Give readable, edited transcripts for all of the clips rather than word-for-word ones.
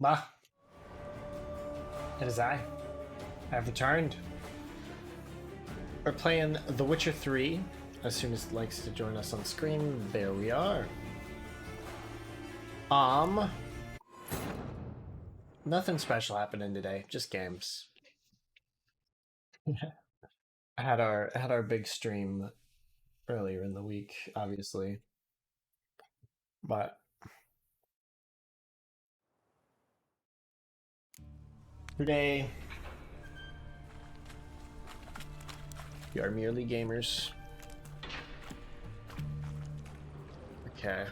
Bah, it is I. I have returned. We're playing The Witcher 3. As soon as it likes to join us on screen, there we are. Nothing special happening today, just games. I had our big stream earlier in the week, obviously. But today we are merely gamers. Okay.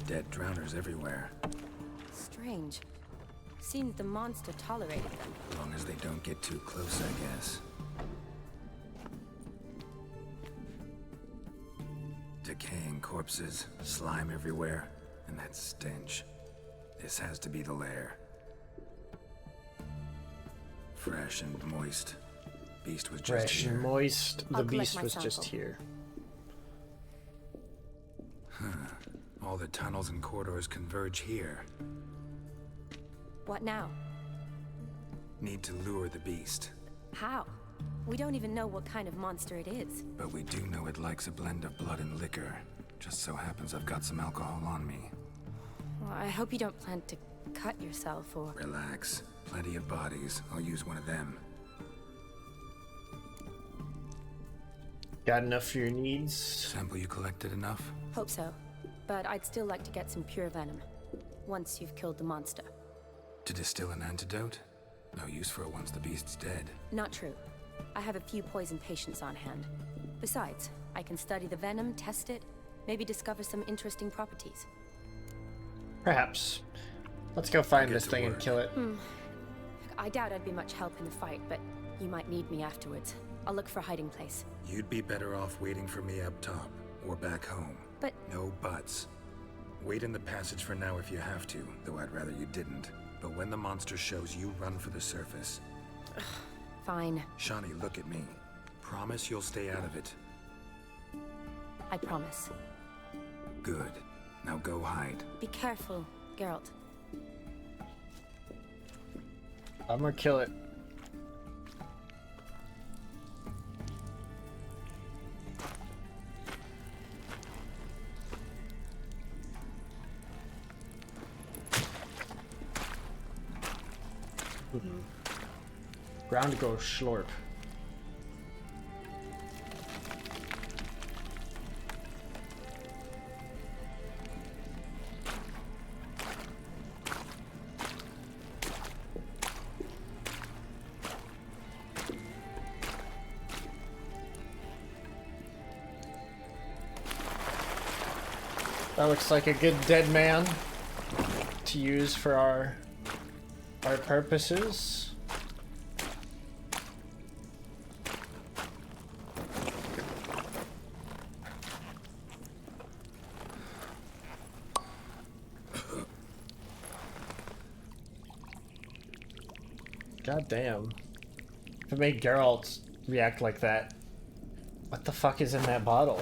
Dead drowners everywhere. Strange. Seems the monster tolerated them. As long as they don't get too close, I guess. Decaying corpses, slime everywhere, and that stench. This has to be the lair. Fresh and moist. Beast was just Fresh here. and moist. The I'll collect beast my was just sample. here. All the tunnels and corridors converge here. What now? Need to lure the beast. How? We don't even know what kind of monster it is. But we do know it likes a blend of blood and liquor. Just so happens I've got some alcohol on me. Well, I hope you don't plan to cut yourself or... Relax. Plenty of bodies. I'll use one of them. Got enough for your needs? Sample you collected enough? Hope so. But I'd still like to get some pure venom. Once you've killed the monster. To distill an antidote? No use for it once the beast's dead. Not true. I have a few poison patients on hand. Besides, I can study the venom, test it, maybe discover some interesting properties. Perhaps. Let's go find Get this to thing and work. kill it. I doubt I'd be much help in the fight, but you might need me afterwards. I'll look for a hiding place. You'd be better off waiting for me up top, or back home. But No buts. Wait in the passage for now if you have to, though I'd rather you didn't. But when the monster shows, you run for the surface. fine, Shawnee, look at me. Promise you'll stay out of it. I promise. Good. Now go hide. Be careful, Geralt. I'm gonna kill it. Ground goes slurp. That looks like a good dead man to use for our purposes. God damn. If it made Geralt react like that, what the fuck is in that bottle?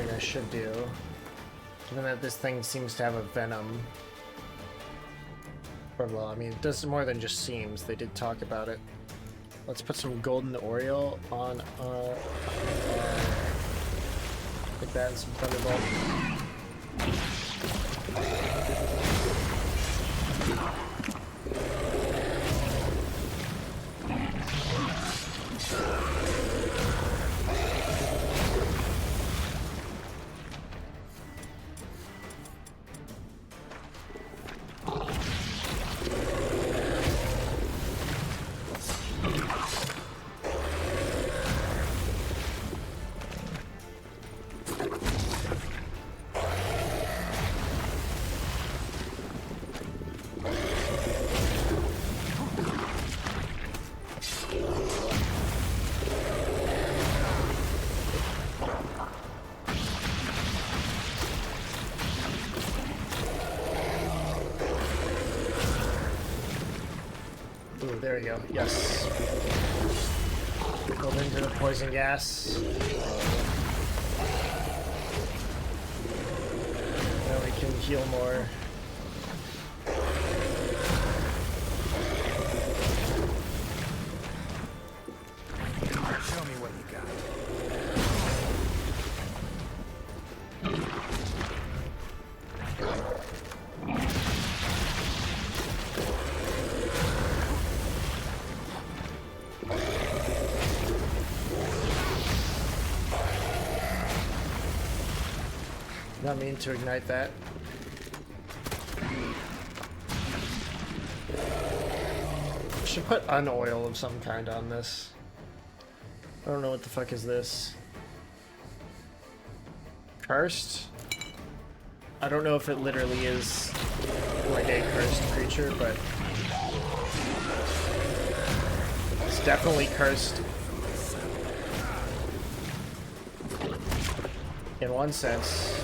like I should do. Given that this thing seems to have a venom. Or, well, I mean, it does more than just seems. They did talk about it. Let's put some golden Oriole on, like that, and some Thunderbolt. Ooh, there we go. Yes. Go into the poison gas. Now we can heal more. Show me what you got. Not mean to ignite that. Should put an oil of some kind on this. I don't know what the fuck is this. Cursed? I don't know if it literally is like a cursed creature, but it's definitely cursed. In one sense.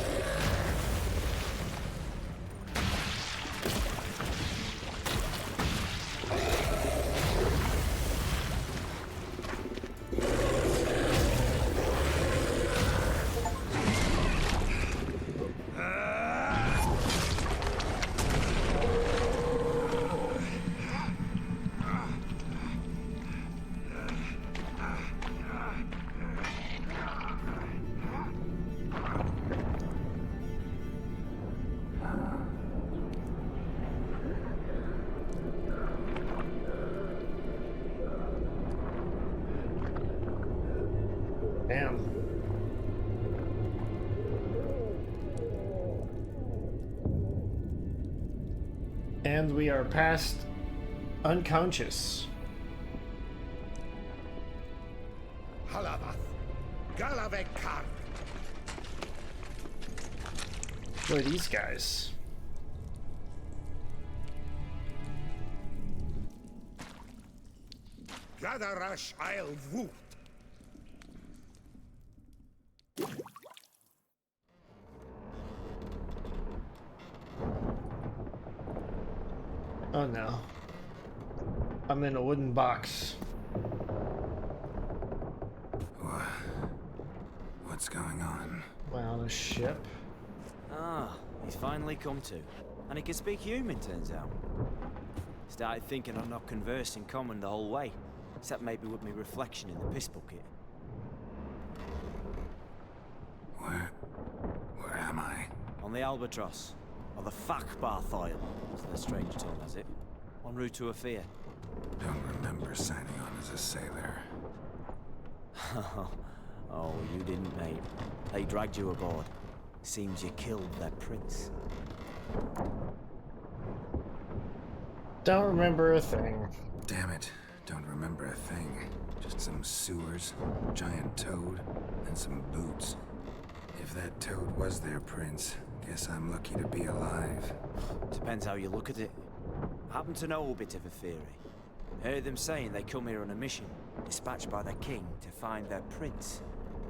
Damn. And we are past unconscious. Halavath, Galavekar. Who are these guys? Gadarash Isle Voot. Oh no. I'm in a wooden box. What's going on? Am I on a ship? Ah, he's finally come to. And he can speak human, turns out. Started thinking I'd not conversed in common the whole way, except maybe with me reflection in the piss bucket. Where am I? On the Albatross, or the Fakbarth Isle, as their strange tongue has it. En route to Afir. Don't remember signing on as a sailor. Oh, you didn't, mate. They dragged you aboard. Seems you killed their prince. Don't remember a thing. Damn it. Don't remember a thing. Just some sewers, giant toad, and some boots. If that toad was their prince, guess I'm lucky to be alive. Depends how you look at it. Happen to know a bit of a theory. Heard them saying they come here on a mission, dispatched by their king to find their prince,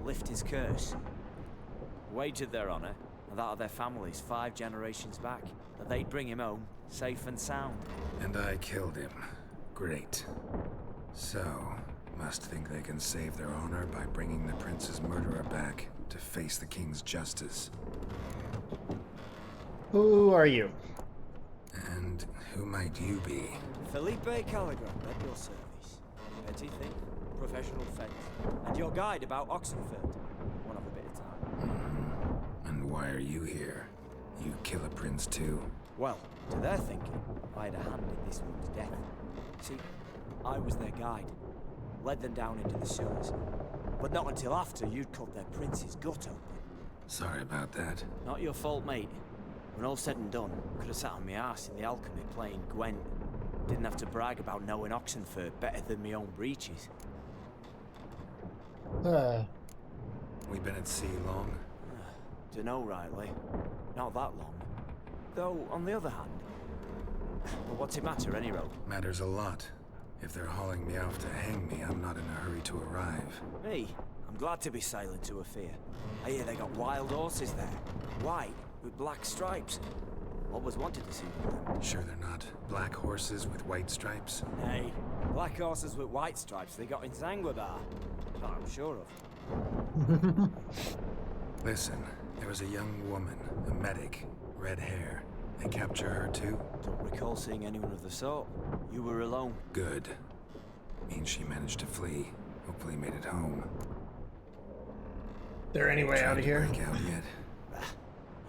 lift his curse. Wagered their honor, and that of their families 5 generations back, that they'd bring him home, safe and sound. And I killed him. Great. So, must think they can save their honor by bringing the prince's murderer back. to face the king's justice. Who are you? And who might you be? Felipe Caligram, at your service. Petty thief, professional fence, and your guide about Oxenford. One of a bit of time. And why are you here? You kill a prince too? Well, to their thinking, I had a hand in this one's death. See, I was their guide, led them down into the sewers. But not until after you'd cut their prince's gut open. Sorry about that. Not your fault, mate. When all's said and done, could have sat on my arse in the alchemy playing Gwent. Didn't have to brag about knowing Oxenford better than my own breeches. We've been at sea long? Dunno rightly. Not that long. Though, on the other hand... But what's it matter, any road? Matters a lot. If they're hauling me off to hang me, I'm not in a hurry to arrive. Me? I'm glad to be sailing to a fear. I hear they got wild horses there. White, with black stripes. Always wanted to see them. Sure they're not black horses with white stripes? Hey, black horses with white stripes they got in Zanguibar. That I'm sure of. Listen, there was a young woman, a medic, red hair. They capture her too? Don't recall seeing anyone of the sort. You were alone. Good. Means she managed to flee. Hopefully made it home. There any way out of here? Break out yet?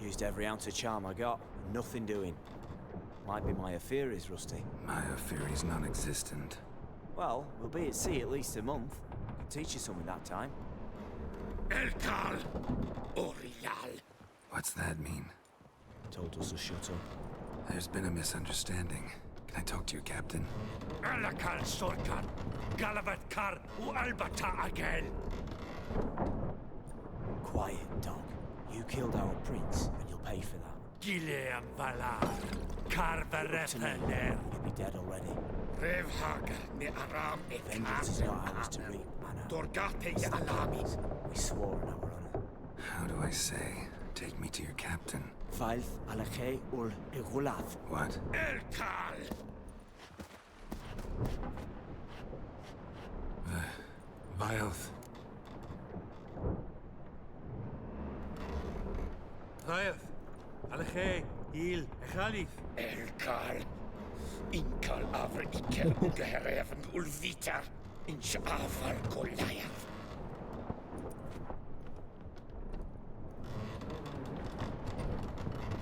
Used every ounce of charm I got. Nothing doing. Might be my Aetheres, Rusty. My Aetheres non-existent. Well, we'll be at sea at least a month. Could teach you something that time. Elkal Orial. What's that mean? Told us to shut up. There's been a misunderstanding. Can I talk to your captain? Alakal Sorkan. Galavat Kar U Albata again. Quiet, dog. You killed our prince, and you'll pay for that. Gileam Valar. Karvarepener. You'd be dead already. Revhagar ne Aram Vengeance is not ours to reap, Anna. Dorgate Alamis. We swore on our honor. How do I say? Take me to your captain. Falth alache ul igulath. What? Elkal. Vilth. Rayth, Alche, Il, Khalif. Elkal. Inkal Avr Iker Ugehereven Ulvita. Inch Avar Goliath.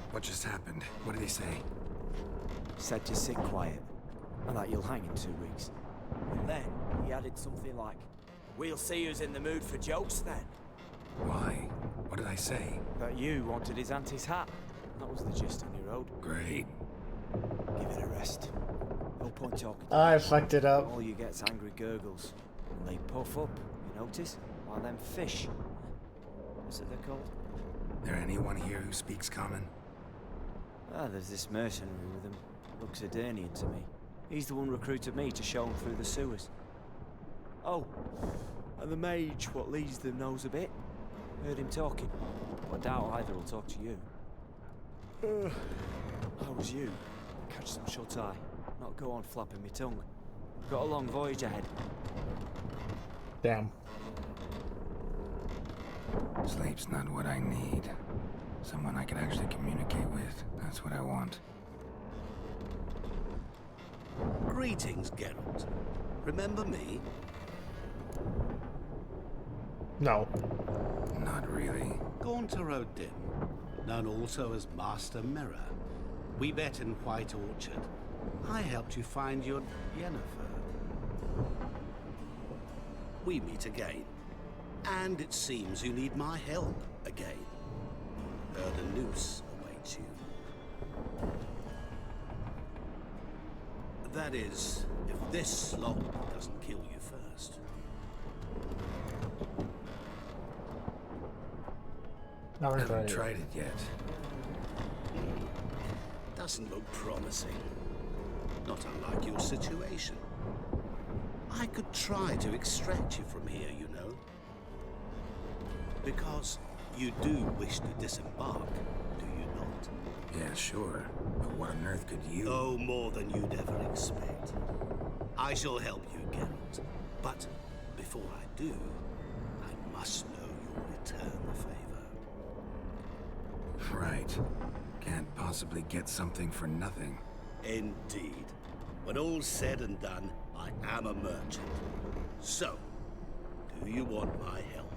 What just happened? What did he say? Said to sit quiet, and that you'll hang in 2 weeks. And then he added something like, "We'll see who's in the mood for jokes then." Why? What did I say? That you wanted his auntie's hat. That was the gist on your road. Great. Give it a rest. No point talking. I fucked it up. All you get's angry gurgles. And they puff up, you notice? While them fish. What's it they're called? There anyone here who speaks common? Ah, there's this mercenary with him. Looks Adernian to me. He's the one recruited me to show him through the sewers. Oh, and the mage what leads them knows a bit. Heard him talking. But I doubt either will talk to you. How was you? Catch some shut-eye. Not go on flapping me tongue. Got a long voyage ahead. Damn. Sleep's not what I need. Someone I can actually communicate with. That's what I want. Greetings, Geralt. Remember me? No. Not really. Gaunter O'Dim, known also as Master Mirror. We met in White Orchard. I helped you find your Yennefer. We meet again. And it seems you need my help again. Heard a noose awaits you. That is, if this slog doesn't kill you first. Not I really haven't ready. tried it yet. Doesn't look promising. Not unlike your situation. I could try to extract you from here, you know. Because you do wish to disembark, do you not? Yeah, sure. But what on earth could you... Oh, more than you'd ever expect. I shall help you, Geralt. But before I do, I must know return the favor. Right. Can't possibly get something for nothing. Indeed. When all's said and done, I am a merchant. So, do you want my help?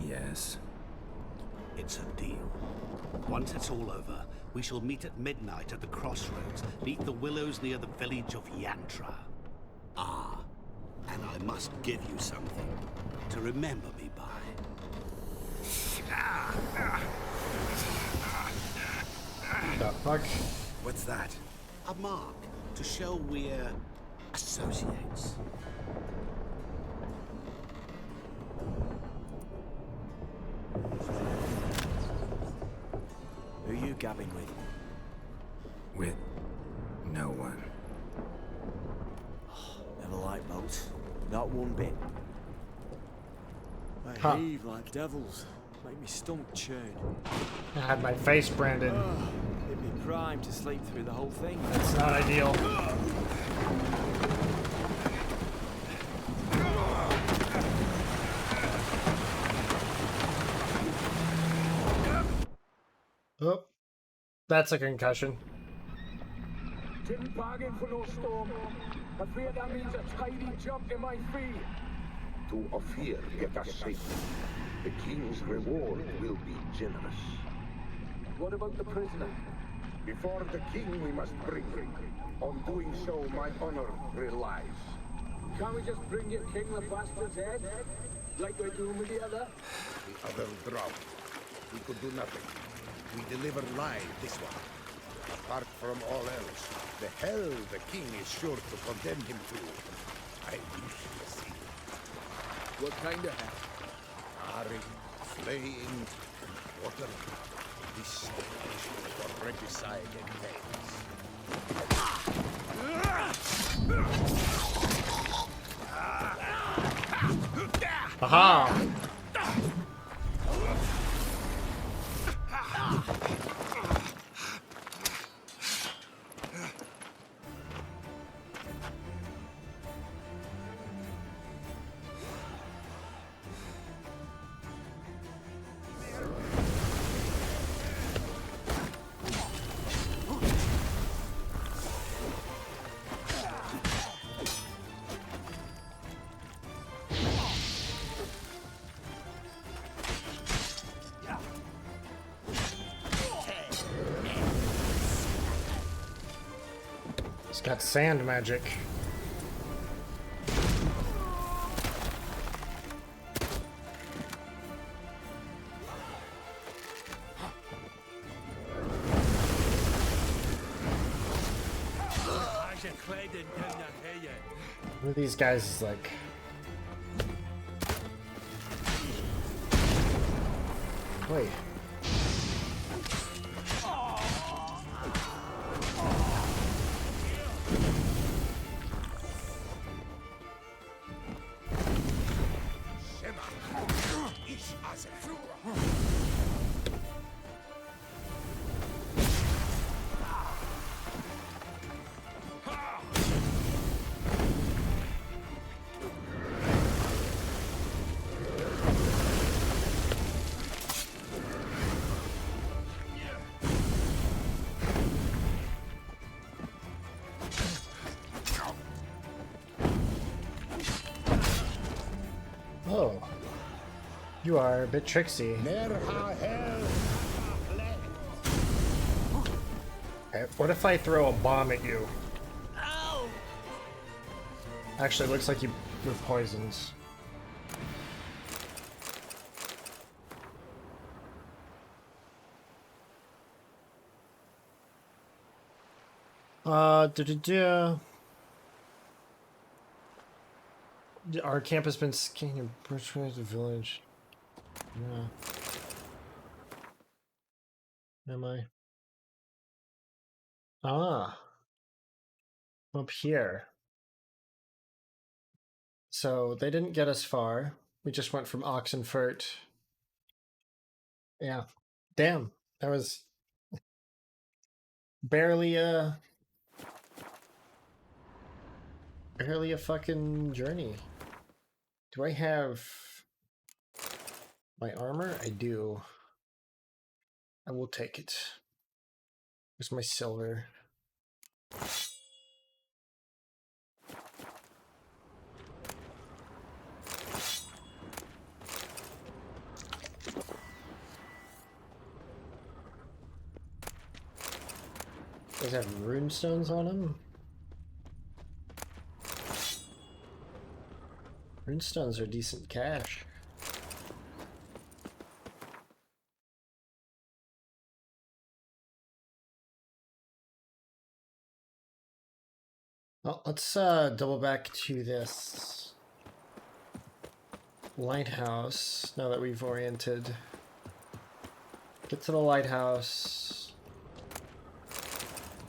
Yes. It's a deal. Once it's all over, we shall meet at midnight at the crossroads, neath the willows near the village of Yantra. Ah, and I must give you something to remember me by. The fuck? What's that? A mark to show we're associates. Who you gabbing with? With no one. Never liked boats. Not one bit. They Huh. heave like devils. Make me stomach churn. I had my face branded. It'd be prime to sleep through the whole thing. That's not ideal. Oh, that's a concussion. Didn't bargain for no storm. Afraid that means a tidy jump in my fee. To Ophir get us safely. The king's reward will be generous. What about the prisoner? Before the king we must bring him. On doing so, my honor relies. Can't we just bring your king the bastard's head? Like we're doing with the other? The other drowned. We could do nothing. We deliver live this one. Apart from all else, the hell the king is sure to condemn him to. I wish to see. What kind of head? Harring, flaying, and water. This is for regicide and pains. Aha! It's got sand magic. One of these guys is like... Wait. Oh. You are a bit tricksy. Okay, what if I throw a bomb at you? Actually, it looks like you were poisoned. Our camp has been scanning the village. Yeah. Am I? Ah. Up here. So they didn't get us far. We just went from Oxenfurt. Yeah. Damn. That was barely a fucking journey. Do I have My armor? I do. I will take it. Where's my silver? Does it have runestones on them? Runestones are decent cash. Well, let's double back to this lighthouse now that we've oriented. Get to the lighthouse.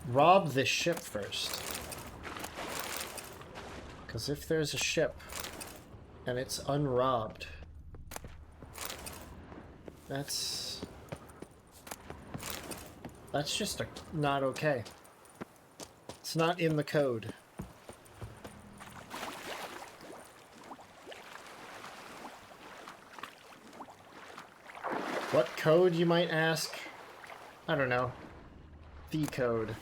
Rob this ship first. Because if there's a ship and it's unrobbed, that's just not okay. It's not in the code. What code, you might ask? I don't know. The code.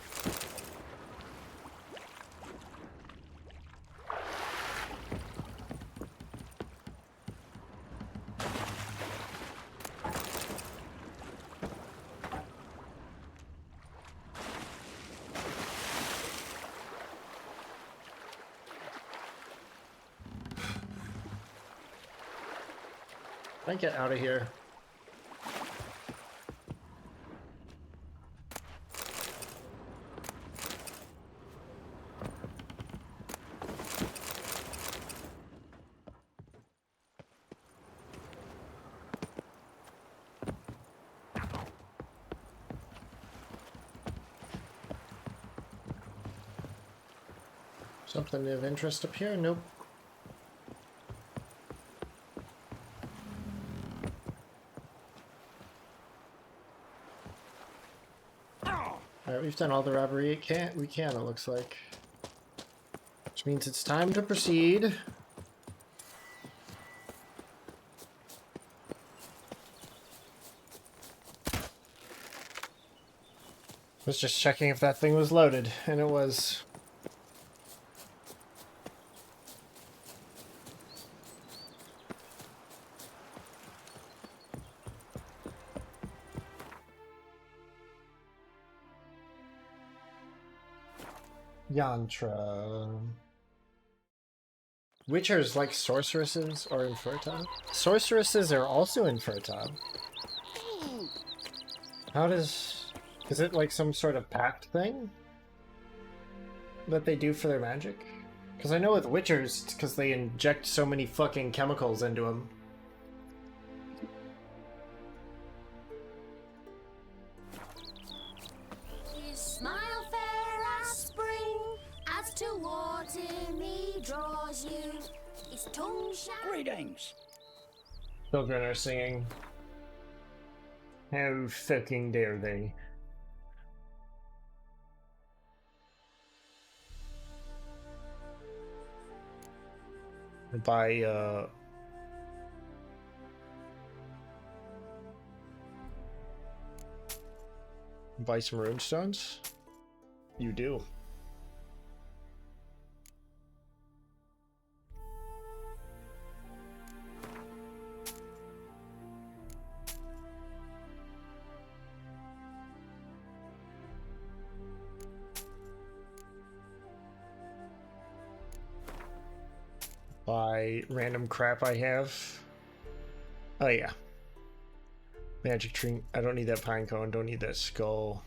I get out of here. Something of interest up here? Nope. Alright, we've done all the robbery we can, it looks like. Which means it's time to proceed. Was just checking if that thing was loaded, and it was. Yantra. Witchers like sorceresses or infertile? Sorceresses are also infertile. How does... Is it like some sort of pact thing that they do for their magic? Because I know with witchers, it's because they inject so many fucking chemicals into them. Smile fair as spring, as towards him he draws you. His tongue shines. Greetings. Children are singing. How fucking dare they? Buy some runestones? You do. Buy random crap I have. Oh yeah. Magic tree. I don't need that pine cone. Don't need that skull.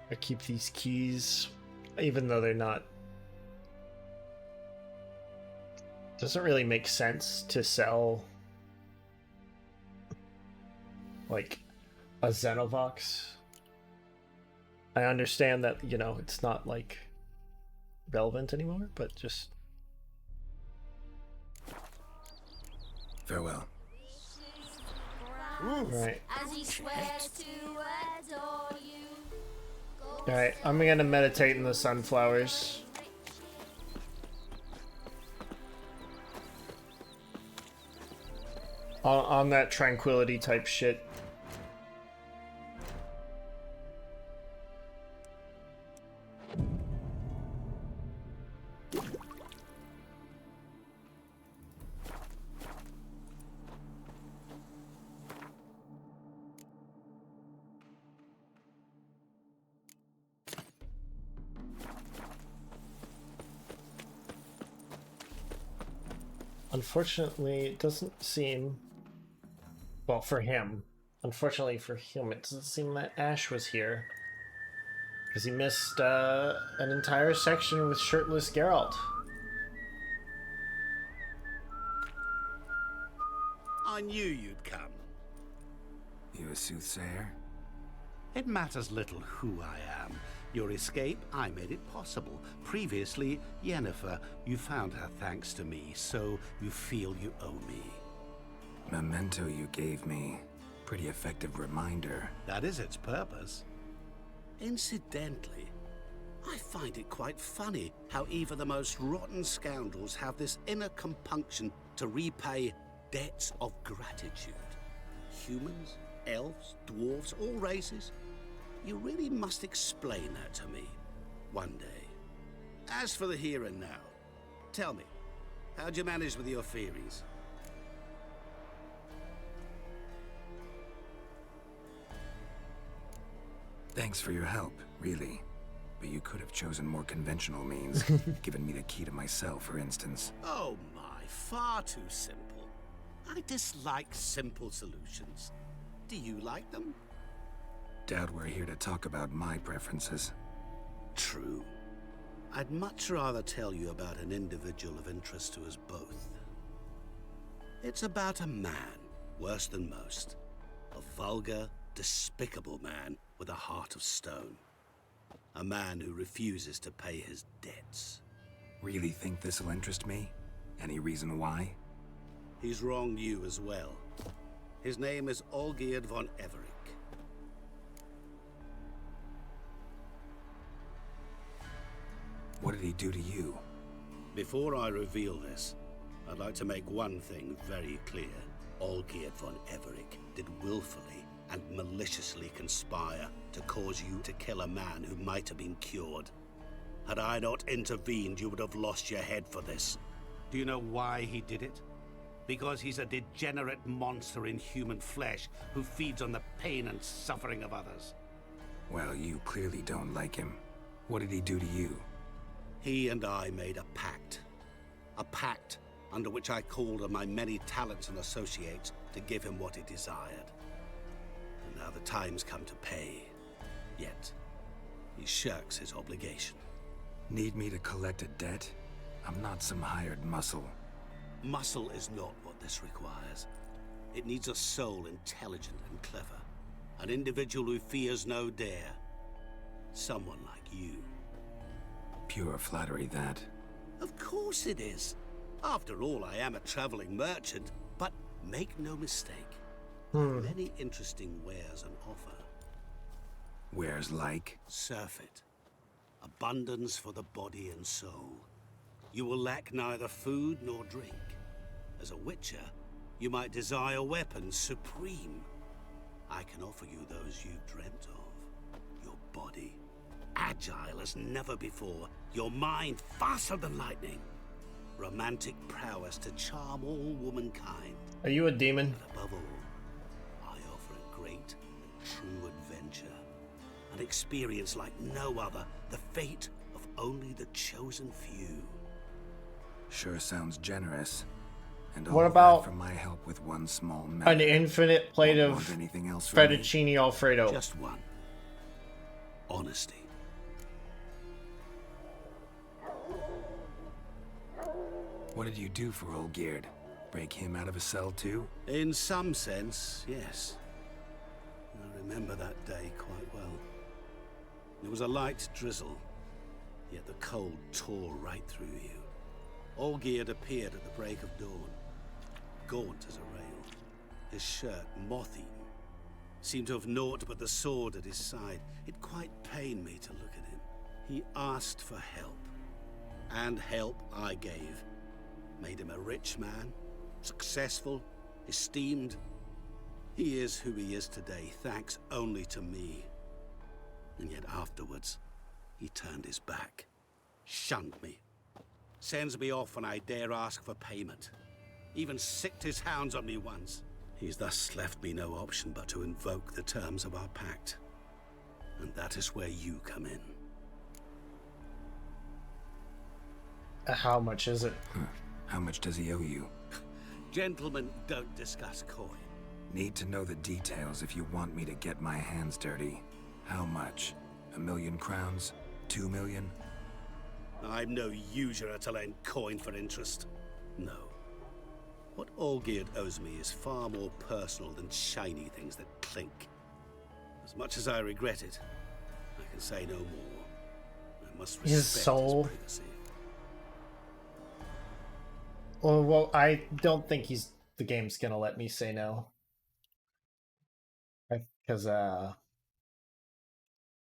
I keep these keys, even though they're not. Doesn't really make sense to sell like a Xenovox. I understand that, you know, it's not like relevant anymore, but just Farewell. right. As he swears to adore you. Go Alright, I'm gonna meditate in the sunflowers. On that tranquility type shit. Unfortunately, it doesn't seem... Well, for him. Unfortunately for him, it doesn't seem that Ash was here. Because he missed an entire section with shirtless Geralt. I knew you'd come. You a soothsayer? It matters little who I am. Your escape, I made it possible. Previously, Yennefer, you found her thanks to me, so you feel you owe me. Memento you gave me. Pretty effective reminder. That is its purpose. Incidentally, I find it quite funny how even the most rotten scoundrels have this inner compunction to repay debts of gratitude. Humans, elves, dwarves, all races. You really must explain that to me one day. As for the here and now, tell me, how'd you manage with your theories? Thanks for your help, really. But you could have chosen more conventional means. Given me the key to my cell, for instance. Oh my, far too simple. I dislike simple solutions. Do you like them? Doubt we're here to talk about my preferences. True. I'd much rather tell you about an individual of interest to us both. It's about a man, worse than most. A vulgar, despicable man with a heart of stone. A man who refuses to pay his debts. Really think this'll interest me? Any reason why? He's wronged you as well. His name is Olgierd von Everec. What did he do to you? Before I reveal this, I'd like to make one thing very clear. Olgierd von Everec did willfully and maliciously conspire to cause you to kill a man who might have been cured. Had I not intervened, you would have lost your head for this. Do you know why he did it? Because he's a degenerate monster in human flesh who feeds on the pain and suffering of others. Well, you clearly don't like him. What did he do to you? He and I made a pact. A pact under which I called on my many talents and associates to give him what he desired. And now the time's come to pay. Yet, he shirks his obligation. Need me to collect a debt? I'm not some hired muscle. Muscle is not what this requires. It needs a soul intelligent and clever. An individual who fears no dare. Someone like you. Pure flattery, that. Of course it is. After all, I am a traveling merchant. But make no mistake. Many interesting wares on offer. Wares like? Surfeit. Abundance for the body and soul. You will lack neither food nor drink. As a witcher, you might desire weapons supreme. I can offer you those you've dreamt of. Your body, agile as never before. Your mind, faster than lightning. Romantic prowess to charm all womankind. Are you a demon? But above all, I offer a great and true adventure. An experience like no other. The fate of only the chosen few. Sure sounds generous. And What all about that for my help with one small matter. an infinite plate Won't of want anything else from me? fettuccine Alfredo? Just one. Honesty. What did you do for Olgierd? Break him out of a cell too? In some sense, yes. I remember that day quite well. It was a light drizzle, yet the cold tore right through you. Olgierd appeared at the break of dawn, gaunt as a rail, his shirt moth-eaten, seemed to have naught but the sword at his side. It quite pained me to look at him. He asked for help, and help I gave. Made him a rich man, successful, esteemed. He is who he is today, thanks only to me. And yet afterwards, he turned his back, shunned me, sends me off when I dare ask for payment. Even sicked his hounds on me once. He's thus left me no option but to invoke the terms of our pact. And that is where you come in. How much is it? How much does he owe you? Gentlemen don't discuss coin. Need to know the details if you want me to get my hands dirty. How much? 1,000,000 crowns? 2 million? I'm no usurer to lend coin for interest. No. What Olgierd owes me is far more personal than shiny things that clink. As much as I regret it, I can say no more. I must respect His soul. his privacy. Well, I don't think the game's gonna let me say no. Because I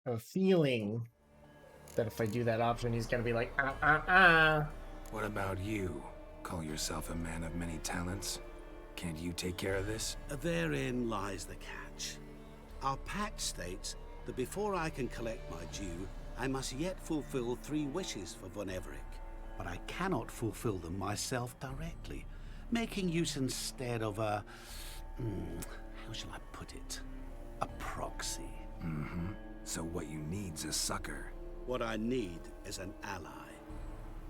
have a feeling that if I do that option, he's gonna be like, What about you? Call yourself a man of many talents? Can't you take care of this? Therein lies the catch. Our pact states that before I can collect my due, I must yet fulfill 3 wishes for Von Everec. But I cannot fulfill them myself directly, making use instead of a... how shall I put it? A proxy. Mm-hmm. So what you need's a sucker. What I need is an ally.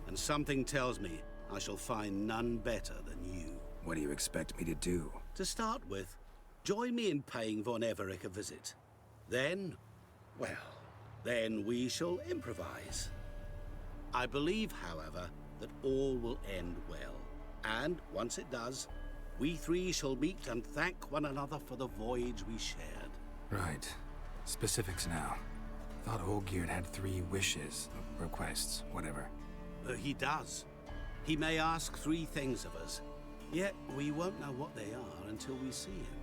And something tells me I shall find none better than you. What do you expect me to do? To start with, join me in paying Von Everec a visit. Then, well, then we shall improvise. I believe, however, that all will end well. And once it does, we 3 shall meet and thank one another for the voyage we shared. Right. Specifics now. Thought Olgierd had 3 wishes, requests, whatever. He does. He may ask 3 things of us, yet we won't know what they are until we see him.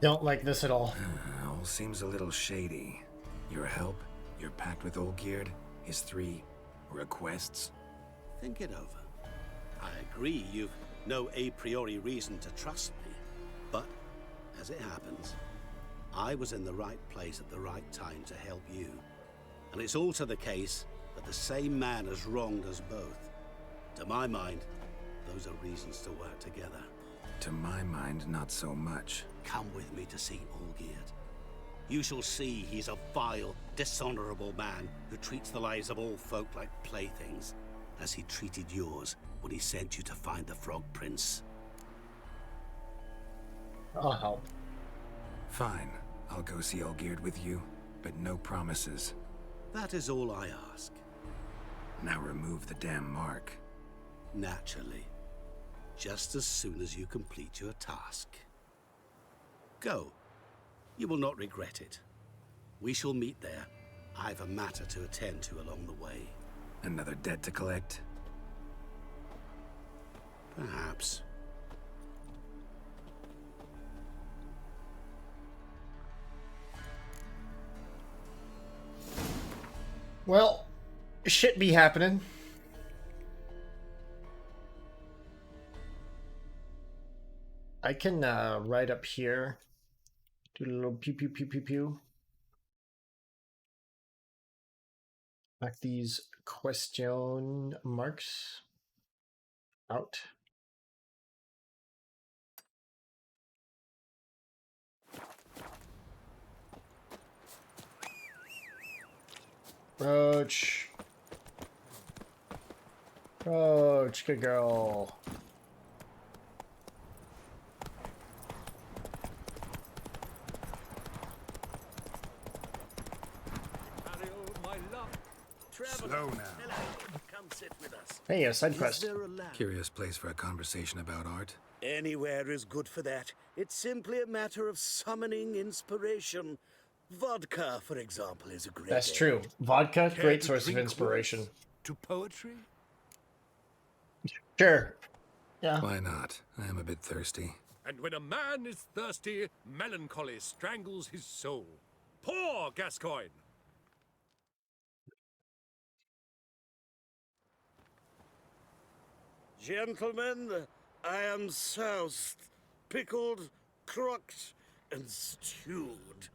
don't like this at all. All seems a little shady. Your help, your pact with Olgierd, his 3 requests. Think it over. I agree you've no a priori reason to trust me, but as it happens, I was in the right place at the right time to help you. And it's also the case that the same man has wronged us both. To my mind, those are reasons to work together. To my mind, not so much. Come with me to see Olgierd. You shall see he's a vile, dishonorable man who treats the lives of all folk like playthings, as he treated yours when he sent you to find the Frog Prince. I'll help. Fine. I'll go see Olgierd with you, but no promises. That is all I ask. Now remove the damn mark. Naturally. Just as soon as you complete your task. Go. You will not regret it. We shall meet there. I've a matter to attend to along the way. Another debt to collect? Perhaps. Well, shit be happening. I can right up here do a little pew pew pew pew pew. Knock these question marks out. Roach. Roach, good girl. Slow now. Come sit with us. Hey, a side Is quest. there a lamp? Curious place for a conversation about art. Anywhere is good for that. It's simply a matter of summoning inspiration. Vodka, for example, is a great. That's aid. true. Vodka, Care great to source of drink inspiration. words to poetry? Sure. Yeah. Why not? I am a bit thirsty. And when a man is thirsty, melancholy strangles his soul. Poor Gascoigne! Gentlemen, I am soused, pickled, crocked, and stewed.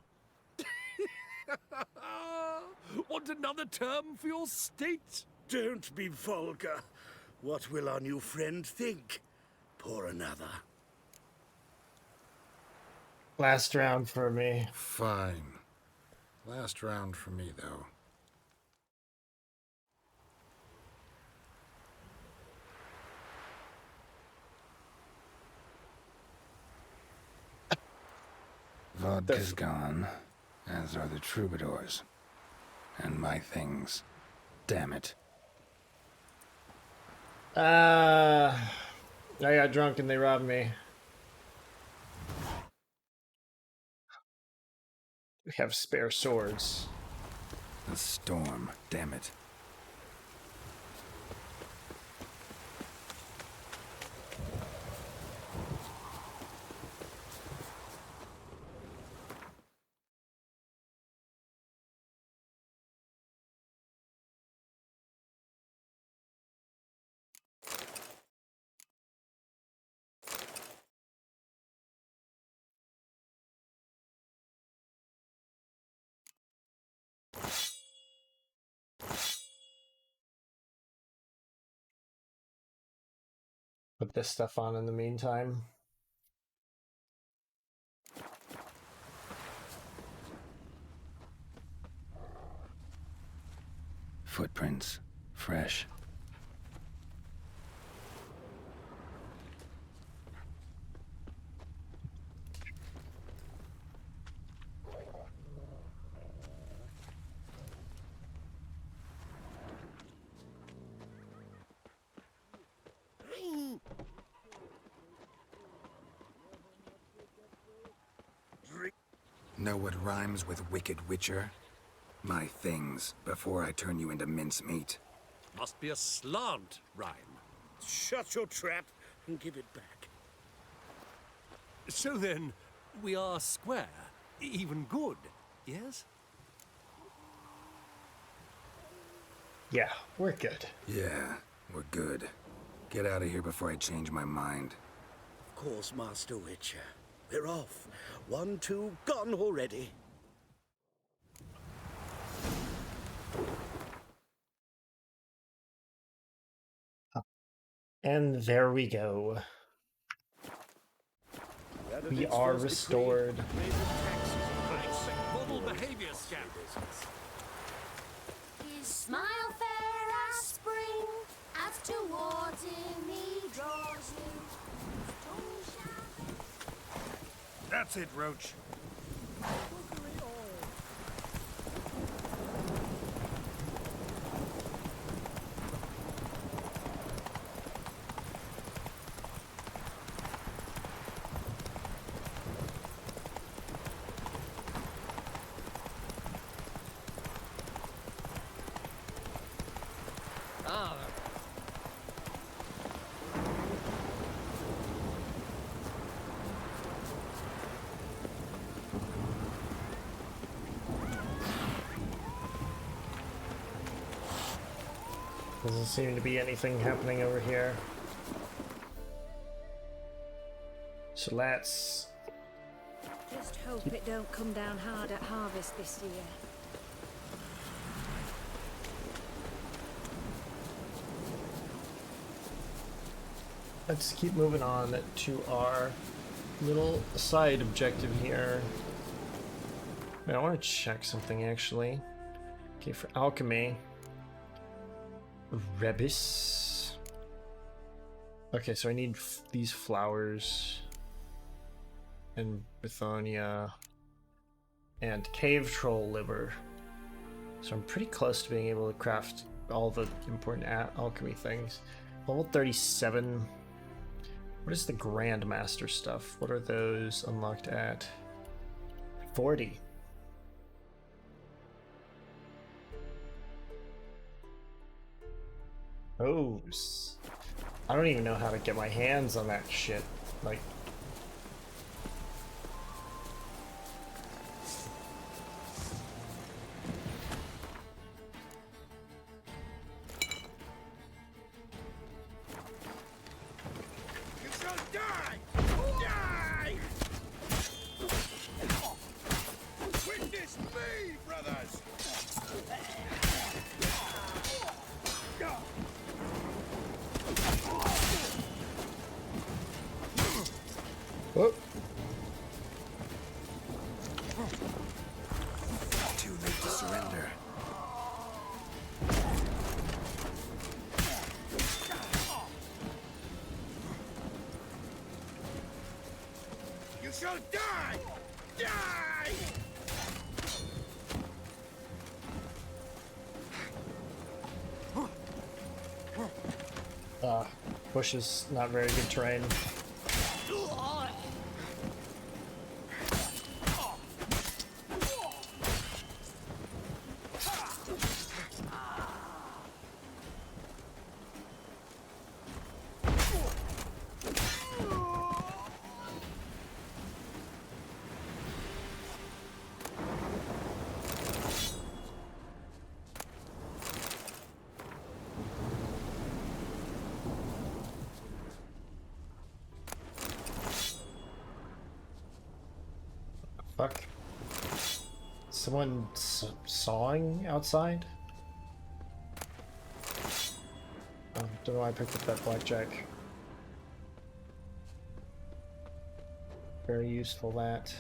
Want another term for your state? Don't be vulgar. What will our new friend think? Pour another. Last round for me. Fine. Last round for me, though. Vodka's gone, as are the troubadours. And my things. Damn it. I got drunk and they robbed me. We have spare swords. The storm. Damn it. Put this stuff on in the meantime. Footprints. Fresh. Know what rhymes with wicked witcher? My things, before I turn you into mincemeat. Must be a slant rhyme. Shut your trap and give it back. So then, we are square, even good, yes? Yeah, we're good. Yeah, we're good. Get out of here before I change my mind. Of course, Master Witcher. We're off. 1, 2, gone already. And there we go. We are restored. Model behavior scam. His smile fair as spring, as towards him he draws you. That's it, Roach. Doesn't seem to be anything happening over here. So let's... Just hope it don't come down hard at harvest this year. Let's keep moving on to our little side objective here. Wait, I want to check something actually. Okay, for alchemy. Rebus. Okay, so I need these flowers. And Bithonia. And cave troll liver. So I'm pretty close to being able to craft all the important alchemy things. Level 37. What is the Grandmaster stuff? What are those unlocked at? 40. Oh, I don't even know how to get my hands on that shit. Like, Whoop. Too late to surrender. You shall die! Die! Bush is not very good terrain. Fuck. Someone sawing outside? Oh, don't know why I picked up that blackjack. Very useful, that.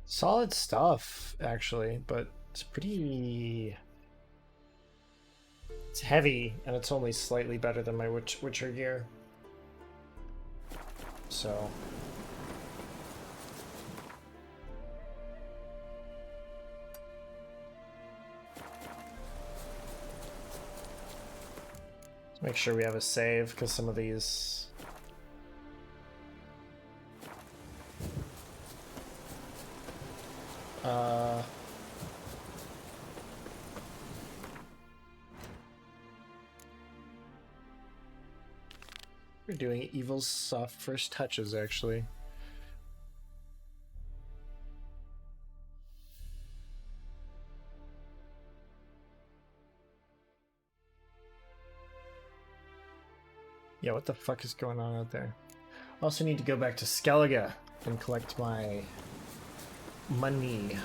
Solid stuff, actually, but it's pretty... It's heavy, and it's only slightly better than my Witcher gear. So... Let's make sure we have a save, because some of these... We're doing Evil's soft first touches, actually. Yeah, what the fuck is going on out there? I also need to go back to Skellige and collect my money.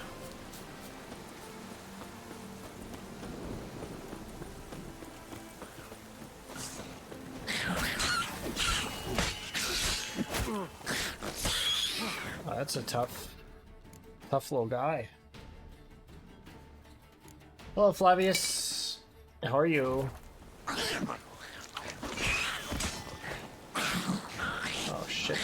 Oh, that's a tough little guy. Hello, Flavius. How are you? Oh, shit.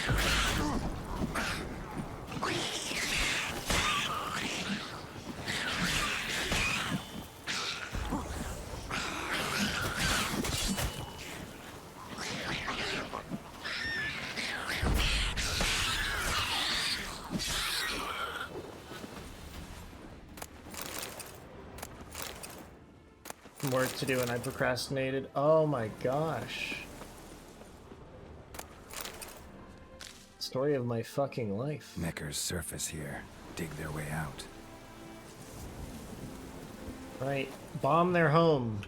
Work to do and I procrastinated. Oh my gosh. Story of my fucking life. Neckers surface here. Dig their way out. Right. Bomb their home.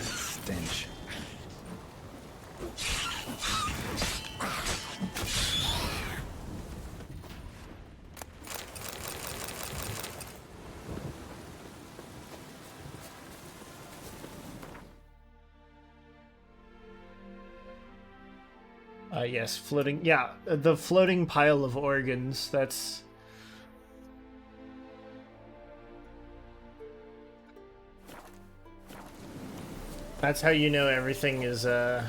Stench. Yes, floating. Yeah, the floating pile of organs. That's how you know everything is A-okay.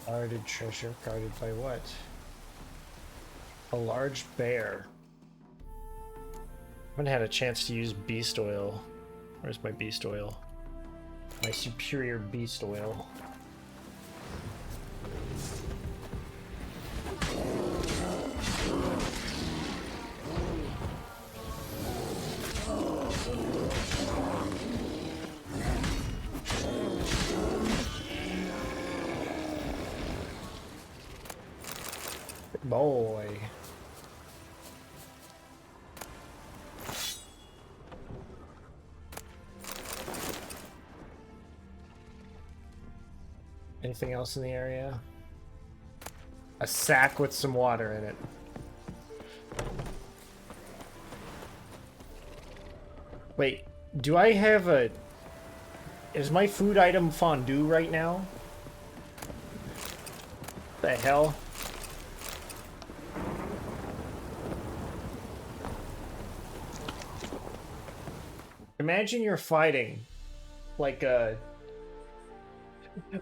Guarded treasure, guarded by what? A large bear. I haven't had a chance to use beast oil. Where's my beast oil? My superior beast oil. boy. Anything else in the area? A sack with some water in it. Wait, do I have a... Is my food item fondue right now? The hell? Imagine you're fighting like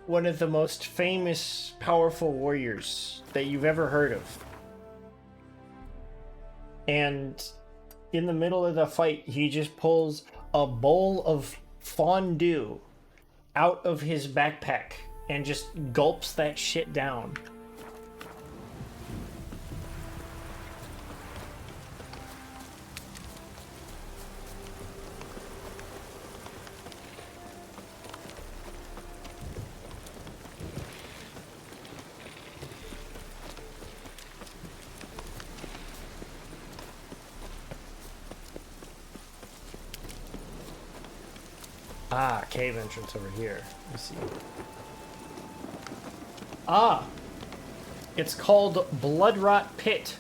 one of the most famous, powerful warriors that you've ever heard of. And in the middle of the fight, he just pulls a bowl of fondue out of his backpack and just gulps that shit down. Ah, cave entrance over here. Let's see. Ah! It's called Blood Rot Pit.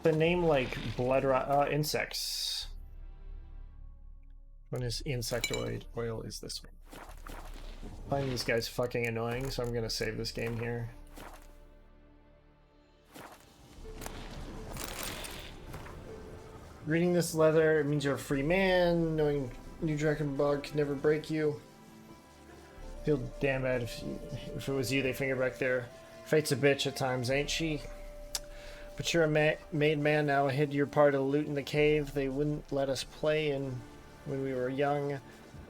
The name like blood rot insects. When is insectoid oil is this one? I find these guys fucking annoying, so I'm gonna save this game here. Reading this letter, it means you're a free man. Knowing New Dragon Bug can never break you. Feel damn bad if it was you they finger back there. Fate's a bitch at times, ain't she? But you're a made man now. Hid your part of the loot in the cave. They wouldn't let us play in when we were young.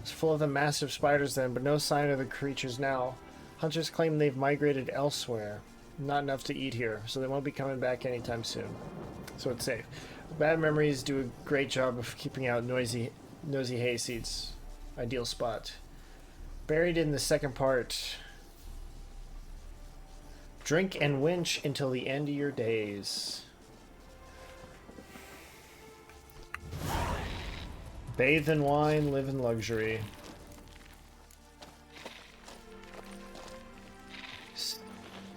It's full of the massive spiders then, but no sign of the creatures now. Hunters claim they've migrated elsewhere. Not enough to eat here, so they won't be coming back anytime soon. So it's safe. Bad memories do a great job of keeping out nosy hayseeds. Ideal spot. Buried in the second part. Drink and winch until the end of your days. Bathe in wine, live in luxury.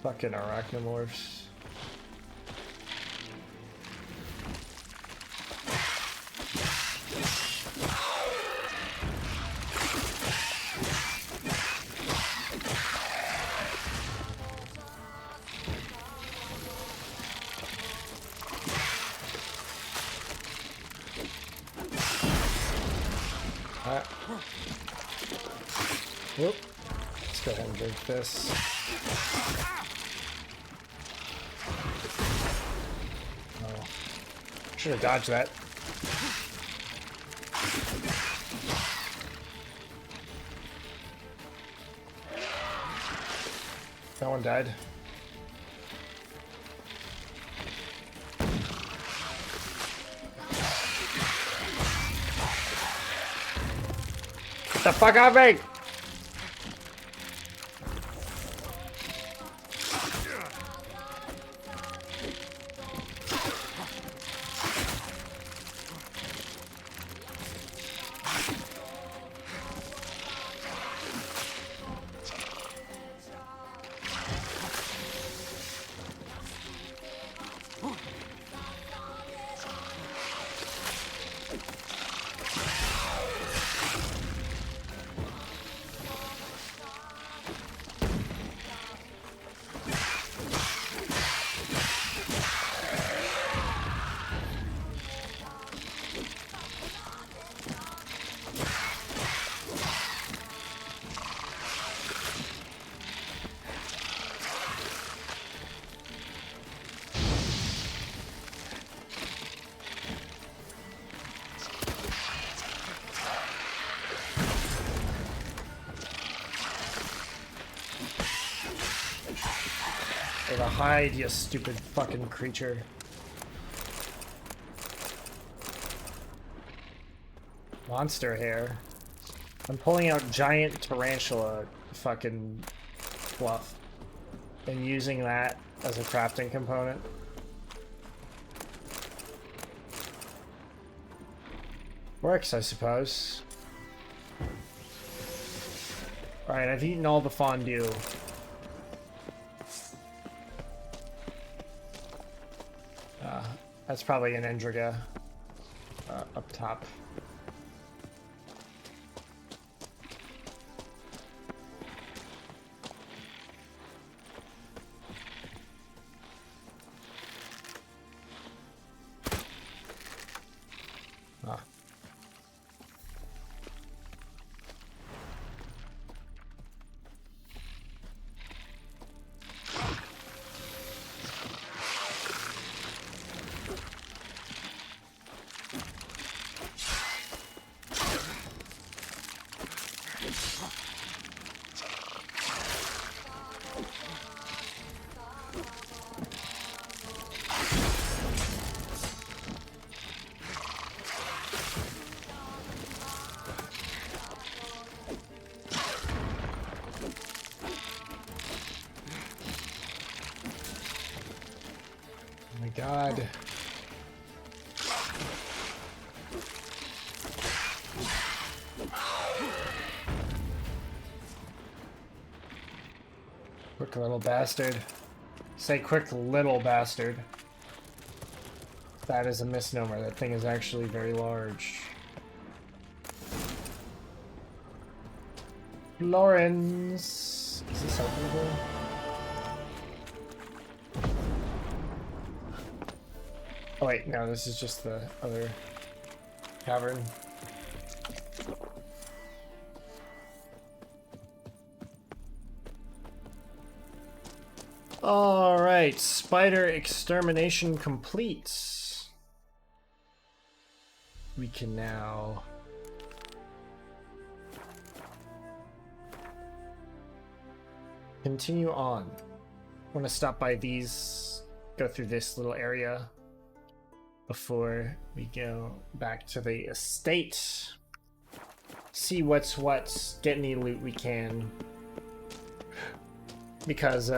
Fucking arachnomorphs. Whoop. Let's go ahead and drink this. Oh. Should have dodged that. That one died. Get the fuck out of me! Hide, you stupid fucking creature. Monster hair. I'm pulling out giant tarantula fucking fluff and using that as a crafting component. Works, I suppose. Alright, I've eaten all the fondue. That's probably an Endriga up top. God. Quick little bastard. Say quick little bastard. That is a misnomer. That thing is actually very large. Lawrence. Is this openable? Oh wait, no, this is just the other cavern. Alright, spider extermination complete. We can now continue on. I want to stop by these, go through this little area before we go back to the estate. See what's what, get any loot we can. Because,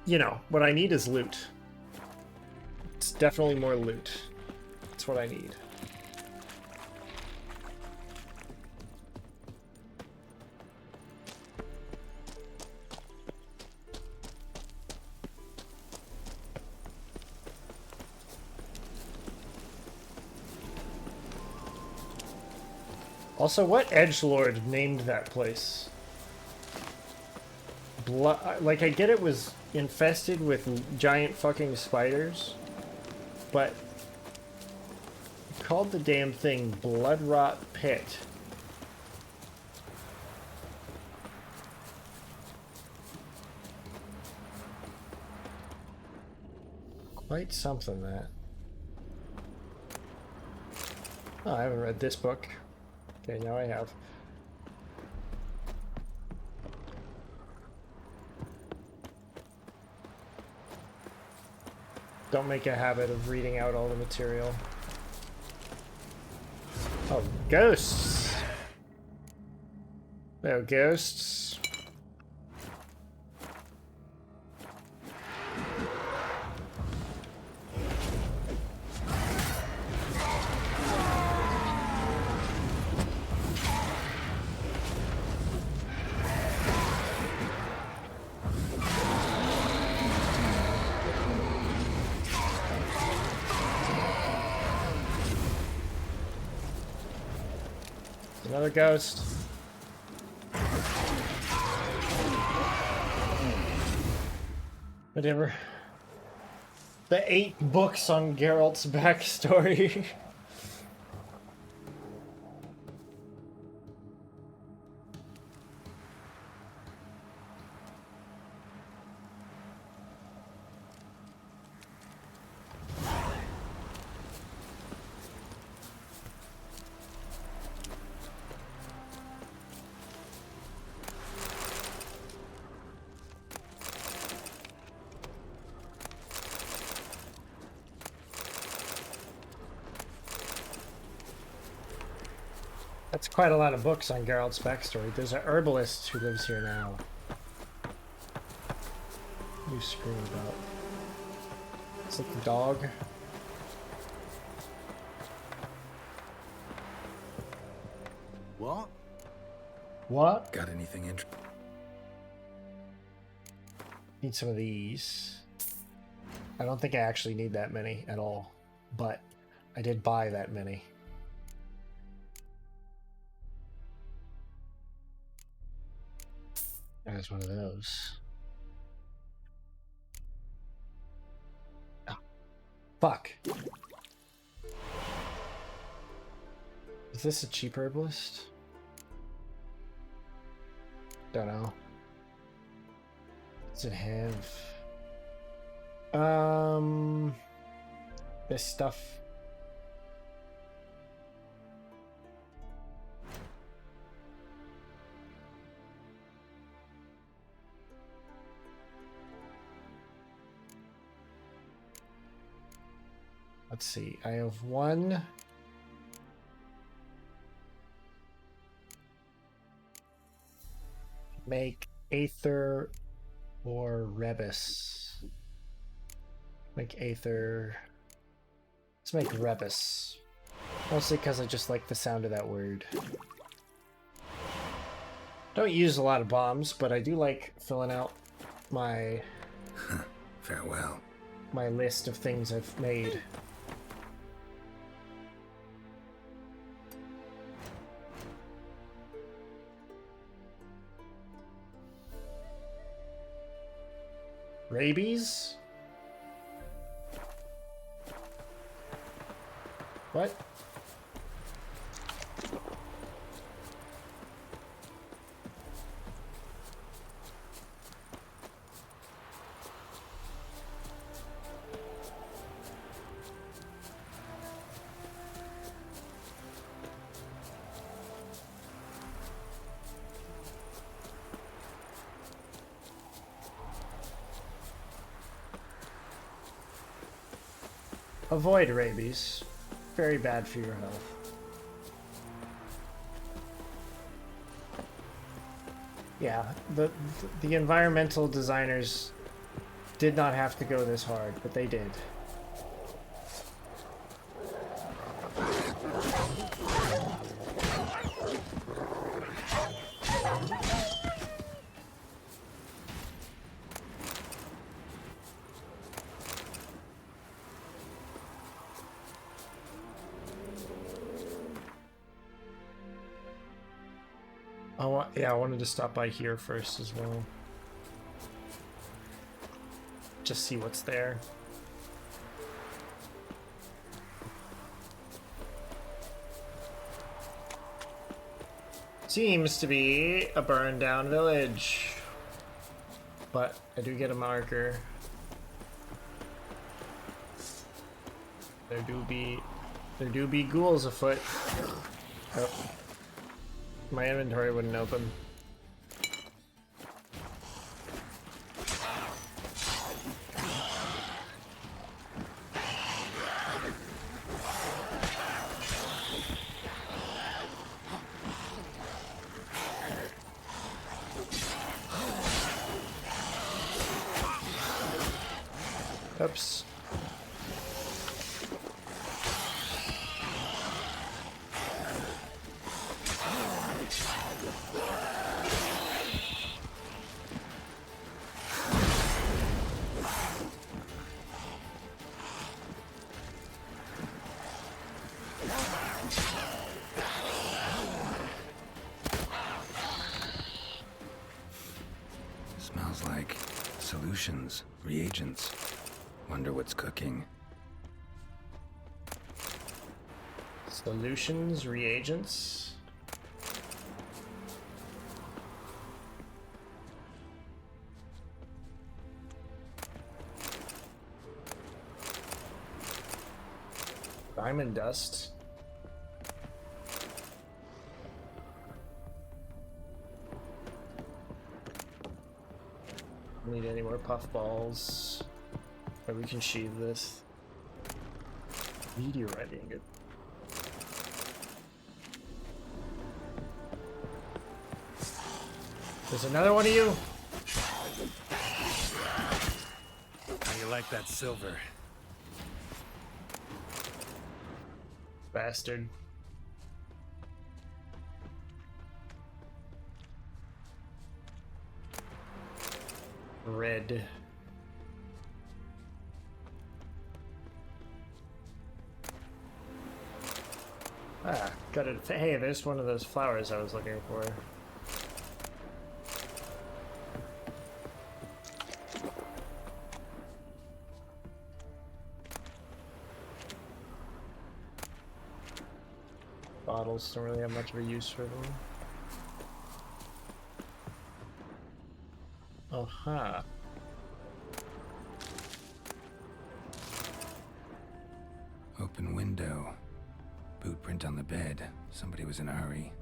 you know, what I need is loot. It's definitely more loot. That's what I need. Also, what edgelord named that place? Like, I get it was infested with giant fucking spiders, but called the damn thing Bloodrot Pit. Quite something, that. Oh, I haven't read this book. Okay, now I have. Don't make a habit of reading out all the material. Oh, ghosts! No ghosts. Another ghost. Whatever. The 8 books on Geralt's backstory. That's quite a lot of books on Geralt's backstory. There's a herbalist who lives here now. What are you screaming about? Is it the dog? What? What? Got anything interesting? Need some of these. I don't think I actually need that many at all, but I did buy that many. There's one of those. Oh, fuck. Is this a cheap herbalist? Don't know. Does it have this stuff? Let's see. I have one. Make Aether or Rebus. Make Aether. Let's make Rebus. Mostly because I just like the sound of that word. Don't use a lot of bombs, but I do like filling out my Farewell. My list of things I've made. Rabies? What? Avoid rabies. Very bad for your health. Yeah, the environmental designers did not have to go this hard, but they did. Yeah, I wanted to stop by here first as well. Just see what's there. Seems to be a burned down village. But I do get a marker. There do be ghouls afoot. Oh. My inventory wouldn't open. Oops. Smells like solutions, reagents. Wonder what's cooking. Solutions, reagents. Diamond dust. Need any more puffballs? Or we can sheathe this. Meteorite ingot. There's another one of you? How you like that silver? Bastard. Red. Ah, got it. Hey, there's one of those flowers I was looking for. Bottles don't really have much of a use for them. Uh-huh. Open window. Boot print on the bed. Somebody was in a hurry.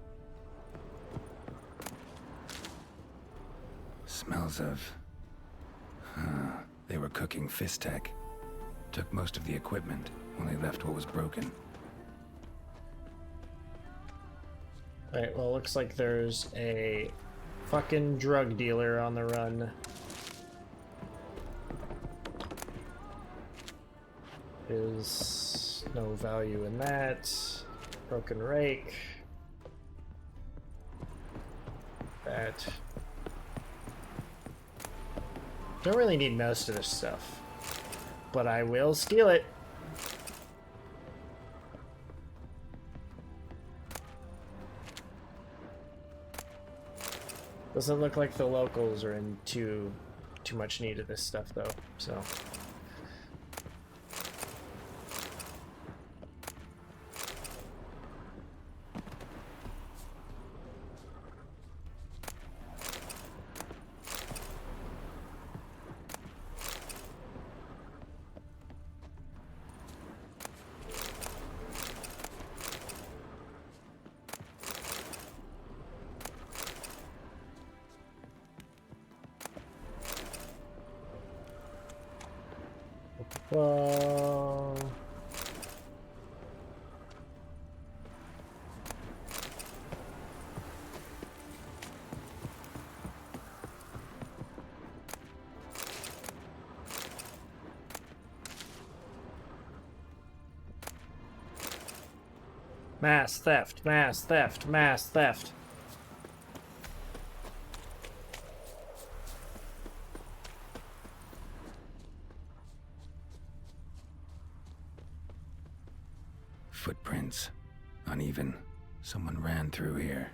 Smells of... They were cooking Fistek. Took most of the equipment, only left what was broken. Alright, well, looks like there's a fucking drug dealer on the run. There's no value in that. Broken rake. That. Don't really need most of this stuff, but I will steal it. Doesn't look like the locals are in too much need of this stuff though, so. Well, mass theft, mass theft, mass theft. Footprints. Uneven. Someone ran through here.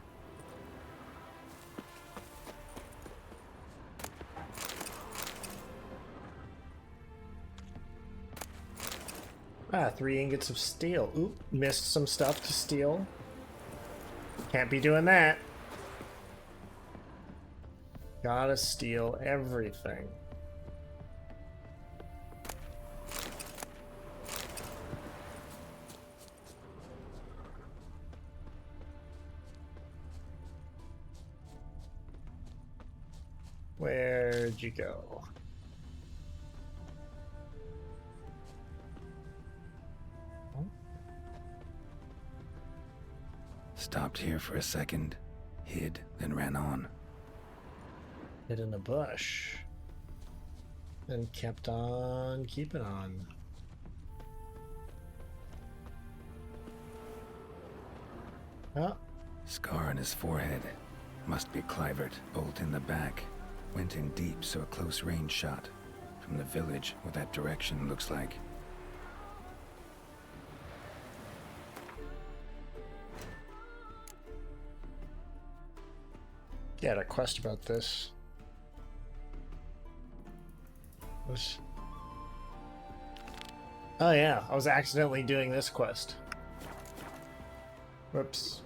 Ah, 3 ingots of steel. Oop, missed some stuff to steal. Can't be doing that. Gotta steal everything. Where'd you go? Stopped here for a second, hid, then ran on. Hid in a bush. And kept on keeping on. Oh. Scar on his forehead. Must be Clivert. Bolt in the back. Went in deep, so a close range shot. From the village, what that direction looks like. Yeah, I had a quest about this. Oh yeah, I was accidentally doing this quest. Whoops.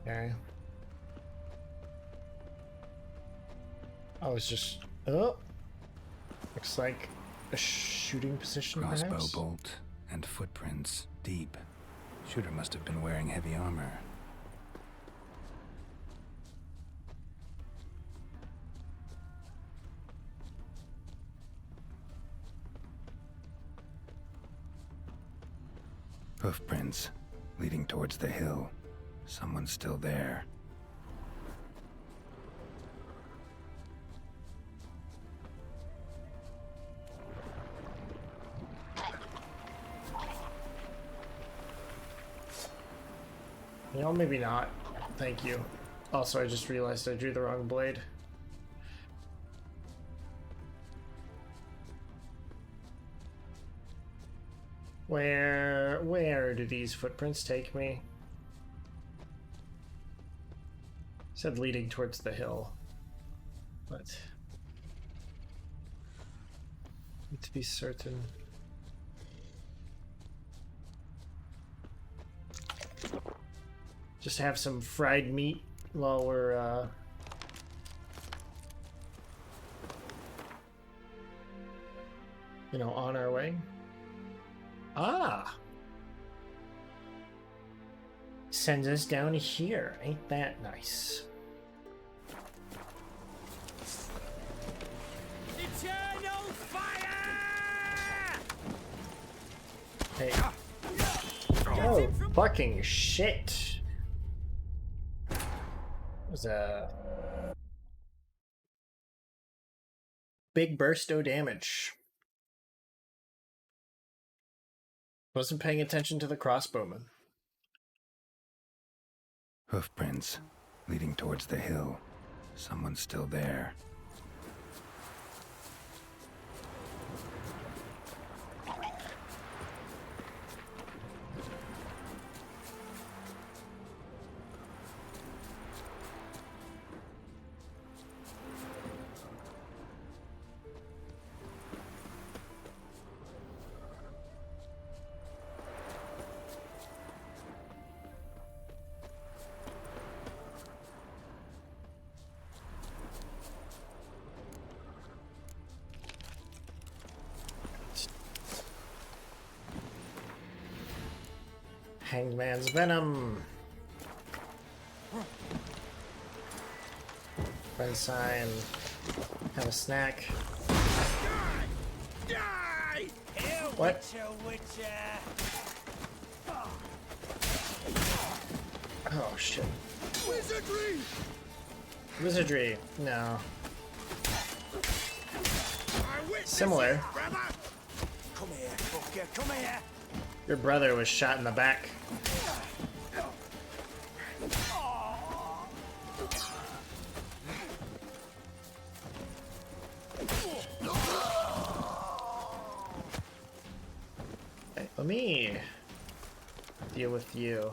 Okay. I was just... Oh! Looks like a shooting position, Crossbow perhaps? bolt and footprints deep. Shooter must have been wearing heavy armor. Hoofprints leading towards the hill. Someone's still there. You know, maybe not. Thank you. Also, I just realized I drew the wrong blade. Where do these footprints take me? It said leading towards the hill, but need to be certain. Just have some fried meat while we're you know, on our way. Ah! Sends us down here. Ain't that nice? Eternal fire! Hey. Oh, fucking shit. That was a big burst of damage. Wasn't paying attention to the crossbowman. Hoofprints leading towards the hill. Someone's still there. Hangman's Venom. Go inside and have a snack. Die! What? Oh shit. Wizardry! Wizardry. No. Similar. Come here, fucker, come here! Your brother was shot in the back. Hey, let me deal with you.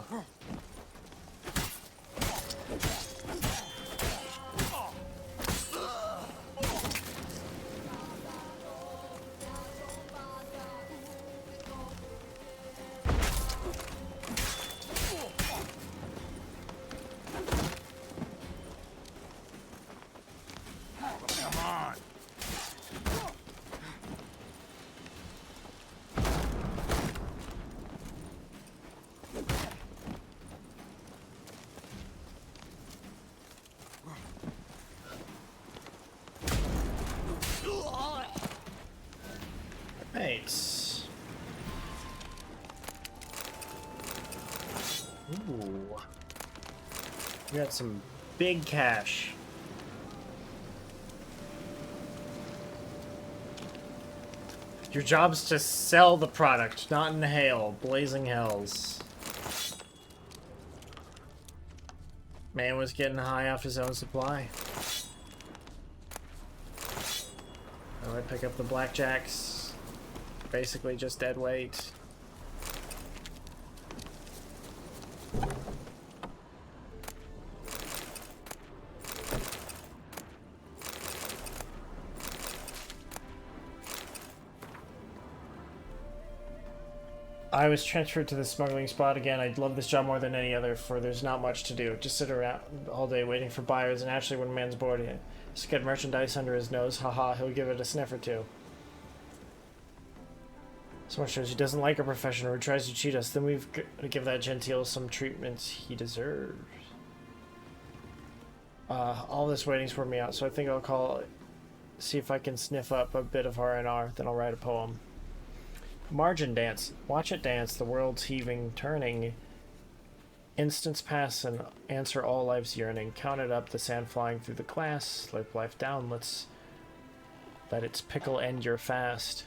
Nice. Ooh. We got some big cash. Your job's to sell the product, not inhale. Blazing hells. Man was getting high off his own supply. Oh, I pick up the blackjacks. Basically just dead weight. I was transferred to the smuggling spot again. I'd love this job more than any other, for there's not much to do. Just sit around all day waiting for buyers, and actually when a man's bored, just get merchandise under his nose, haha, he'll give it a sniff or two. Someone shows he doesn't like our profession or tries to cheat us, then we've got to give that genteel some treatment he deserves. All this waiting's for me out, so I think I'll call, see if I can sniff up a bit of R&R, then I'll write a poem. Margin dance. Watch it dance, the world's heaving, turning. Instants pass and answer all life's yearning. Count it up, the sand flying through the glass. Slip life down, let its pickle end your fast.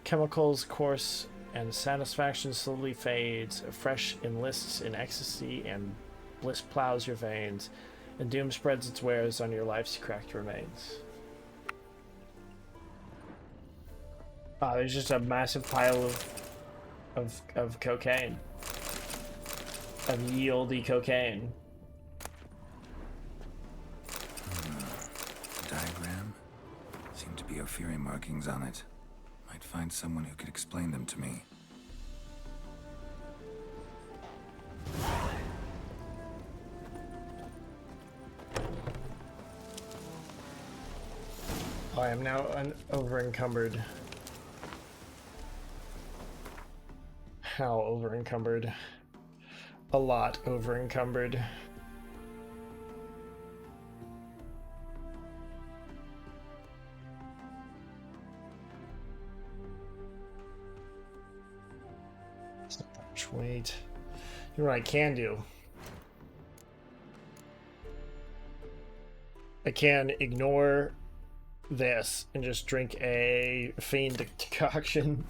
Chemicals course and satisfaction slowly fades. Fresh enlists in ecstasy, and bliss plows your veins, and doom spreads its wares on your life's cracked remains. There's just a massive pile of cocaine. Of yieldy cocaine. Diagram? Seem to be Ophiri markings on it. Might find someone who could explain them to me. I am now over encumbered. How over encumbered? A lot over encumbered. Wait. You know what I can do? I can ignore this and just drink a fiend decoction.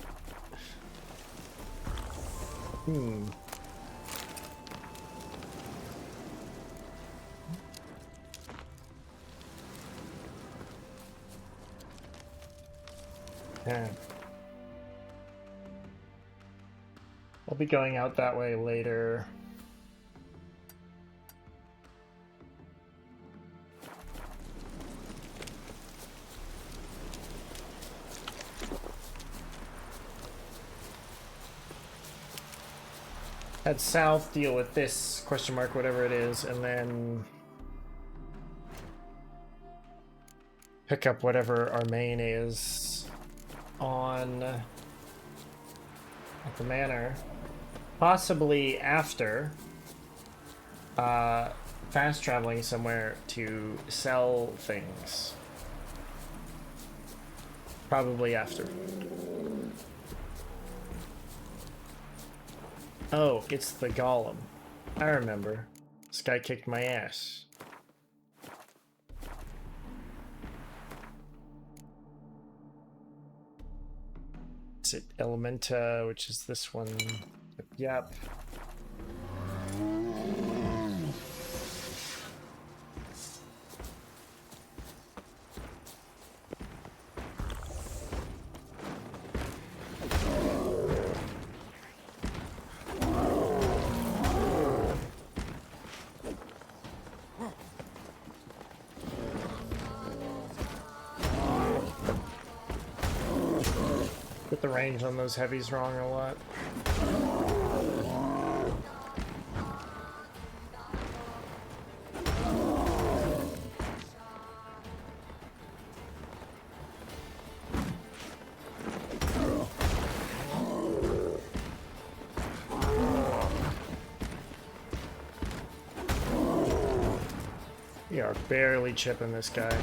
Yeah. I'll be going out that way later. Head south, deal with this question mark, whatever it is, and then pick up whatever our main is on at the manor. Possibly after fast traveling somewhere to sell things. Probably after. Oh, it's the golem. I remember. This guy kicked my ass. It's it Elementa, which is this one. Yep. Get the range on those heavies wrong a lot. We are barely chipping this guy.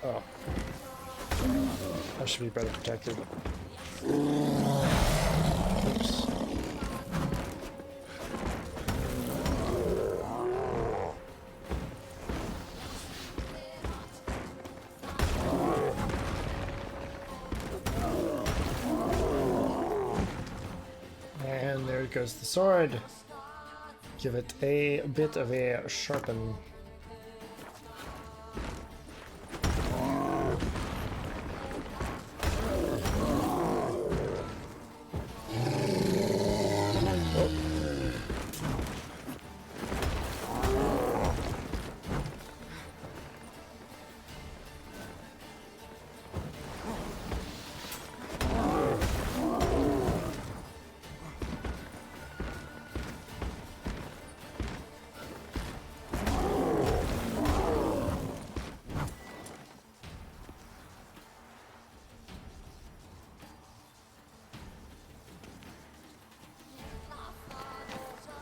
Oh. I should be better protected. Oops. And there goes the sword. Give it a bit of a sharpen.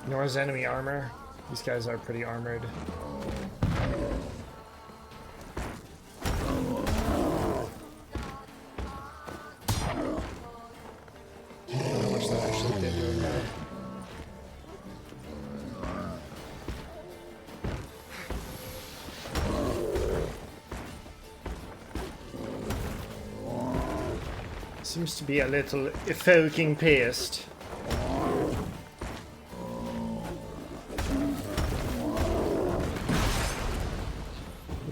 Nor's enemy armor. These guys are pretty armored. Seems to be a little fucking pissed.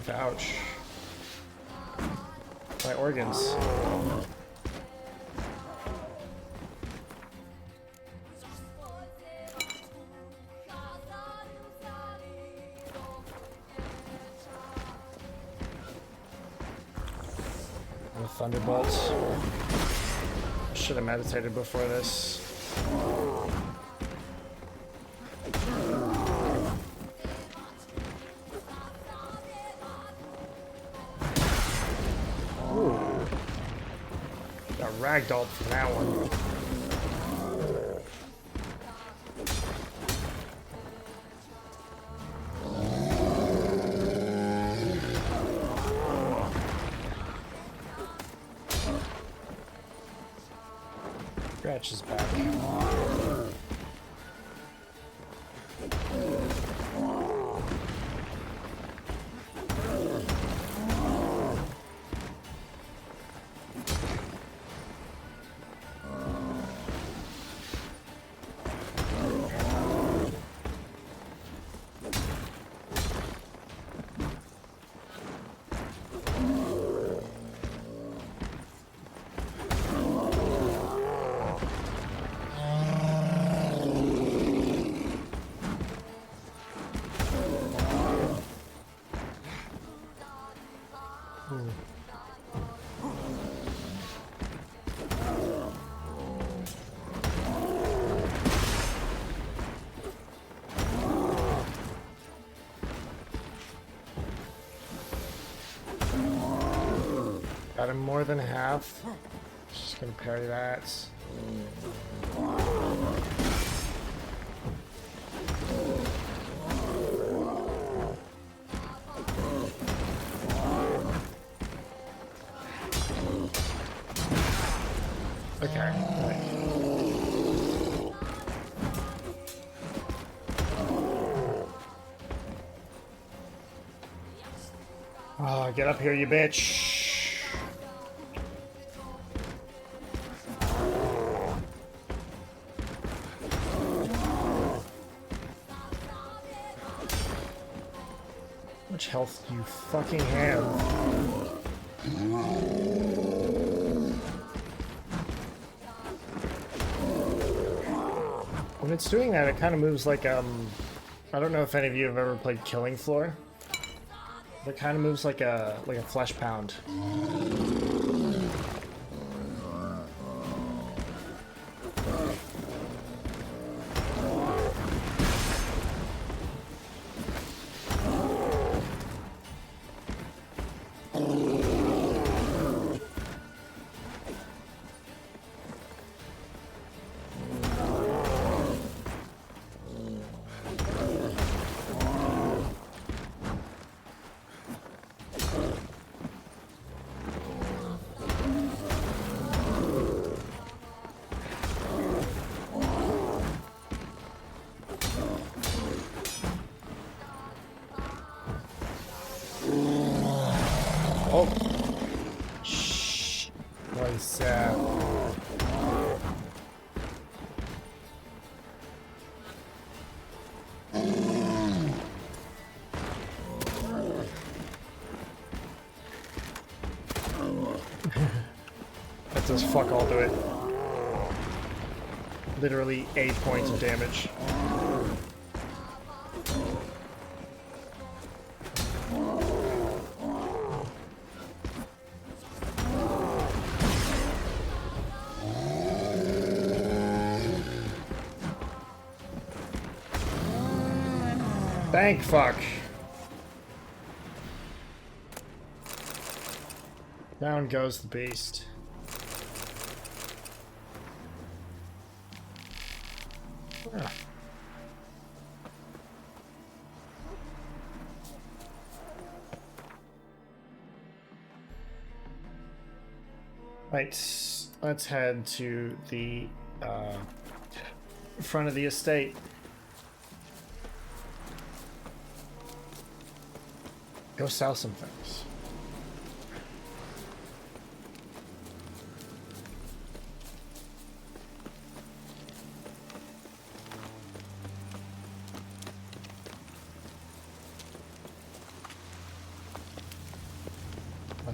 Ouch. My organs. The thunderbolts. Should have meditated before this. Ragdolled from that one. Scratch is back. Got him more than half. Just gonna parry that. Okay. Oh, get up here, you bitch. How much health do you fucking have? When it's doing that, it kind of moves like, I don't know if any of you have ever played Killing Floor. It kind of moves like a flesh pound. Oh. Shh. What's that? That does fuck all to it. Literally 8 points of damage. Thank fuck. Down goes the beast. Ah. Right, let's head to the front of the estate. Go sell some things.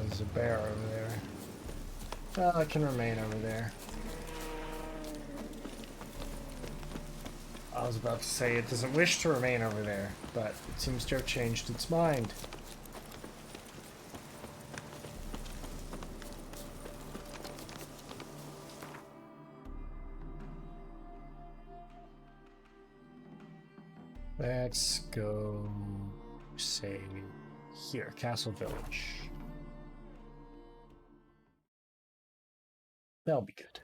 there's a bear over there. Well, it can remain over there. I was about to say it doesn't wish to remain over there, but it seems to have changed its mind. Let's go, say, here, Castle Village. That'll be good.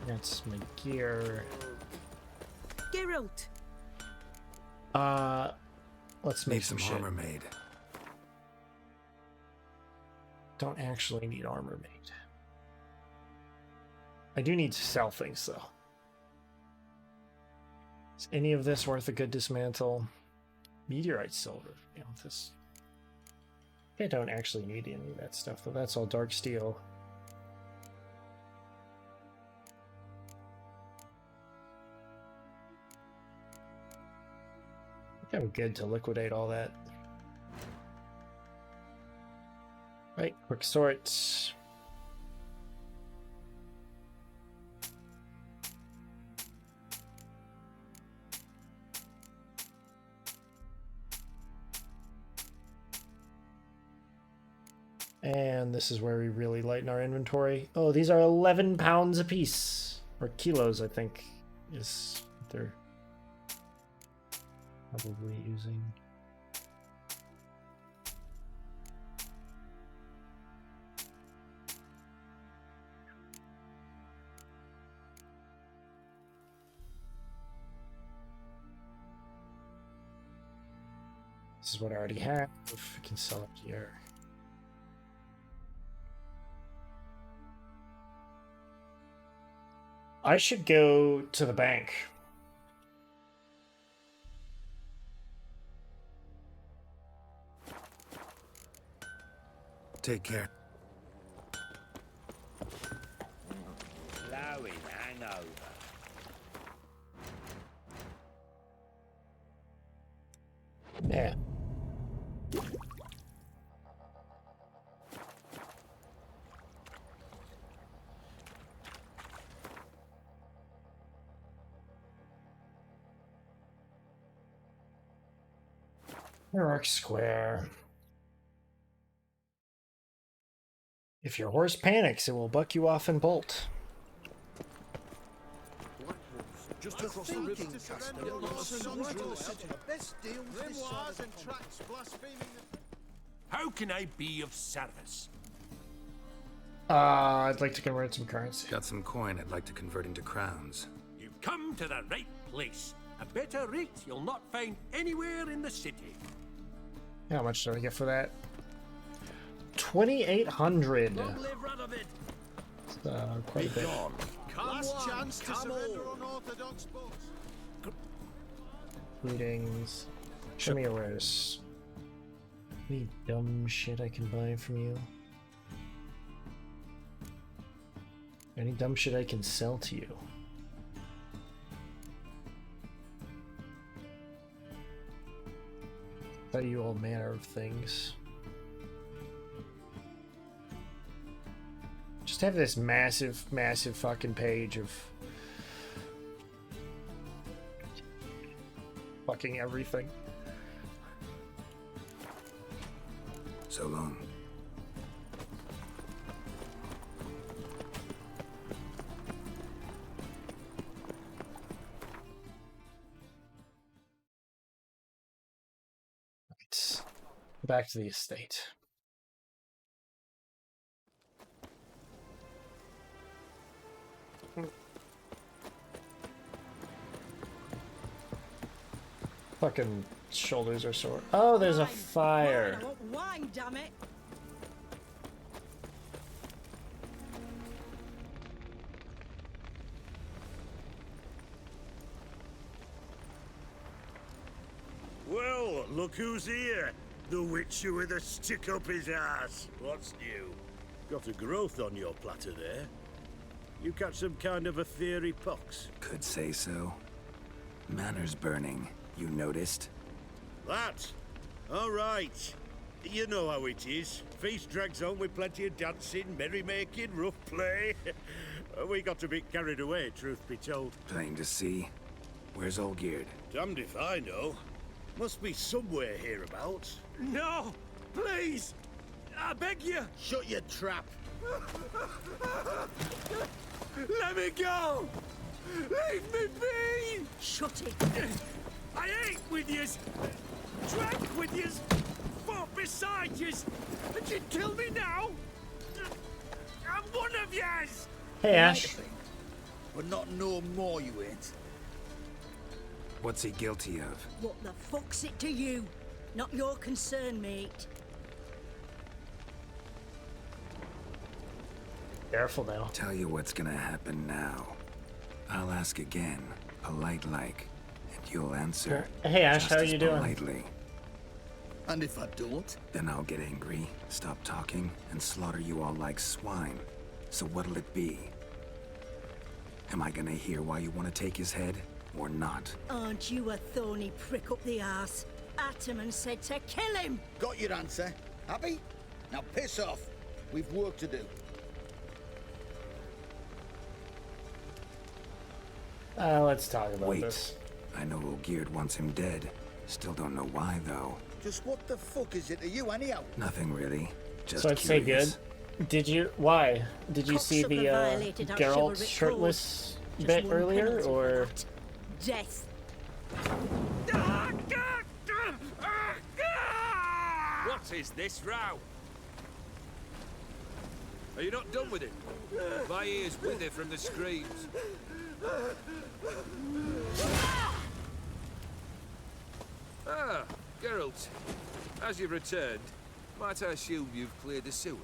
That's my gear. Geralt! Let's make Need some shit. armor made. Don't actually need armor made. I do need to sell things, though. Is any of this worth a good dismantle? Meteorite silver. You know, this. I don't actually need any of that stuff, though. That's all dark steel. I think I'm good to liquidate all that. Right, quick sorts. And this is where we really lighten our inventory. Oh, these are 11 pounds a piece. Or kilos, I think, is what they're probably using. This is what I already have. I can sell it here. I should go to the bank. Take care. Blowing hangover. Yeah. Heroic Square. If your horse panics, it will buck you off and bolt. Just across the river. How can I be of service? I'd like to convert some currency. Got some coin I'd like to convert into crowns. You've come to the right place. A better rate you'll not find anywhere in the city. How much do I get for that? 2,800. Quite a bit. Last chance to surrender unorthodox boats. Greetings. Show me your wares. Any dumb shit I can buy from you? Any dumb shit I can sell to you? Tell you all manner of things. Just have this massive, massive fucking page of fucking everything. So long. Right. Back to the estate. Fucking shoulders are sore. Oh, there's a fire. I want wine, damn it! Well, look who's here. The witcher with a stick up his ass. What's new? Got a growth on your platter there. You catch some kind of a fiery pox? Could say so. Manor's burning. You noticed? That? All right. You know how it is. Feast drags on with plenty of dancing, merrymaking, rough play. We got a bit carried away, truth be told. Plain to see. Where's Olgierd? Damned if I know. Must be somewhere hereabouts. No! Please! I beg you! Shut your trap. Let me go! Leave me be! Shut it. I ate with yous, drank with yous, fought beside yous, and you kill me now? I'm one of yous! Hey, Ash. But not no more, you ain't. What's he guilty of? What the fuck's it to you? Not your concern, mate. Careful now. Tell you what's gonna happen now. I'll ask again, polite-like, and you'll answer. Hey, Ash, just how are as you doing? politely. And if I don't? Then I'll get angry, stop talking, and slaughter you all like swine. So what'll it be? Am I gonna hear why you want to take his head, or not? Aren't you a thorny prick up the arse? Ataman said to kill him. Got your answer. Happy? Now piss off. We've work to do. Let's talk about Wait. this. I know Olgierd wants him dead. Still don't know why, though. Just what the fuck is it to you, anyhow? Nothing really. Just So I'd say curious. good. Did you? Why? Did you see the Cocksucker violated our Geralt chivalric shirtless code. bit Just one earlier, penalty for or? that. Death. What is this row? Are you not done with it? My ears wither from the screams. Ah, Geralt. As you've returned, might I assume you've cleared the sewers?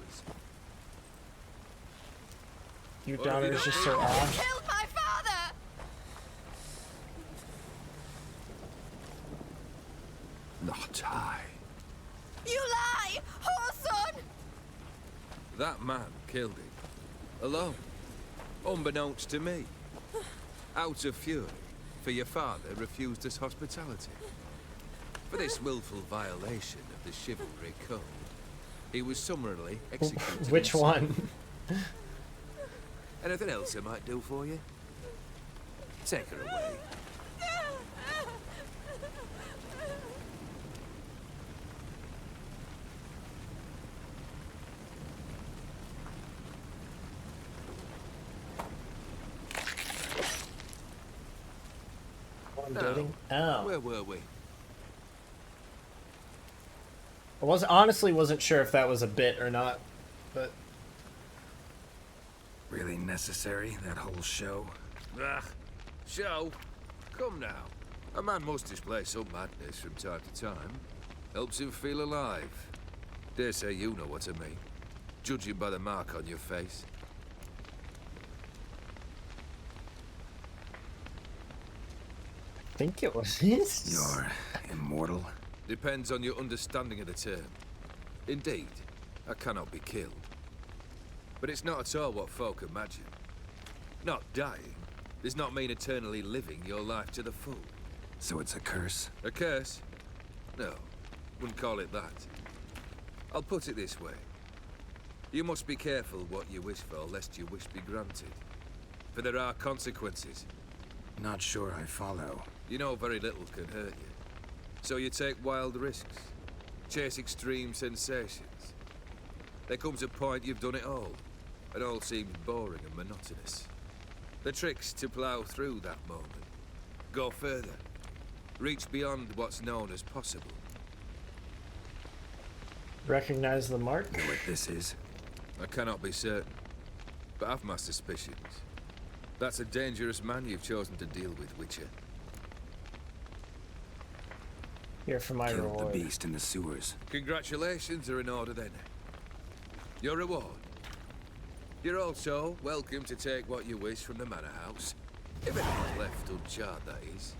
Your What have daughter you is done? just so odd. Killed my father! Not I. You lie! Whoreson! That man killed him. Alone. Unbeknownst to me. Out of fury, for your father refused us hospitality. For this willful violation of the chivalry code, he was summarily executed. Which one? Anything else I might do for you? Take her away. I'm Now, dating. Oh. where were we? I honestly wasn't sure if that was a bit or not, but Really necessary, that whole show? Ah, show? Come now. A man must display some madness from time to time. Helps him feel alive. Dare say you know what I mean. Judging by the mark on your face. I think it was his. You're immortal? Depends on your understanding of the term. Indeed, I cannot be killed. But it's not at all what folk imagine. Not dying does not mean eternally living your life to the full. So it's a curse? A curse? No, wouldn't call it that. I'll put it this way. You must be careful what you wish for, lest your wish be granted. For there are consequences. Not sure I follow. You know very little can hurt you. So you take wild risks. Chase extreme sensations. There comes a point you've done it all. It all seems boring and monotonous. The trick's to plough through that moment. Go further. Reach beyond what's known as possible. Recognize the mark? Know what this is? I cannot be certain, but I've my suspicions. That's a dangerous man you've chosen to deal with, Witcher. Here for my Killed reward. the beast in the sewers. Congratulations are in order then. Your reward. You're also welcome to take what you wish from the manor house. If anything's left uncharred, that is.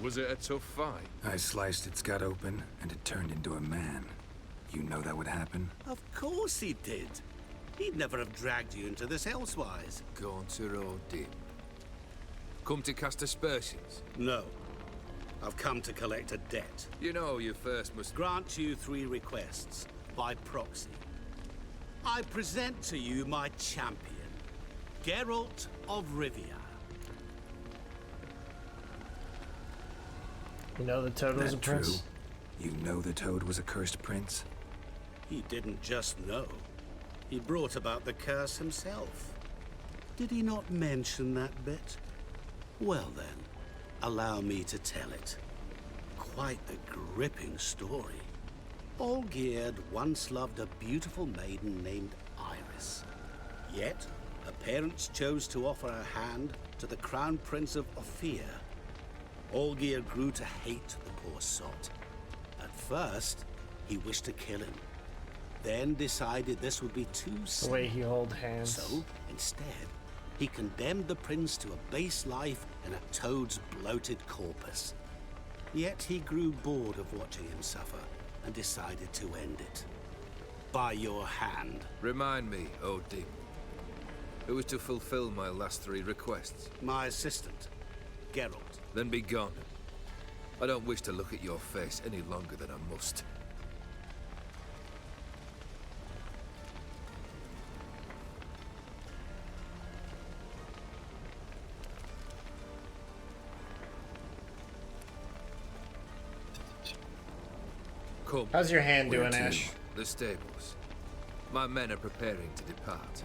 Was it a tough fight? I sliced its gut open, and it turned into a man. You know that would happen? Of course he did. He'd never have dragged you into this elsewise. Gaunter or dim. Come to cast aspersions? No. I've come to collect a debt. You know you first must... Grant you 3 requests, by proxy. I present to you my champion, Geralt of Rivia. You know the Toad was a prince? You know the Toad was a cursed prince? He didn't just know. He brought about the curse himself. Did he not mention that bit? Well then, allow me to tell it. Quite a gripping story. Olgierd once loved a beautiful maiden named Iris. Yet, her parents chose to offer her hand to the Crown Prince of Ophir. Olgierd grew to hate the poor sot. At first, he wished to kill him. Then decided this would be too soon. The way he held hands. So, instead, he condemned the prince to a base life in a toad's bloated corpus. Yet he grew bored of watching him suffer and decided to end it. By your hand. Remind me, OD. Who was to fulfill my last 3 requests? My assistant, Geralt. Then be gone. I don't wish to look at your face any longer than I must. Come. How's your hand Where doing, to? Ash? The stables. My men are preparing to depart.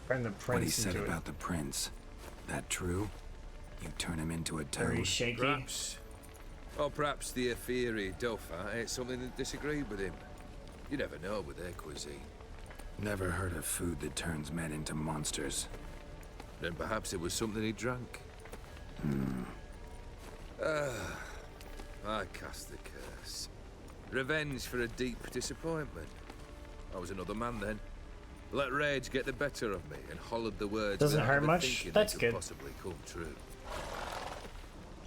Bring the What he prince said into about the prince, that true? You turn him into a Very toad? shaky. Perhaps. Or perhaps the Ephiri Dauphin ate something that disagreed with him. You never know with their cuisine. Never heard of food that turns men into monsters. Then perhaps it was something he drank. I cast the curse. Revenge for a deep disappointment. I was another man then. Let rage get the better of me and hollowed the words Doesn't without hurt ever much. thinking That's they could good. possibly come true.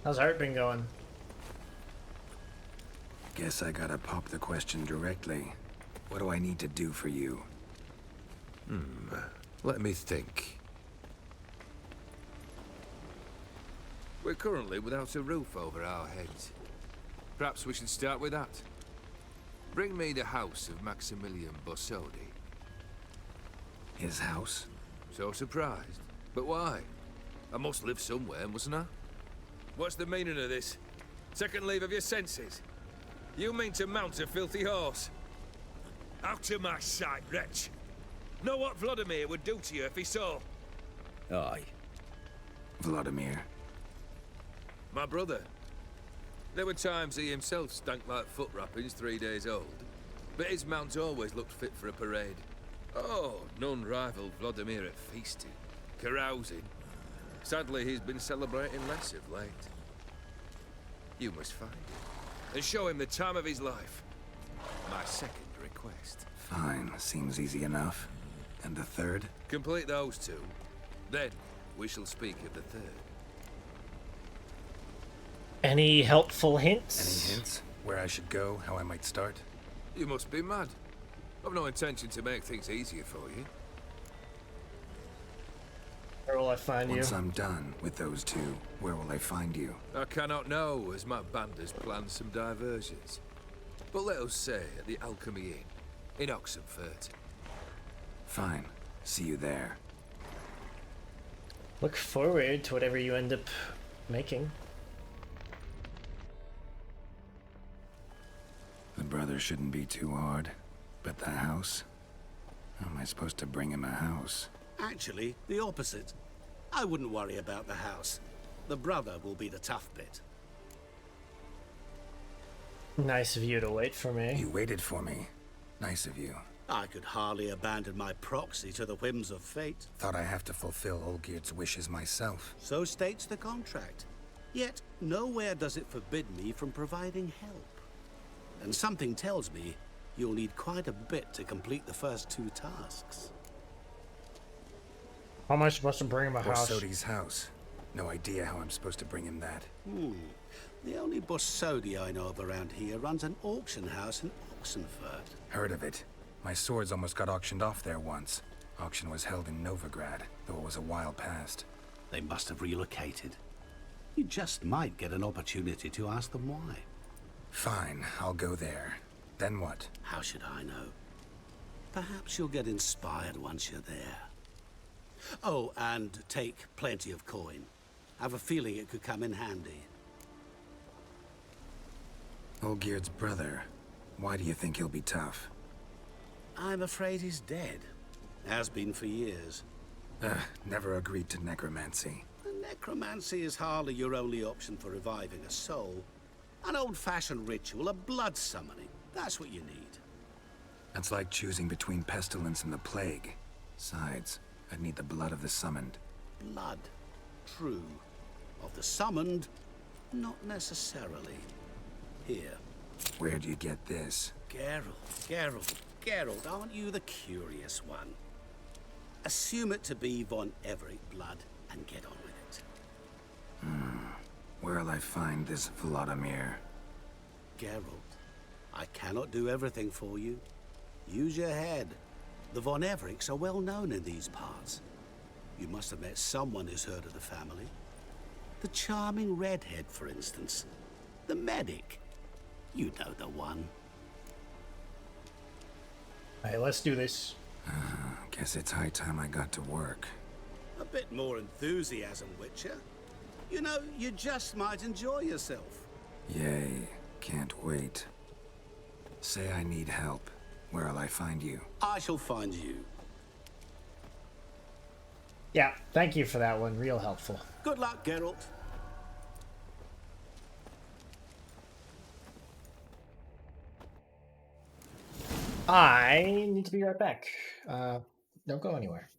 How's heart been going? Guess I gotta pop the question directly. What do I need to do for you? Let me think. We're currently without a roof over our heads. Perhaps we should start with that. Bring me the house of Maximilian Bossodi. His house? So surprised. But why? I must live somewhere, mustn't I? What's the meaning of this? Second leave of your senses? You mean to mount a filthy horse? Out of my sight, wretch! Know what Vladimir would do to you if he saw? Aye. Vladimir. My brother. There were times he himself stank like foot wrappings 3 days old. But his mount always looked fit for a parade. Oh, none rivaled Vladimir at feasting, carousing. Sadly, he's been celebrating less of late. You must find him, and show him the time of his life. My second request. Fine, seems easy enough. And the third? Complete those 2. Then, we shall speak of the third. Any helpful hints? Any hints? Where I should go? How I might start? You must be mad. I've no intention to make things easier for you. Where will I find you? Once I'm done with those 2, where will I find you? I cannot know, as my band has planned some diversions. But let us say at the Alchemy Inn, in Oxenfurt. Fine. See you there. Look forward to whatever you end up making. The brother shouldn't be too hard. But the house? How am I supposed to bring him a house? Actually, the opposite. I wouldn't worry about the house. The brother will be the tough bit. Nice of you to wait for me. You waited for me. Nice of you. I could hardly abandon my proxy to the whims of fate. Thought I have to fulfill Olgierd's wishes myself. So states the contract. Yet, nowhere does it forbid me from providing help. And something tells me you'll need quite a bit to complete the first 2 tasks. How am I supposed to bring him a house? Borsodi's house. No idea how I'm supposed to bring him that. The only Bossodi I know of around here runs an auction house in Oxenfurt. Heard of it. My swords almost got auctioned off there once. Auction was held in Novigrad, though it was a while past. They must have relocated. You just might get an opportunity to ask them why. Fine, I'll go there. Then what? How should I know? Perhaps you'll get inspired once you're there. Oh, and take plenty of coin. I have a feeling it could come in handy. Olgierd's brother. Why do you think he'll be tough? I'm afraid he's dead. Has been for years. Never agreed to necromancy. Necromancy is hardly your only option for reviving a soul. An old-fashioned ritual, a blood summoning. That's what you need. That's like choosing between pestilence and the plague. Besides, I'd need the blood of the summoned. Blood. True. Of the summoned, not necessarily. Here. Where do you get this? Geralt, aren't you the curious one? Assume it to be von Everett blood and get on with it. Where'll I find this Vladimir? Geralt, I cannot do everything for you. Use your head. The von Evericks are well known in these parts. You must have met someone who's heard of the family. The charming redhead, for instance. The medic. You know the one. Alright, let's do this. Guess it's high time I got to work. A bit more enthusiasm, Witcher. You know, you just might enjoy yourself. Yay, can't wait. Say I need help. Where'll I find you? I shall find you. Yeah, thank you for that one. Real helpful. Good luck, Geralt. I need to be right back. Don't go anywhere.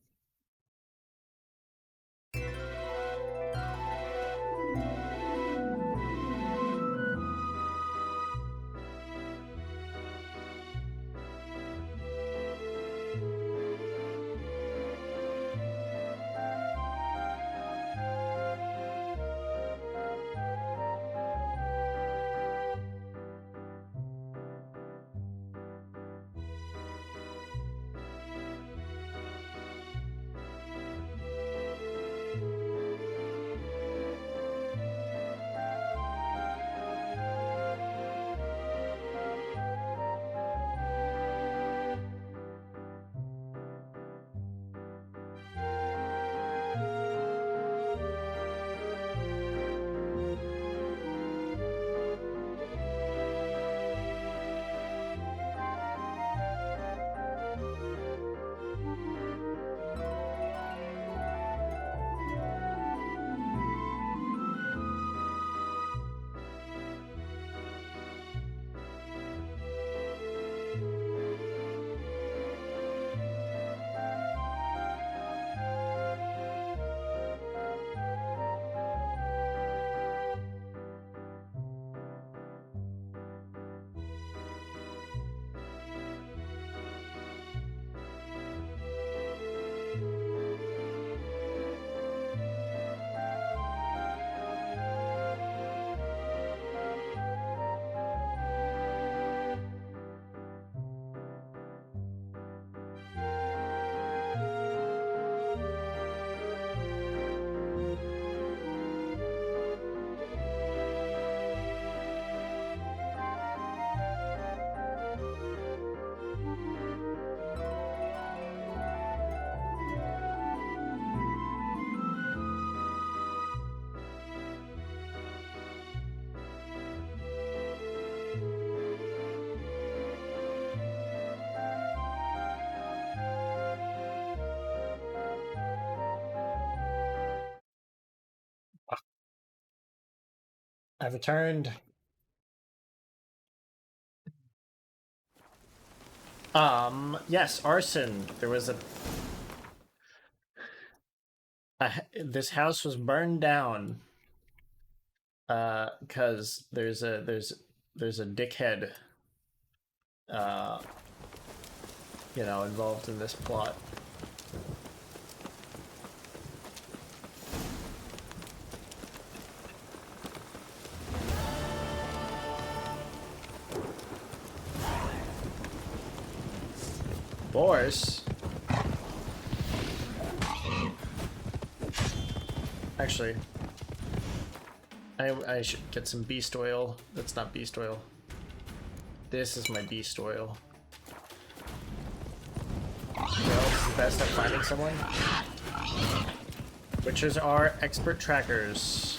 I've returned. Yes, arson. There was this house was burned down. Because there's a dickhead, involved in this plot. boars. Actually, I should get some beast oil. That's not beast oil. This is my beast oil. Well, the best at finding someone. Witchers are expert trackers.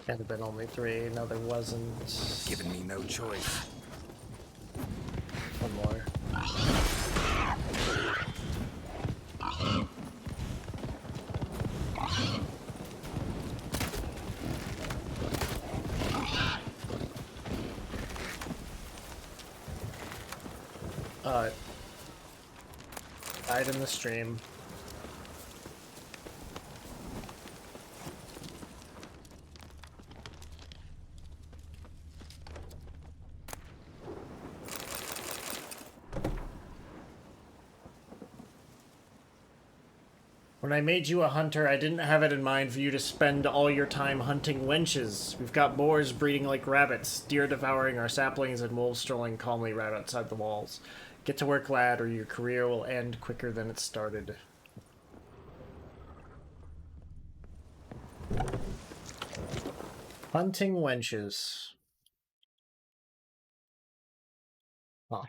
Had have been only 3. No, there wasn't. Giving me no choice. One more. Died in the stream. When I made you a hunter, I didn't have it in mind for you to spend all your time hunting wenches. We've got boars breeding like rabbits, deer devouring our saplings, and wolves strolling calmly right outside the walls. Get to work, lad, or your career will end quicker than it started. Hunting wenches. Huh.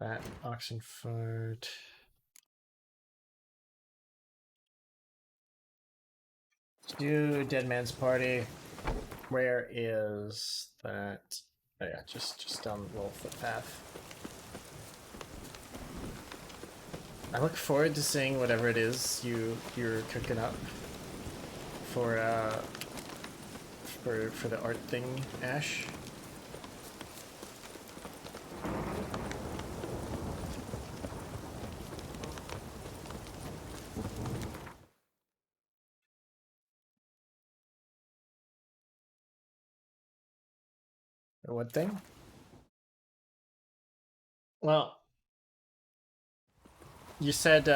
That Oxenford. Let's do Dead Man's Party. Where is that? Oh yeah, just down the little footpath. I look forward to seeing whatever it is you're cooking up for the art thing, Ash. What thing? Well, you said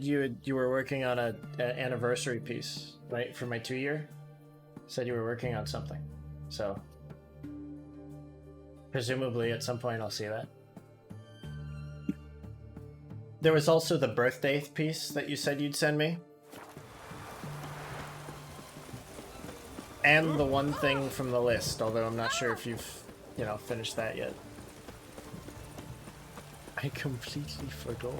you were working on an anniversary piece, right? For my 2-year. Said you were working on something, so presumably at some point I'll see that. There was also the birthday piece that you said you'd send me. And the one thing from the list, although I'm not sure if you've, finished that yet. I completely forgot.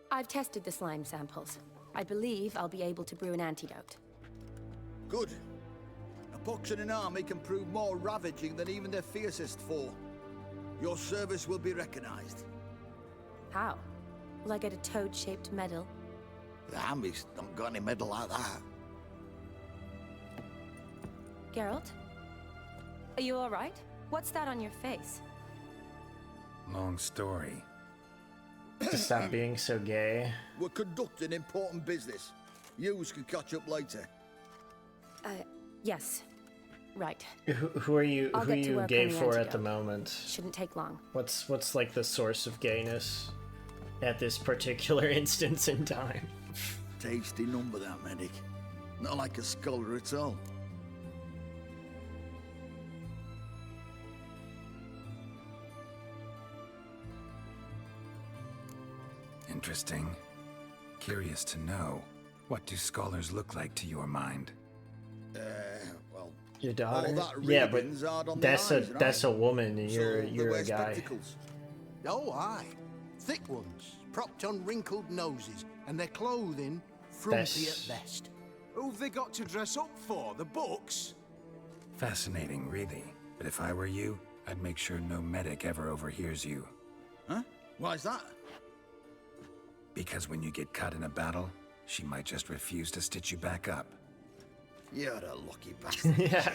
I've tested the slime samples. I believe I'll be able to brew an antidote. Good. A pox in an army can prove more ravaging than even their fiercest foe. Your service will be recognized. How? Will I get a toad-shaped medal? The armies don't got any medal like that. Geralt? Are you alright? What's that on your face? Long story. Stop being so gay. We're conducting important business. Yous can catch up later. Yes. Right. Who are you gay for at the moment? Shouldn't take long. What's like the source of gayness at this particular instance in time? Tasty number, that medic. Not like a scholar at all. Interesting. Curious to know, what do scholars look like to your mind? Well, your daughter? All that Yeah, but ribbons hard on that's the eyes, a right? a woman, and So you're they wear a guy. spectacles. Oh, aye. Thick ones, propped on wrinkled noses, and their clothing frumpy at best. Who've they got to dress up for? The books? Fascinating, really. But if I were you, I'd make sure no medic ever overhears you. Huh? Why's that? Because when you get cut in a battle, she might just refuse to stitch you back up. You're a lucky bastard. Yeah.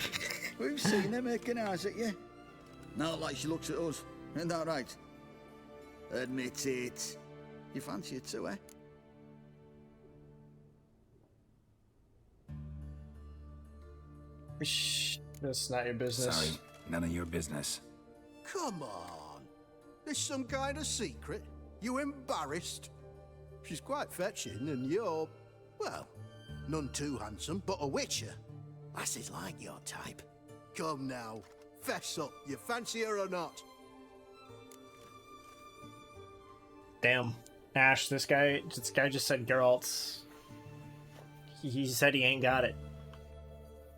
We've seen her making eyes at you. Not like she looks at us. Isn't that right? Admit it. You fancy it too, eh? Shh, that's not your business. Sorry, none of your business. Come on. There's some kind of secret. You embarrassed? She's quite fetching, and you're, well, none too handsome, but a witcher. Lasses like your type. Come now, fess up. You fancy her or not? Damn. Ash, this guy just said Geralt's. He said he ain't got it.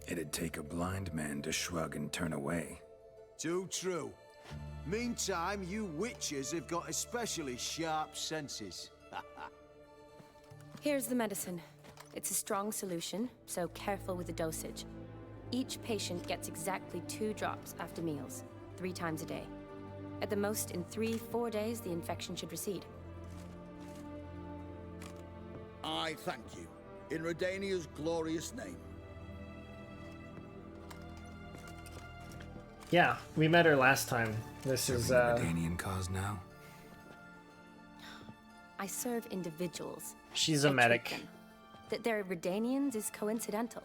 It'd take a blind man to shrug and turn away. Too true. Meantime, you witches have got especially sharp senses. Here's the medicine. It's a strong solution, so careful with the dosage. Each patient gets exactly 2 drops after meals, 3 times a day. At the most, in 3-4 days, the infection should recede. I thank you. In Redania's glorious name. Yeah, we met her last time. This is the Redanian cause now? I serve individuals. She's a medic. That they're Redanians is coincidental.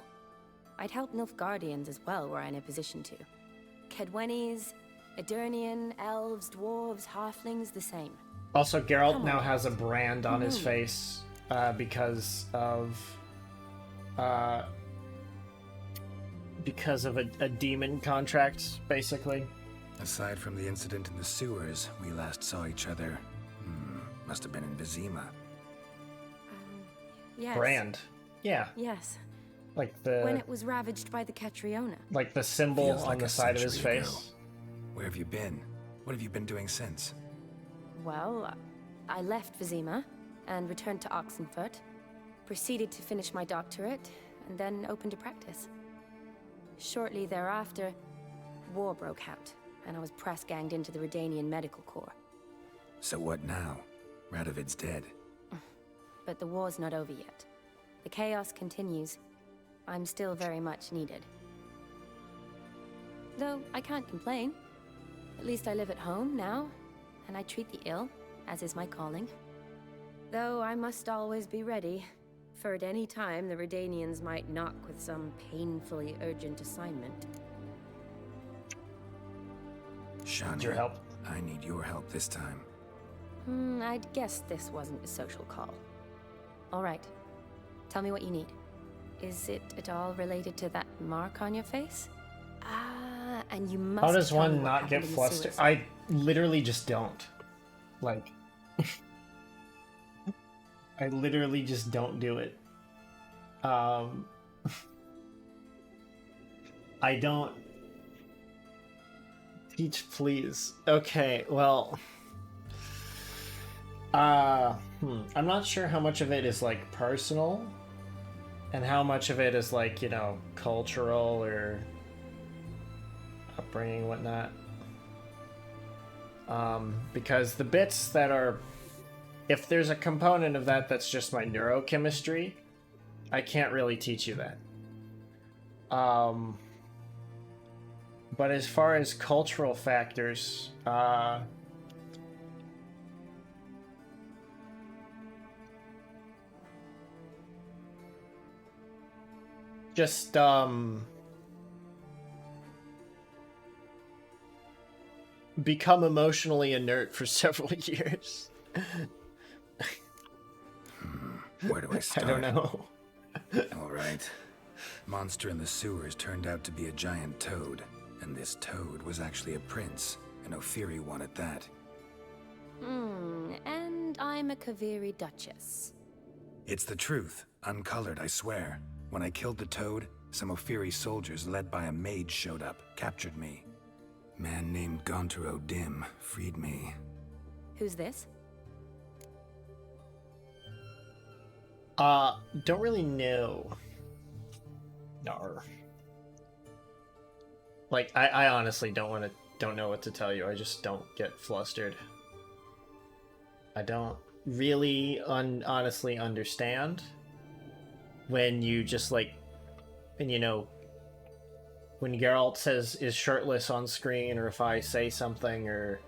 I'd help Nilfgaardians as well were I in a position to. Kedwenis, Edirnian, elves, dwarves, halflings, the same. Also, Geralt now has a brand on his face because of a demon contract, basically. Aside from the incident in the sewers, we last saw each other. Must have been in Vizima. Yes. Brand. Yeah. Yes. Like the... When it was ravaged by the Catriona. Like the symbol on the side of his face. Ago. Where have you been? What have you been doing since? Well, I left Vizima and returned to Oxenfurt. Proceeded to finish my doctorate, and then opened a practice. Shortly thereafter, war broke out, and I was press-ganged into the Redanian Medical Corps. So what now? Radovid's dead. But the war's not over yet. The chaos continues. I'm still very much needed. Though I can't complain. At least I live at home now, and I treat the ill, as is my calling. Though I must always be ready, for at any time the Redanians might knock with some painfully urgent assignment. Shania, your help? I need your help this time. I'd guess this wasn't a social call. All right. Tell me what you need. Is it at all related to that mark on your face? Ah, and you must. How does tell me one what not happened get in the flustered? sewers. I literally just don't. Like, I literally just don't do it. I don't. Teach, please. Okay, well. I'm not sure how much of it is like personal and how much of it is like, you know, cultural or upbringing, whatnot. Because the bits that are, if there's a component of that that's just my neurochemistry, I can't really teach you that. But as far as cultural factors, just become emotionally inert for several years. Where do I start? I don't know. All right. Monster in the sewers turned out to be a giant toad, and this toad was actually a prince, an Ophiri one at that. And I'm a Kaviri Duchess. It's the truth, uncolored, I swear. When I killed the toad, some Ophiri soldiers led by a mage showed up, captured me. Man named Gonter O'Dim freed me. Who's this? Don't really know. No. Like, I honestly don't know what to tell you. I just don't get flustered. I don't really honestly understand when you just like, and you know, when Geralt says is shirtless on screen, or if I say something or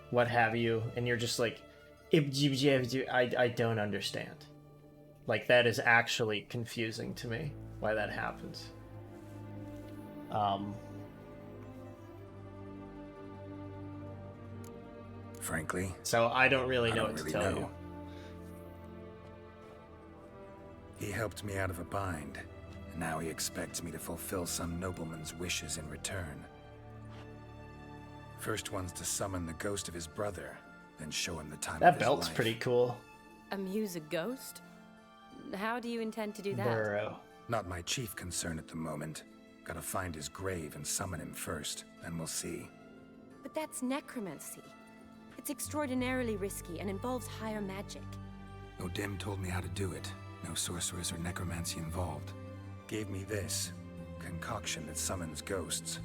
what have you, and you're just like, I don't understand. Like, that is actually confusing to me why that happens. Frankly, so I don't really know what to tell you. He helped me out of a bind, and now he expects me to fulfill some nobleman's wishes in return. First one's to summon the ghost of his brother, then show him the time of That his belt's life. pretty cool. Amuse a ghost? How do you intend to do that? Burrow. Not my chief concern at the moment. Gotta find his grave and summon him first, then we'll see. But that's necromancy. It's extraordinarily risky and involves higher magic. Odin told me how to do it. No sorcerers or necromancy involved. Gave me this concoction that summons ghosts.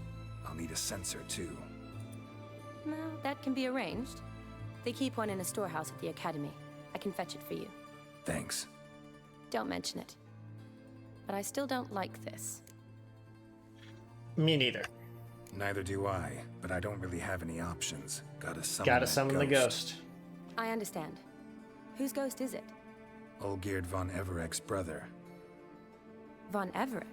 I'll need a censer too. Well, that can be arranged. They keep one in a storehouse at the academy. I can fetch it for you. Thanks. Don't mention it. But I still don't like this. Me neither. Neither do I, but I don't really have any options. Gotta summon the ghost. I understand. Whose ghost is it? Olgierd von Evereck's brother. Von Evereck?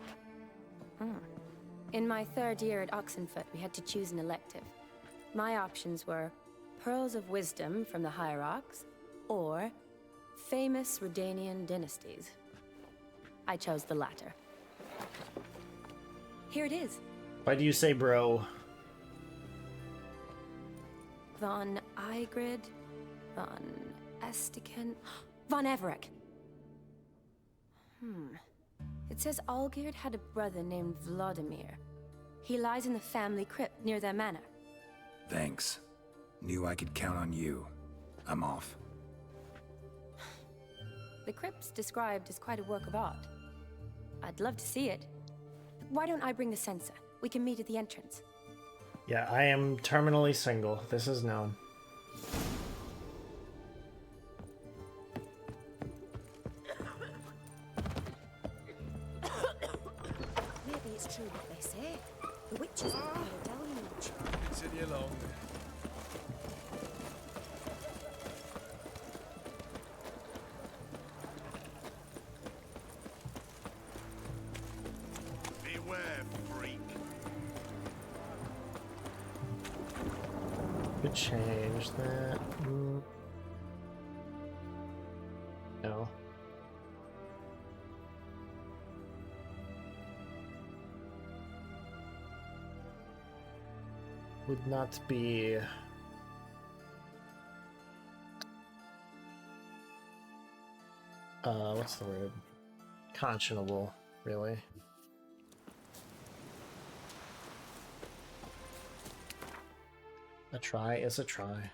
In my third year at Oxenfurt, we had to choose an elective. My options were Pearls of Wisdom from the Hierarchs, or famous Redanian dynasties. I chose the latter. Here it is. Why do you say bro? Von Igrid, Von Estiken, Von Evereck. It says Olgierd had a brother named Vladimir. He lies in the family crypt near their manor. Thanks. Knew I could count on you. I'm off. The crypt's described as quite a work of art. I'd love to see it. But why don't I bring the censer? We can meet at the entrance. Yeah, I am terminally single. This is known. Maybe it's true what they say. The witches are a deluge. Continue along. Beware, freak. Could change that. No. Would not be what's the word? Conscionable, really. A try is a try.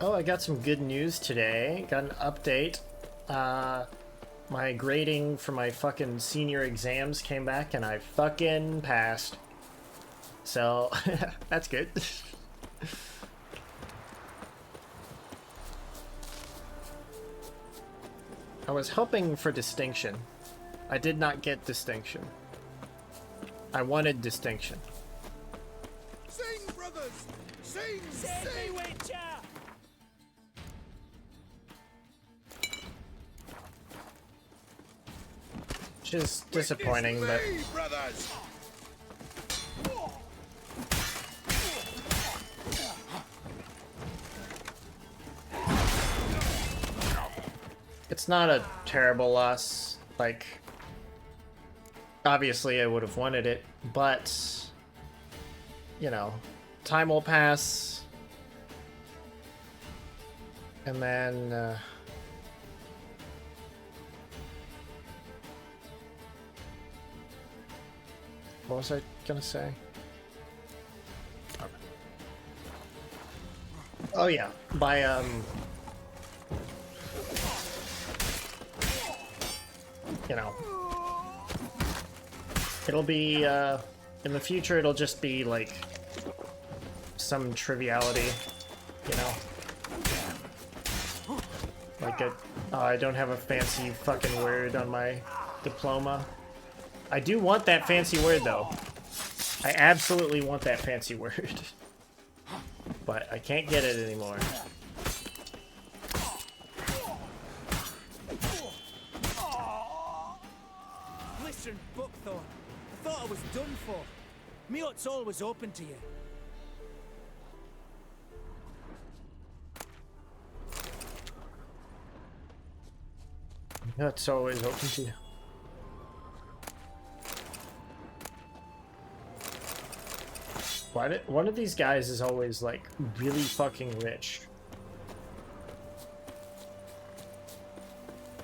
Oh, I got some good news today. Got an update. My grading for my fucking senior exams came back and I fucking passed. So, that's good. I was hoping for distinction. I did not get distinction. I wanted distinction. Sing, brothers! Sing! Sing! Witcher! Which is disappointing, but... brothers! It's not a terrible loss. Like, obviously I would have wanted it, but you know, time will pass. And then, what was I gonna say? Oh yeah, by you know, it'll be in the future it'll just be like some triviality, you know? Like I don't have a fancy fucking word on my diploma. I do want that fancy word though. I absolutely want that fancy word. But I can't get it anymore. Listen, Buckthorn. I thought I was done for. Me hut's always open to you. Yeah, it's always open to you. One of these guys is always like really fucking rich.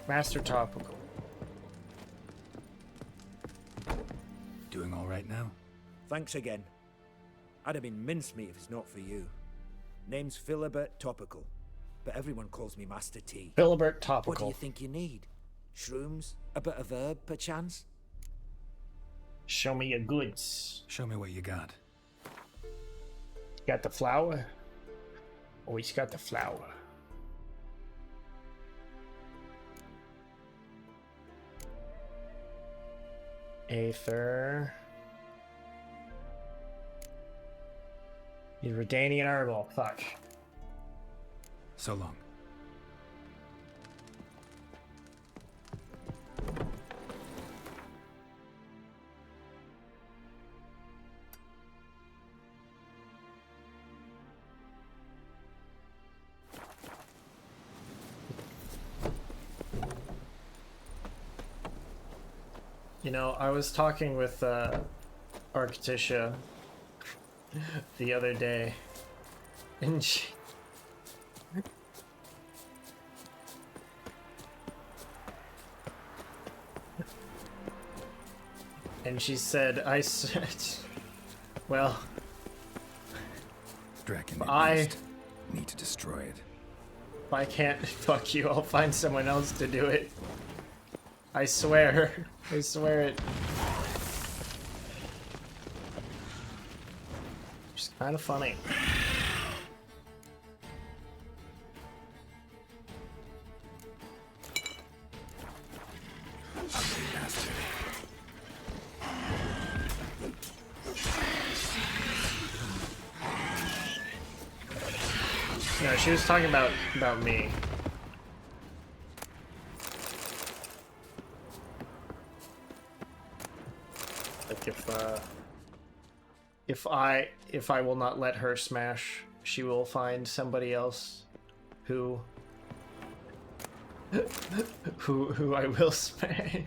Master Topical. Doing all right now? Thanks again. I'd have been mincemeat if it's not for you. Name's Philibert Topical, but everyone calls me Master T. Philibert Topical. What do you think you need? Shrooms? A bit of herb, perchance? Show me your goods. Show me what you got. Got the flour? Always got the flour. Aether. Need Redanian herbal. Fuck. So long. You know, I was talking with Arcticia the other day, and she said, I said, well, Draken, need to destroy it. If I can't, fuck you, I'll find someone else to do it. I swear. I swear it. It's kind of funny. No, she was talking about me. Like if I will not let her smash, she will find somebody else who I will smash.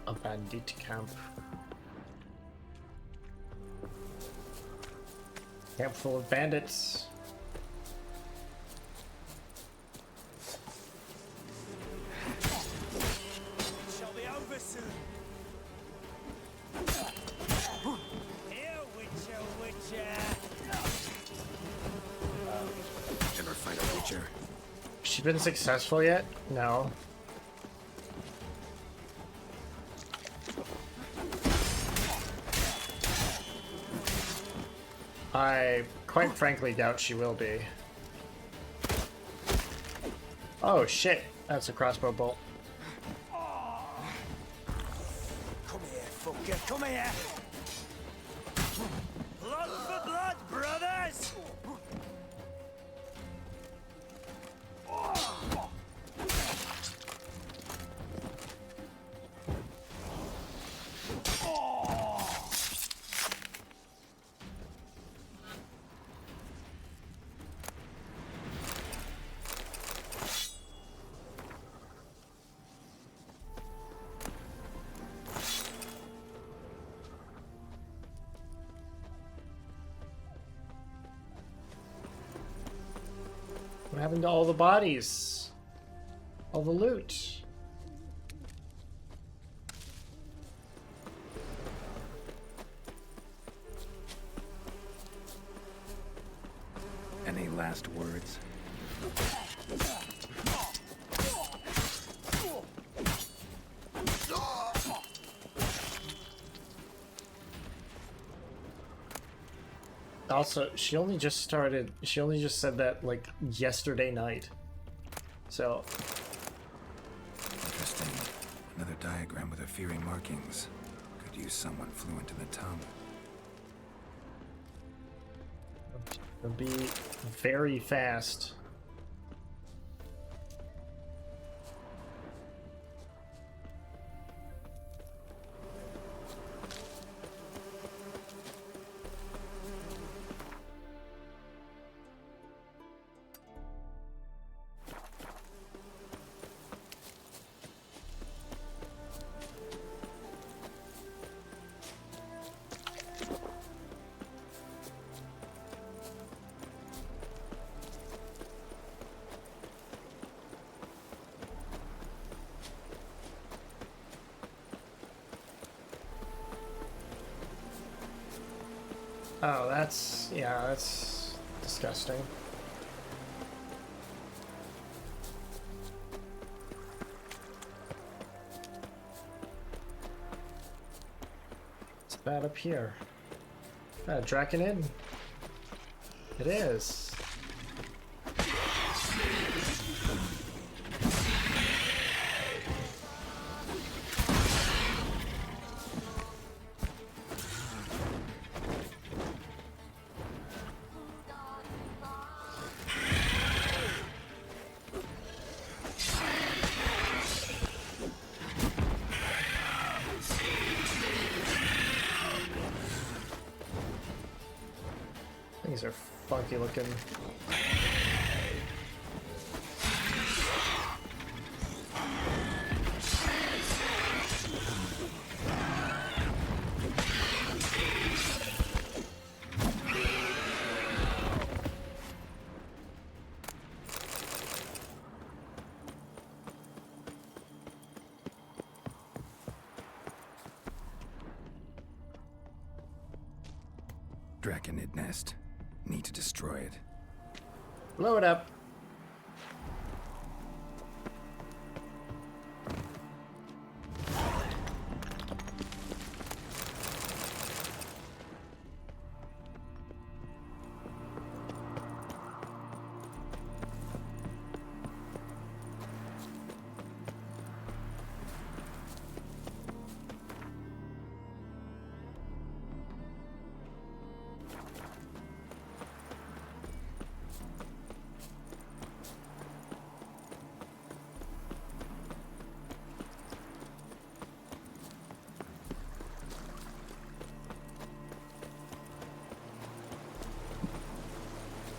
A bandit camp. Camp full of bandits. Shall be over soon. Here, Witcher. Ever fight a Witcher? She been successful yet? No. I quite frankly doubt she will be. Oh shit, that's a crossbow bolt. Come here, fucker, come here! Blood for blood, brothers! What happened to all the bodies? All the loot? Any last words? Also, she only just said that like yesterday night. So Interesting. Another diagram with Fury markings. Could use someone fluent in the tongue. it'll be very fast. Oh, that's disgusting. It's bad up here. Draconid? It is. These are funky looking. Draconid nest. Need to destroy it. Blow it up.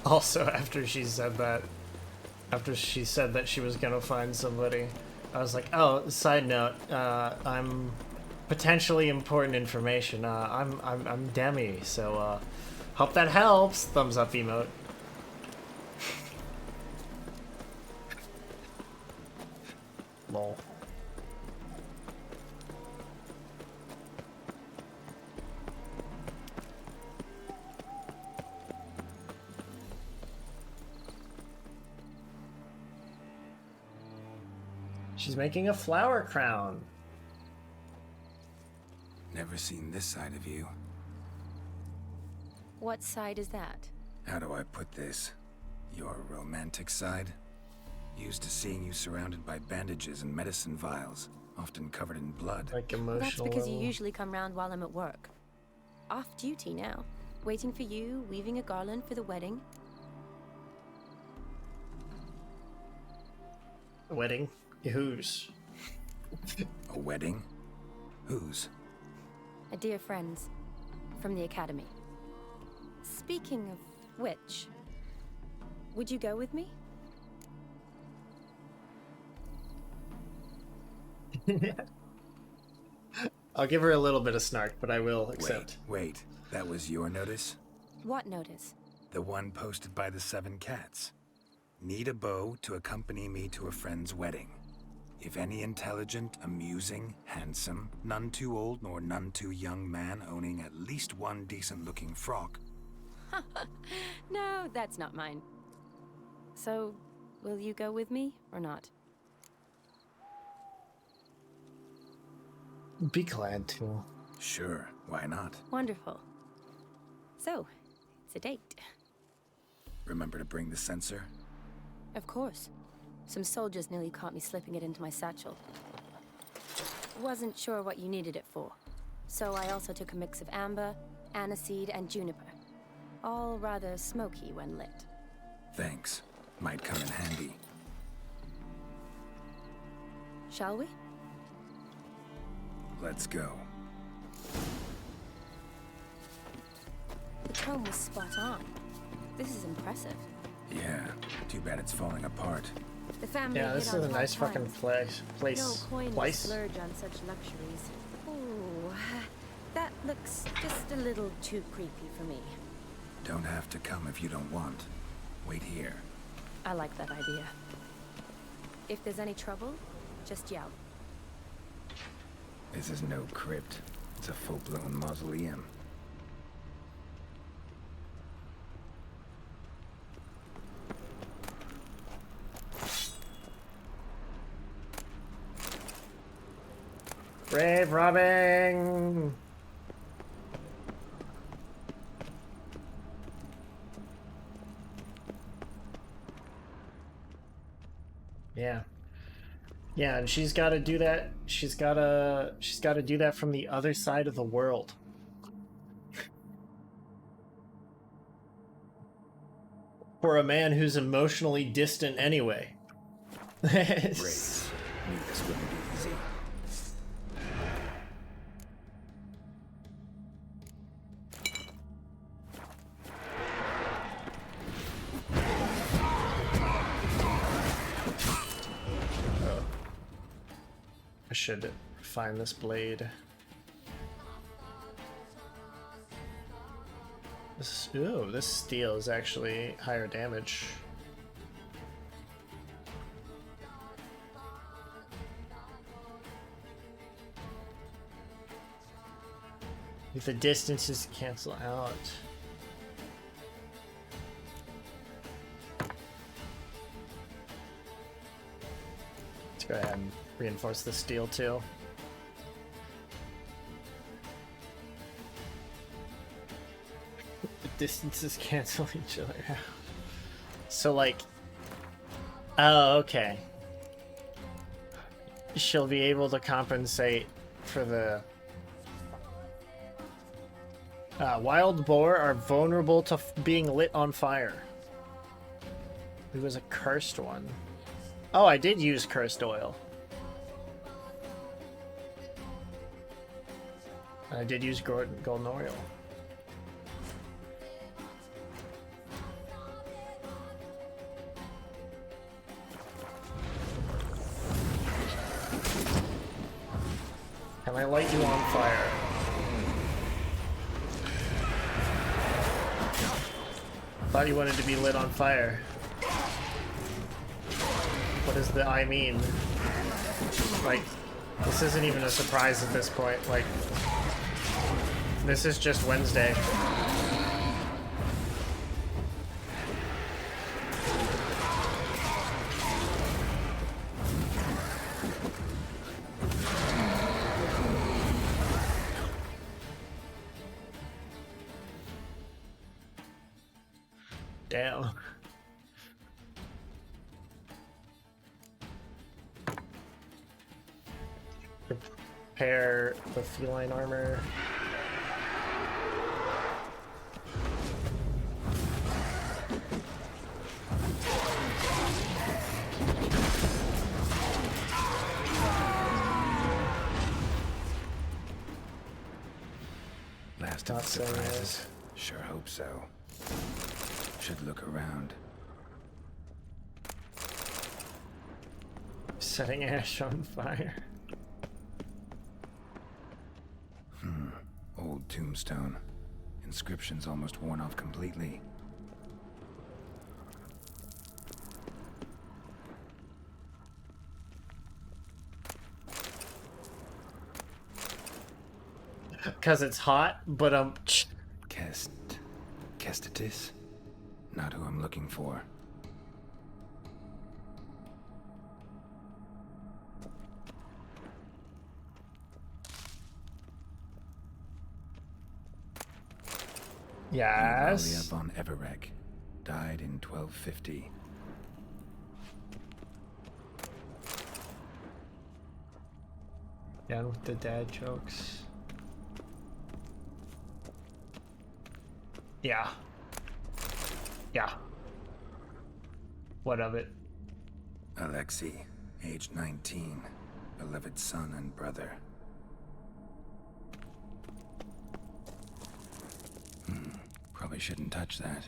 Also, after she said that she was gonna find somebody, I was like, oh, side note, I'm potentially important information. I'm Demi, so hope that helps. Thumbs up emote. Lol. She's making a flower crown. Never seen this side of you. What side is that? How do I put this? Your romantic side? Used to seeing you surrounded by bandages and medicine vials, often covered in blood. Like Well, that's emotional. because you usually come round while I'm at work. Off duty now. Waiting for you, weaving a garland for the wedding. Wedding? Whose? A wedding? Whose? A dear friend's. From the academy. Speaking of which, would you go with me? I'll give her a little bit of snark, but I will accept. Wait. That was your notice? What notice? The one posted by the 7 cats. Need a beau to accompany me to a friend's wedding. If any intelligent, amusing, handsome, none too old nor none too young man owning at least one decent-looking frock. No, that's not mine. So, will you go with me or not? Be glad to. Sure, why not? Wonderful. So, it's a date. Remember to bring the sensor? Of course. Some soldiers nearly caught me slipping it into my satchel. Wasn't sure what you needed it for. So I also took a mix of amber, aniseed, and juniper. All rather smoky when lit. Thanks. Might come in handy. Shall we? Let's go. The tone was spot on. This is impressive. Yeah, too bad it's falling apart. The family Yeah, this is a nice fucking place. No coin to splurge on such luxuries. Ooh, that looks just a little too creepy for me. Don't have to come if you don't want. Wait here. I like that idea. If there's any trouble, just yell. This is no crypt. It's a full-blown mausoleum. Grave robbing! Yeah. Yeah, and she's got to do that. She's got to do that from the other side of the world. For a man who's emotionally distant anyway. Great. Knew this wouldn't be easy. I should find this blade. This steel is actually higher damage. If the distances cancel out. Let's go ahead and reinforce the steel too. The distances cancel each other out. So like, oh, okay. She'll be able to compensate for the wild boar are vulnerable to being lit on fire. It was a cursed one. Oh, I did use cursed oil. I did use golden oil. Can I light you on fire? Thought you wanted to be lit on fire. What does the I mean? Like, this isn't even a surprise at this point. Like, this is just Wednesday. Damn. Prepare the feline armor. Last of the surprises. Sure hope so. Should look around. Setting Ash on fire. Old tombstone. Inscription's almost worn off completely. Cause it's hot, but Kestitis? Not who I'm looking for. Yes. Eulalia von Everek. Died in 1250. Down with the dad jokes. Yeah. Yeah. What of it? Alexei, age 19. Beloved son and brother. Probably shouldn't touch that.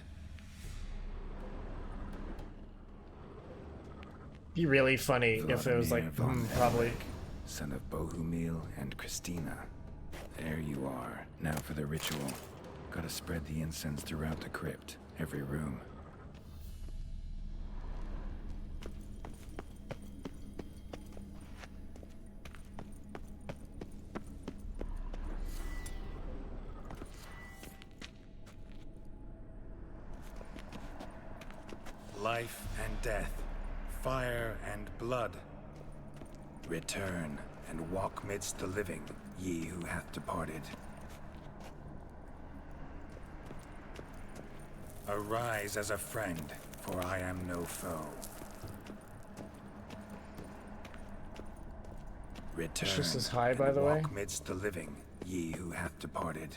Be really funny if it was like, probably. Everek, son of Bohumil and Christina. There you are. Now for the ritual. Gotta spread the incense throughout the crypt, every room. Life and death, fire and blood. Return and walk midst the living, ye who hath departed. Arise as a friend, for I am no foe. Return Just as high, by and the way. walk midst the living, ye who hath departed.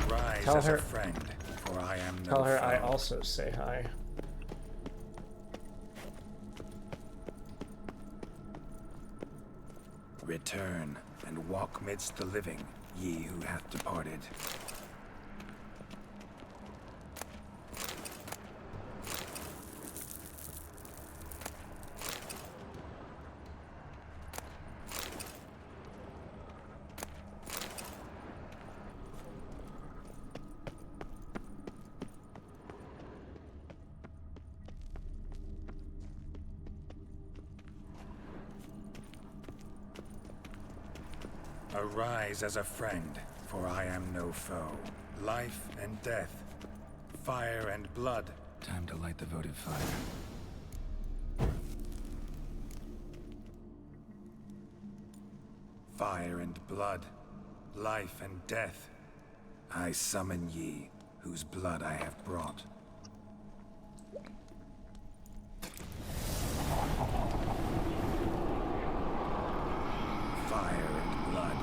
Arise Tell as her- a friend, for I am no Tell her foe. I also say hi. Return and walk midst the living, ye who hath departed. Arise as a friend, for I am no foe. Life and death, fire and blood. Time to light the votive fire. Fire and blood, life and death. I summon ye, whose blood I have brought. Fire and blood.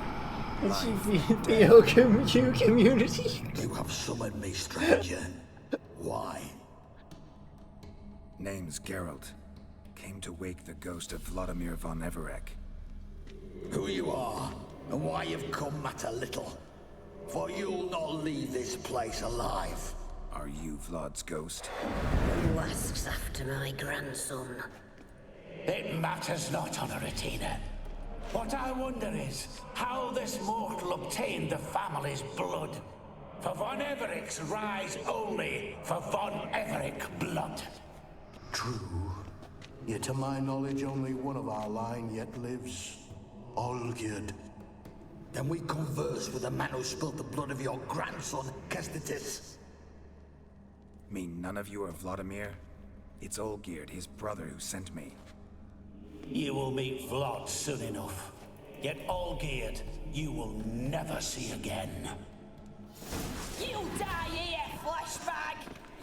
This life is and the death. OKMQ community. You have summoned me, stranger. Why? Name's Geralt. Came to wake the ghost of Vladimir von Everek. Who you are, and why you've come matter little. For you'll not leave this place alive. Are you Vlad's ghost? Who asks after my grandson? It matters not, Honoratina. What I wonder is how this mortal obtained the family's blood. For von Everek's rise only for von Everek blood. True. Yet to my knowledge, only one of our line yet lives. Olgierd. Then we converse with the man who spilled the blood of your grandson, Kestitis. Mean none of you are Vladimir? It's Olgierd, his brother, who sent me. You will meet Vlad soon enough. Yet Olgierd, you will never see again. You die here, flashbag!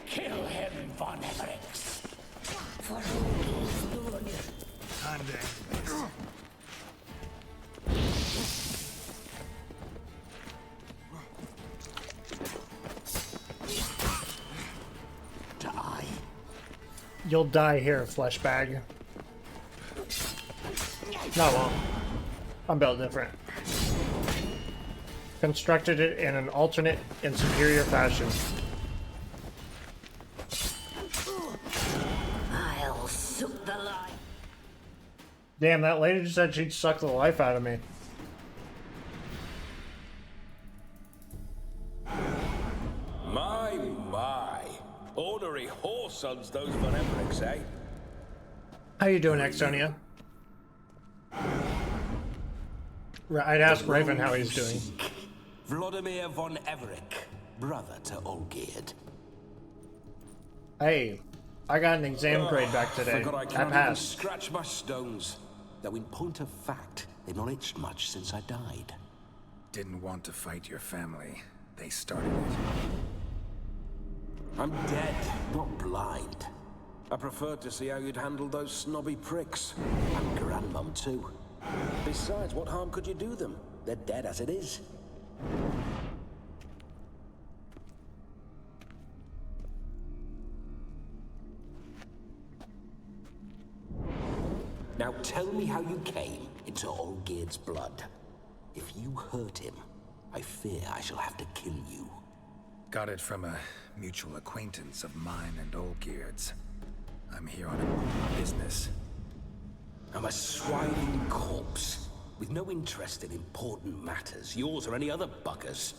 Kill him, Von Everix. For Olgierd's blood. Time to end this. Die. You'll die here, fleshbag. No, well, I'm built different. Constructed it in an alternate and superior fashion. I'll suck the life. Damn, that lady just said she'd suck the life out of me. My. Ornery whoresons those Von Everix, eh? How you doing, Exonia? I'd ask Raven how he's doing. Vladimir von Everik, brother to Olgierd. Hey, I got an exam grade back today. Forgot I I can't even passed. scratch my stones. Though in point of fact, they've not itched much since I died. Didn't want to fight your family. They started it. I'm dead, not blind. I preferred to see how you'd handle those snobby pricks. And Grandmum too. Besides, what harm could you do them? They're dead as it is. Now tell me how you came into Olgierd's blood. If you hurt him, I fear I shall have to kill you. Got it from a mutual acquaintance of mine and Olgierd's. I'm here on a business. I'm a swiving corpse, with no interest in important matters, yours or any other buggers.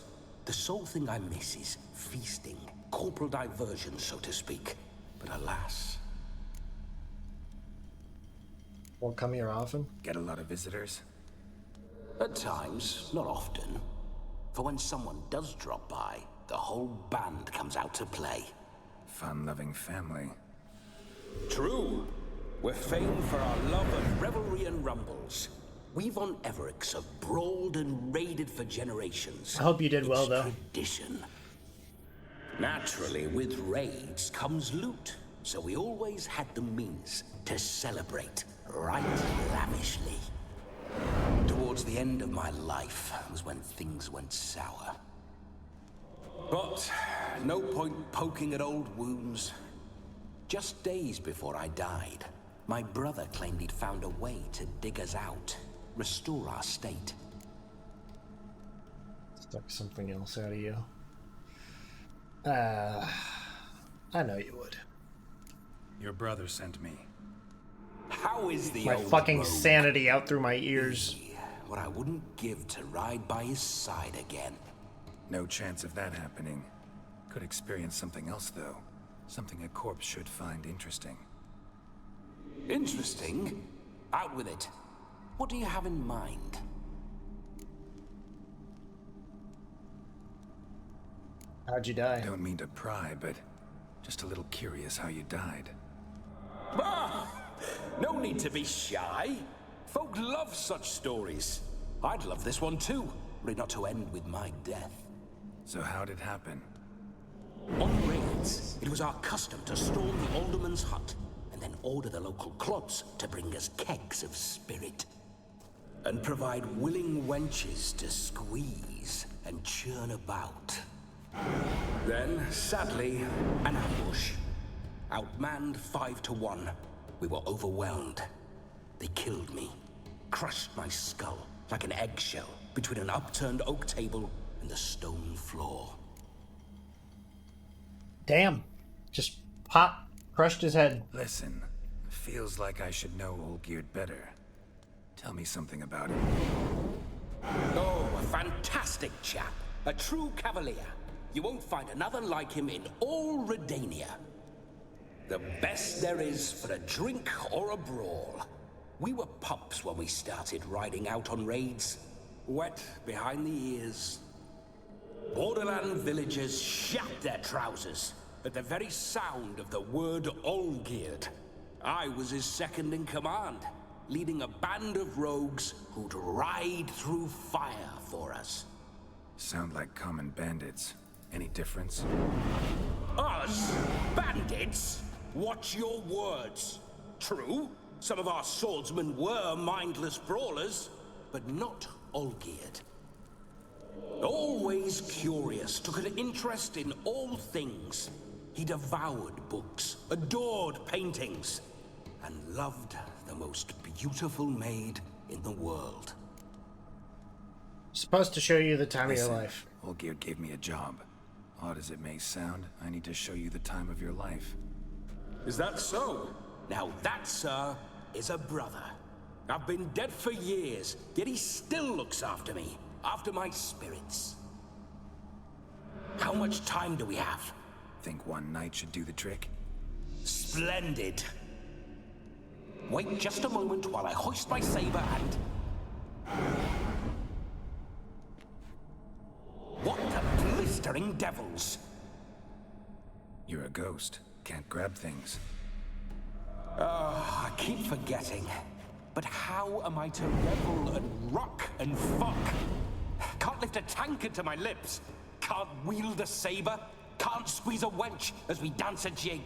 The sole thing I miss is feasting, corporal diversion, so to speak. But alas... Won't come here often? Get a lot of visitors? At times, not often. For when someone does drop by, the whole band comes out to play. Fun-loving family. True. We're famed for our love of revelry and rumbles. We Von Everix have brawled and raided for generations. I hope you did well, It's though. Tradition. Naturally, with raids comes loot, so we always had the means to celebrate right lavishly. Towards the end of my life was when things went sour. But no point poking at old wounds. Just days before I died, my brother claimed he'd found a way to dig us out, restore our state. Stuck something else out of you. I know you would. Your brother sent me. How is the My old fucking rogue? sanity out through my ears. What I wouldn't give to ride by his side again. No chance of that happening. Could experience something else, though. Something a corpse should find interesting. Interesting? Out with it. What do you have in mind? How'd you die? Don't mean to pry, but just a little curious how you died. Ah, no need to be shy. Folk love such stories. I'd love this one too, only not to end with my death. So how'd it happen? On raids, it was our custom to storm the alderman's hut and then order the local clods to bring us kegs of spirit. And provide willing wenches to squeeze and churn about. Then, sadly, an ambush. Outmanned 5-1. We were overwhelmed. They killed me. Crushed my skull like an eggshell between an upturned oak table and the stone floor. Damn. Just pop. Crushed his head. Listen, feels like I should know Olgierd better. Tell me something about him. Oh, a fantastic chap. A true cavalier. You won't find another like him in all Redania. The best there is for a drink or a brawl. We were pups when we started riding out on raids. Wet behind the ears. Borderland villagers shat their trousers at the very sound of the word Olgierd. I was his second in command, leading a band of rogues who'd ride through fire for us. Sound like common bandits. Any difference? Us? Bandits? Watch your words. True, some of our swordsmen were mindless brawlers, but not Olgierd. Always curious, took an interest in all things. He devoured books, adored paintings, and loved the most beautiful maid in the world. Supposed to show you the time Listen, of your life. Olgierd gave me a job. Odd as it may sound, I need to show you the time of your life. Is that so? Now that, sir, is a brother. I've been dead for years, yet he still looks after me, after my spirits. How much time do we have? Think one night should do the trick? Splendid. Wait just a moment while I hoist my saber and... What the blistering devils? You're a ghost. Can't grab things. I keep forgetting. But how am I to revel and rock and fuck? Can't lift a tankard to my lips. Can't wield a saber. Can't squeeze a wench as we dance a jig.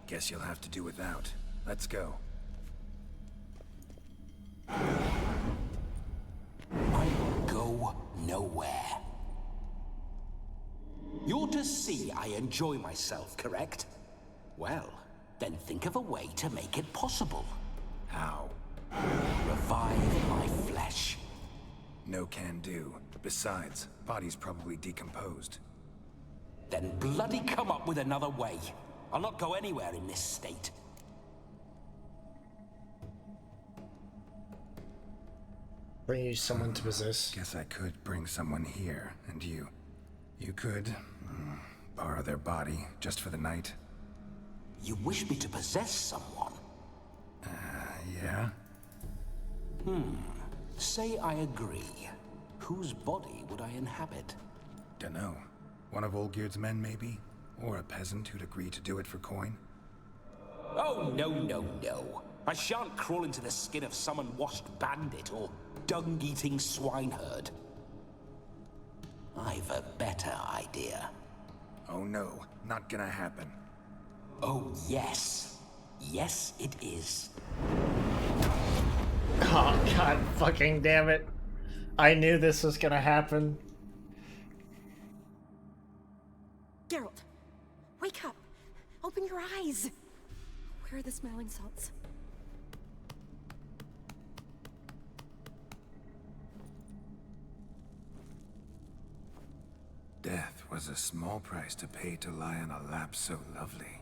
Guess you'll have to do without. Let's go. I will go nowhere. You're to see I enjoy myself, correct? Well, then think of a way to make it possible. How? Revive my flesh. No can do. Besides, body's probably decomposed. Then bloody come up with another way. I'll not go anywhere in this state. Bring you someone to possess. Guess I could bring someone here, and you could borrow their body just for the night. You wish me to possess someone? Yeah? Say I agree. Whose body would I inhabit? Dunno. One of Olgierd's men, maybe? Or a peasant who'd agree to do it for coin? Oh, no, no, no. I shan't crawl into the skin of some unwashed bandit or dung-eating swineherd. I've a better idea. Oh no, not gonna happen. Oh, yes. Yes, it is. Oh, god fucking damn it. I knew this was gonna happen. Geralt, wake up. Open your eyes. Where are the smelling salts? Death was a small price to pay to lie on a lap so lovely,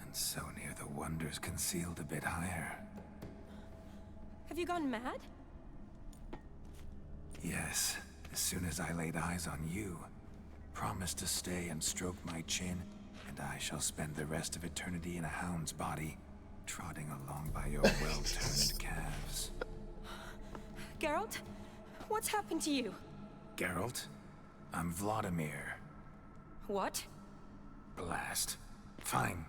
and so near the wonders concealed a bit higher. Have you gone mad? Yes, as soon as I laid eyes on you, promised to stay and stroke my chin, and I shall spend the rest of eternity in a hound's body, trotting along by your well-turned calves. Geralt, what's happened to you? Geralt, I'm Vladimir. What? Blast. Fine,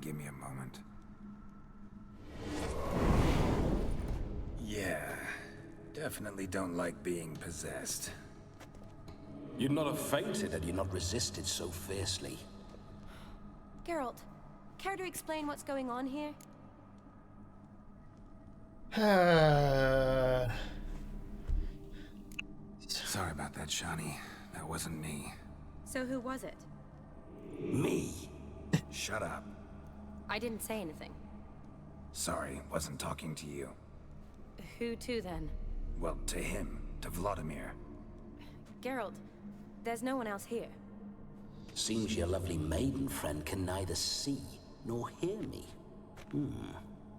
give me a moment. Yeah, definitely don't like being possessed. You'd not have fainted had you not resisted so fiercely. Geralt, care to explain what's going on here? Sorry about that, Shani. That wasn't me. So who was it? Me. Shut up. I didn't say anything. Sorry, wasn't talking to you. Who to then? Well, to him. To Vladimir. Geralt, there's no one else here. Seems your lovely maiden friend can neither see nor hear me.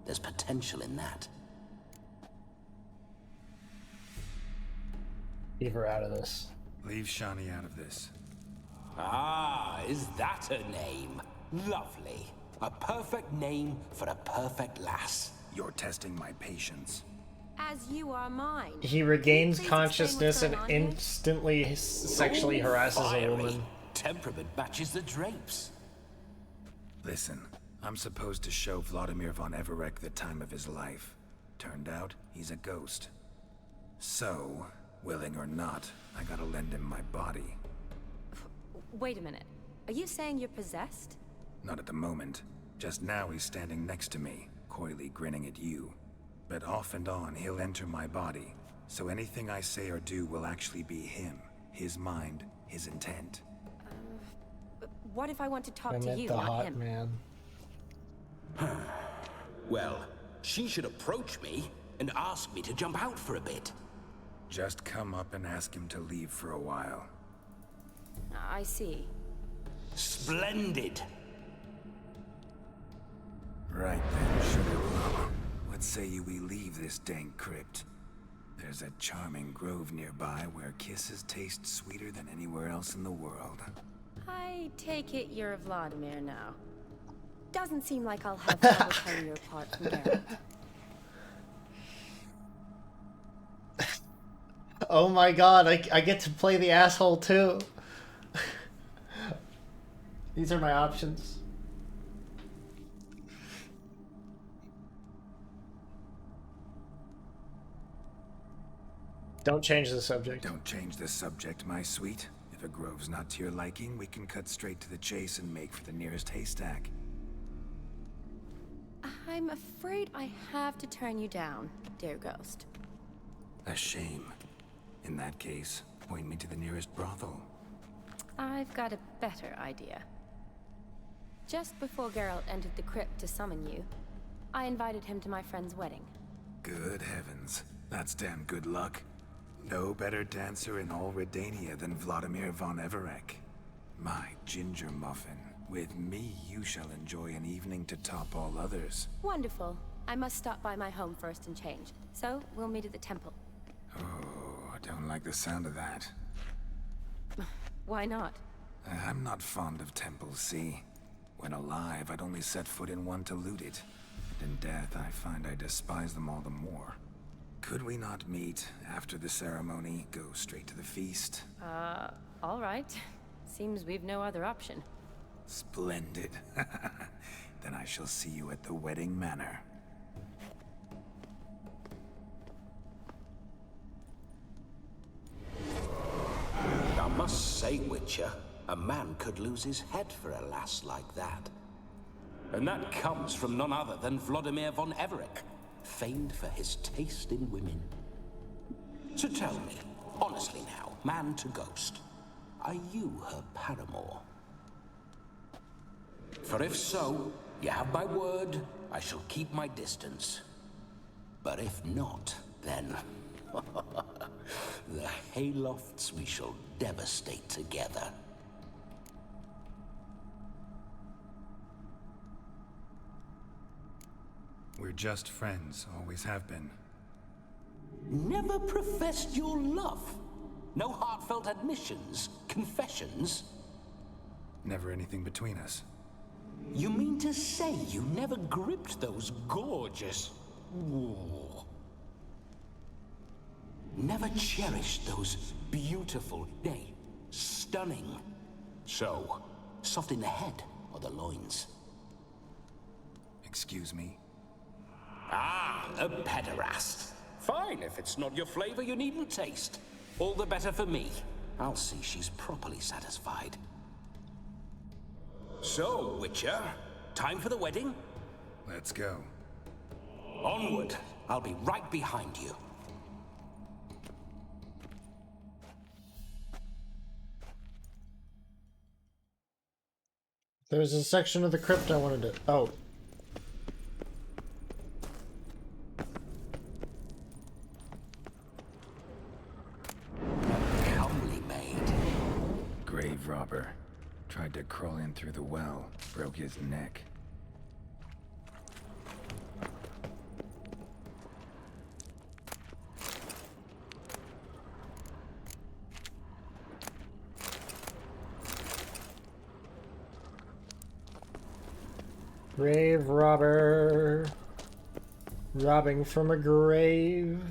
There's potential in that. Leave her out of this. Leave Shani out of this. Ah, is that a name? Lovely. A perfect name for a perfect lass. You're testing my patience. As you are mine. He regains Please consciousness and explain what's going on instantly sexually harasses fiery. a woman. Temperament matches the drapes. Listen, I'm supposed to show Vladimir von Everec the time of his life. Turned out, he's a ghost. So, willing or not, I gotta lend him my body. Wait a minute. Are you saying you're possessed? Not at the moment. Just now he's standing next to me, coyly grinning at you. But off and on, he'll enter my body. So anything I say or do will actually be him. His mind, his intent. What if I want to talk I to meant you, the not hot him? man. Well, she should approach me and ask me to jump out for a bit. Just come up and ask him to leave for a while. I see. Splendid. Right then, Sugar Plum. What say you we leave this dank crypt? There's a charming grove nearby where kisses taste sweeter than anywhere else in the world. I take it you're Vladimir now. Doesn't seem like I'll have trouble telling you apart from Geralt. Oh my god, I get to play the asshole too. These are my options. Don't change the subject. Don't change the subject, my sweet. If a grove's not to your liking, we can cut straight to the chase and make for the nearest haystack. I'm afraid I have to turn you down, dear ghost. A shame. In that case, point me to the nearest brothel. I've got a better idea. Just before Geralt entered the crypt to summon you, I invited him to my friend's wedding. Good heavens. That's damn good luck. No better dancer in all Redania than Vladimir von Everec. My ginger muffin. With me, you shall enjoy an evening to top all others. Wonderful. I must stop by my home first and change. So, we'll meet at the temple. Oh, I don't like the sound of that. Why not? I'm not fond of temples, see? When alive, I'd only set foot in one to loot it. And in death, I find I despise them all the more. Could we not meet after the ceremony, go straight to the feast? All right. Seems we've no other option. Splendid. Then I shall see you at the wedding manor. I must say, Witcher, a man could lose his head for a lass like that. And that comes from none other than Vladimir von Everec, famed for his taste in women. So tell me, honestly now, man to ghost, are you her paramour? For if so, you have my word, I shall keep my distance. But if not, then the haylofts we shall devastate together. We're just friends, always have been. Never professed your love? No heartfelt admissions, confessions? Never anything between us. You mean to say you never gripped those gorgeous... Ooh. Never cherished those beautiful, nay, stunning... So, soft in the head or the loins? Excuse me? Ah, a pederast. Fine, if it's not your flavor, you needn't taste. All the better for me. I'll see she's properly satisfied. So, Witcher, time for the wedding? Let's go. Onward. I'll be right behind you. There's a section of the crypt I wanted to... Oh. Comely maid. Grave robber. Tried to crawl in through the well. Broke his neck. Grave robber. Robbing from a grave.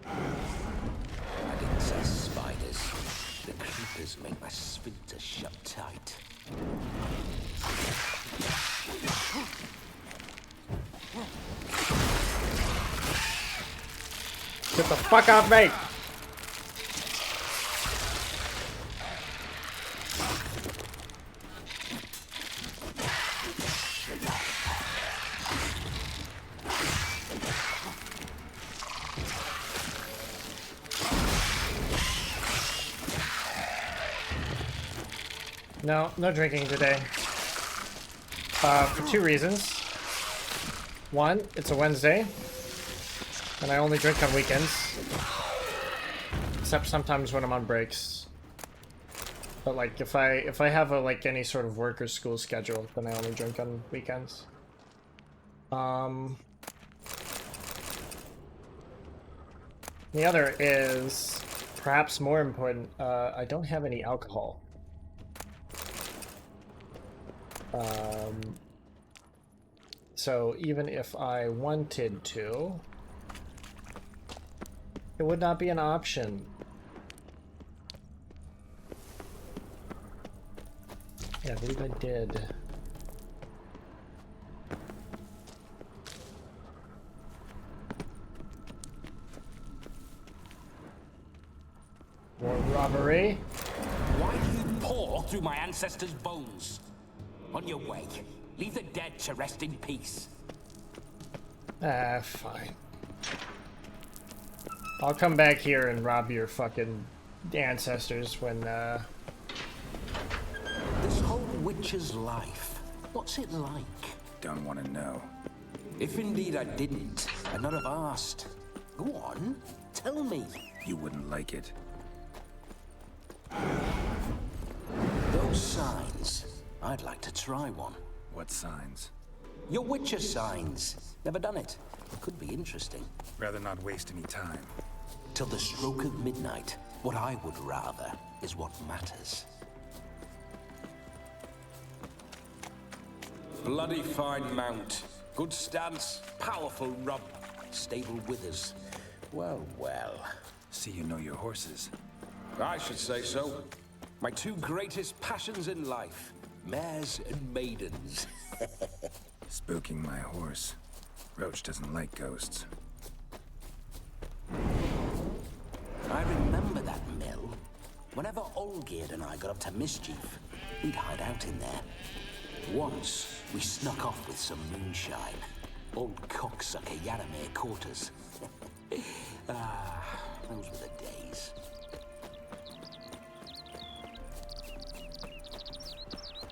I didn't say spiders. The creepers make my sphincter shut tight. Get the fuck off me! No, no drinking today. For two reasons. One, it's a Wednesday, and I only drink on weekends. Except sometimes when I'm on breaks. But like, if I have a like any sort of work or school schedule, then I only drink on weekends. The other is perhaps more important. I don't have any alcohol. So even if I wanted to, it would not be an option. Yeah, I believe I did. More robbery. Why do you paw through my ancestors' bones? On your way. Leave the dead to rest in peace. Ah, fine. I'll come back here and rob your fucking ancestors when, This whole witcher's life, what's it like? Don't want to know. If indeed I didn't, I'd not have asked. Go on, tell me. You wouldn't like it. Those signs, I'd like to try one. What signs? Your witcher signs. Never done it. Could be interesting. Rather not waste any time. Till the stroke of midnight, what I would rather is what matters. Bloody fine mount. Good stance, powerful rub, stable withers. Well, well. See you know your horses. I should say so. My two greatest passions in life. Mares and maidens. Spooking my horse. Roach doesn't like ghosts. I remember that mill. Whenever Olgierd and I got up to mischief, we'd hide out in there. Once, we snuck off with some moonshine. Old cocksucker Yaramir caught us. Those were the days.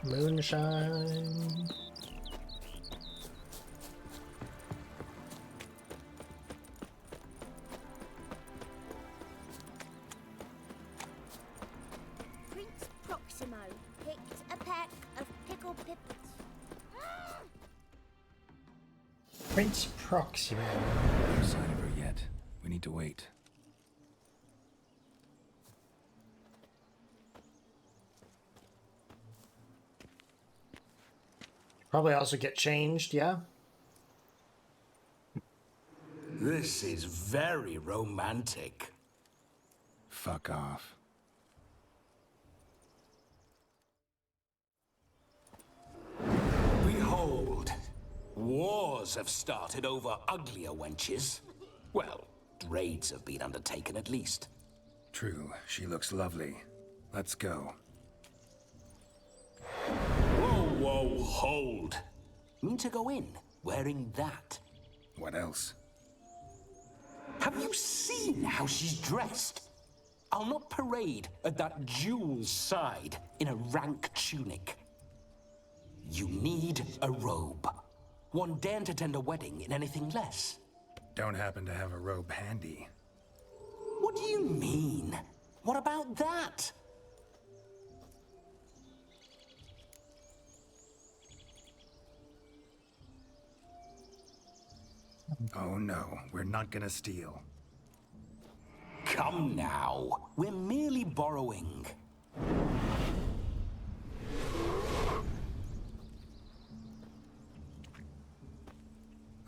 Moonshine. Prince Proximo picked a pack of pickled pippets. Prince Proximo. No sign of her yet. We need to wait. Probably also get changed, yeah? This is very romantic. Fuck off. Behold, wars have started over uglier wenches. Well, raids have been undertaken at least. True, she looks lovely. Let's go. Whoa, whoa, hold. Mean to go in, wearing that? What else? Have you seen how she's dressed? I'll not parade at that jewel's side in a rank tunic. You need a robe. One daren't attend a wedding in anything less. Don't happen to have a robe handy. What do you mean? What about that? Oh no, we're not gonna steal. Come now, we're merely borrowing.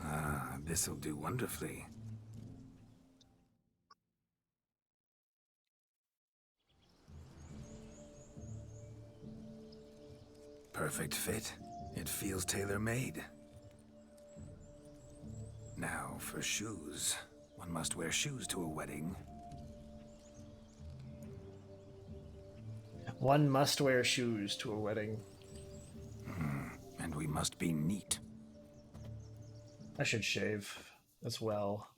Ah, this'll do wonderfully. Perfect fit. It feels tailor-made. Now for shoes. One must wear shoes to a wedding. One must wear shoes to a wedding. And we must be neat. I should shave as well.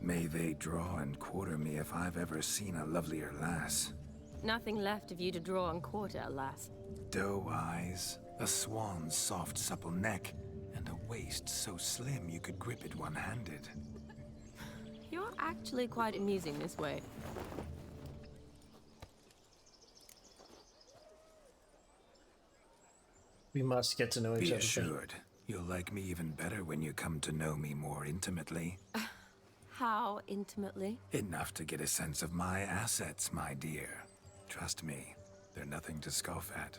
May they draw and quarter me if I've ever seen a lovelier lass. Nothing left of you to draw and quarter, alas. Doe eyes, a swan's soft supple neck, and a waist so slim you could grip it one-handed. You're actually quite amusing this way. We must get to know each Be other. assured, you'll like me even better when you come to know me more intimately. How intimately? Enough to get a sense of my assets, my dear. Trust me, they're nothing to scoff at.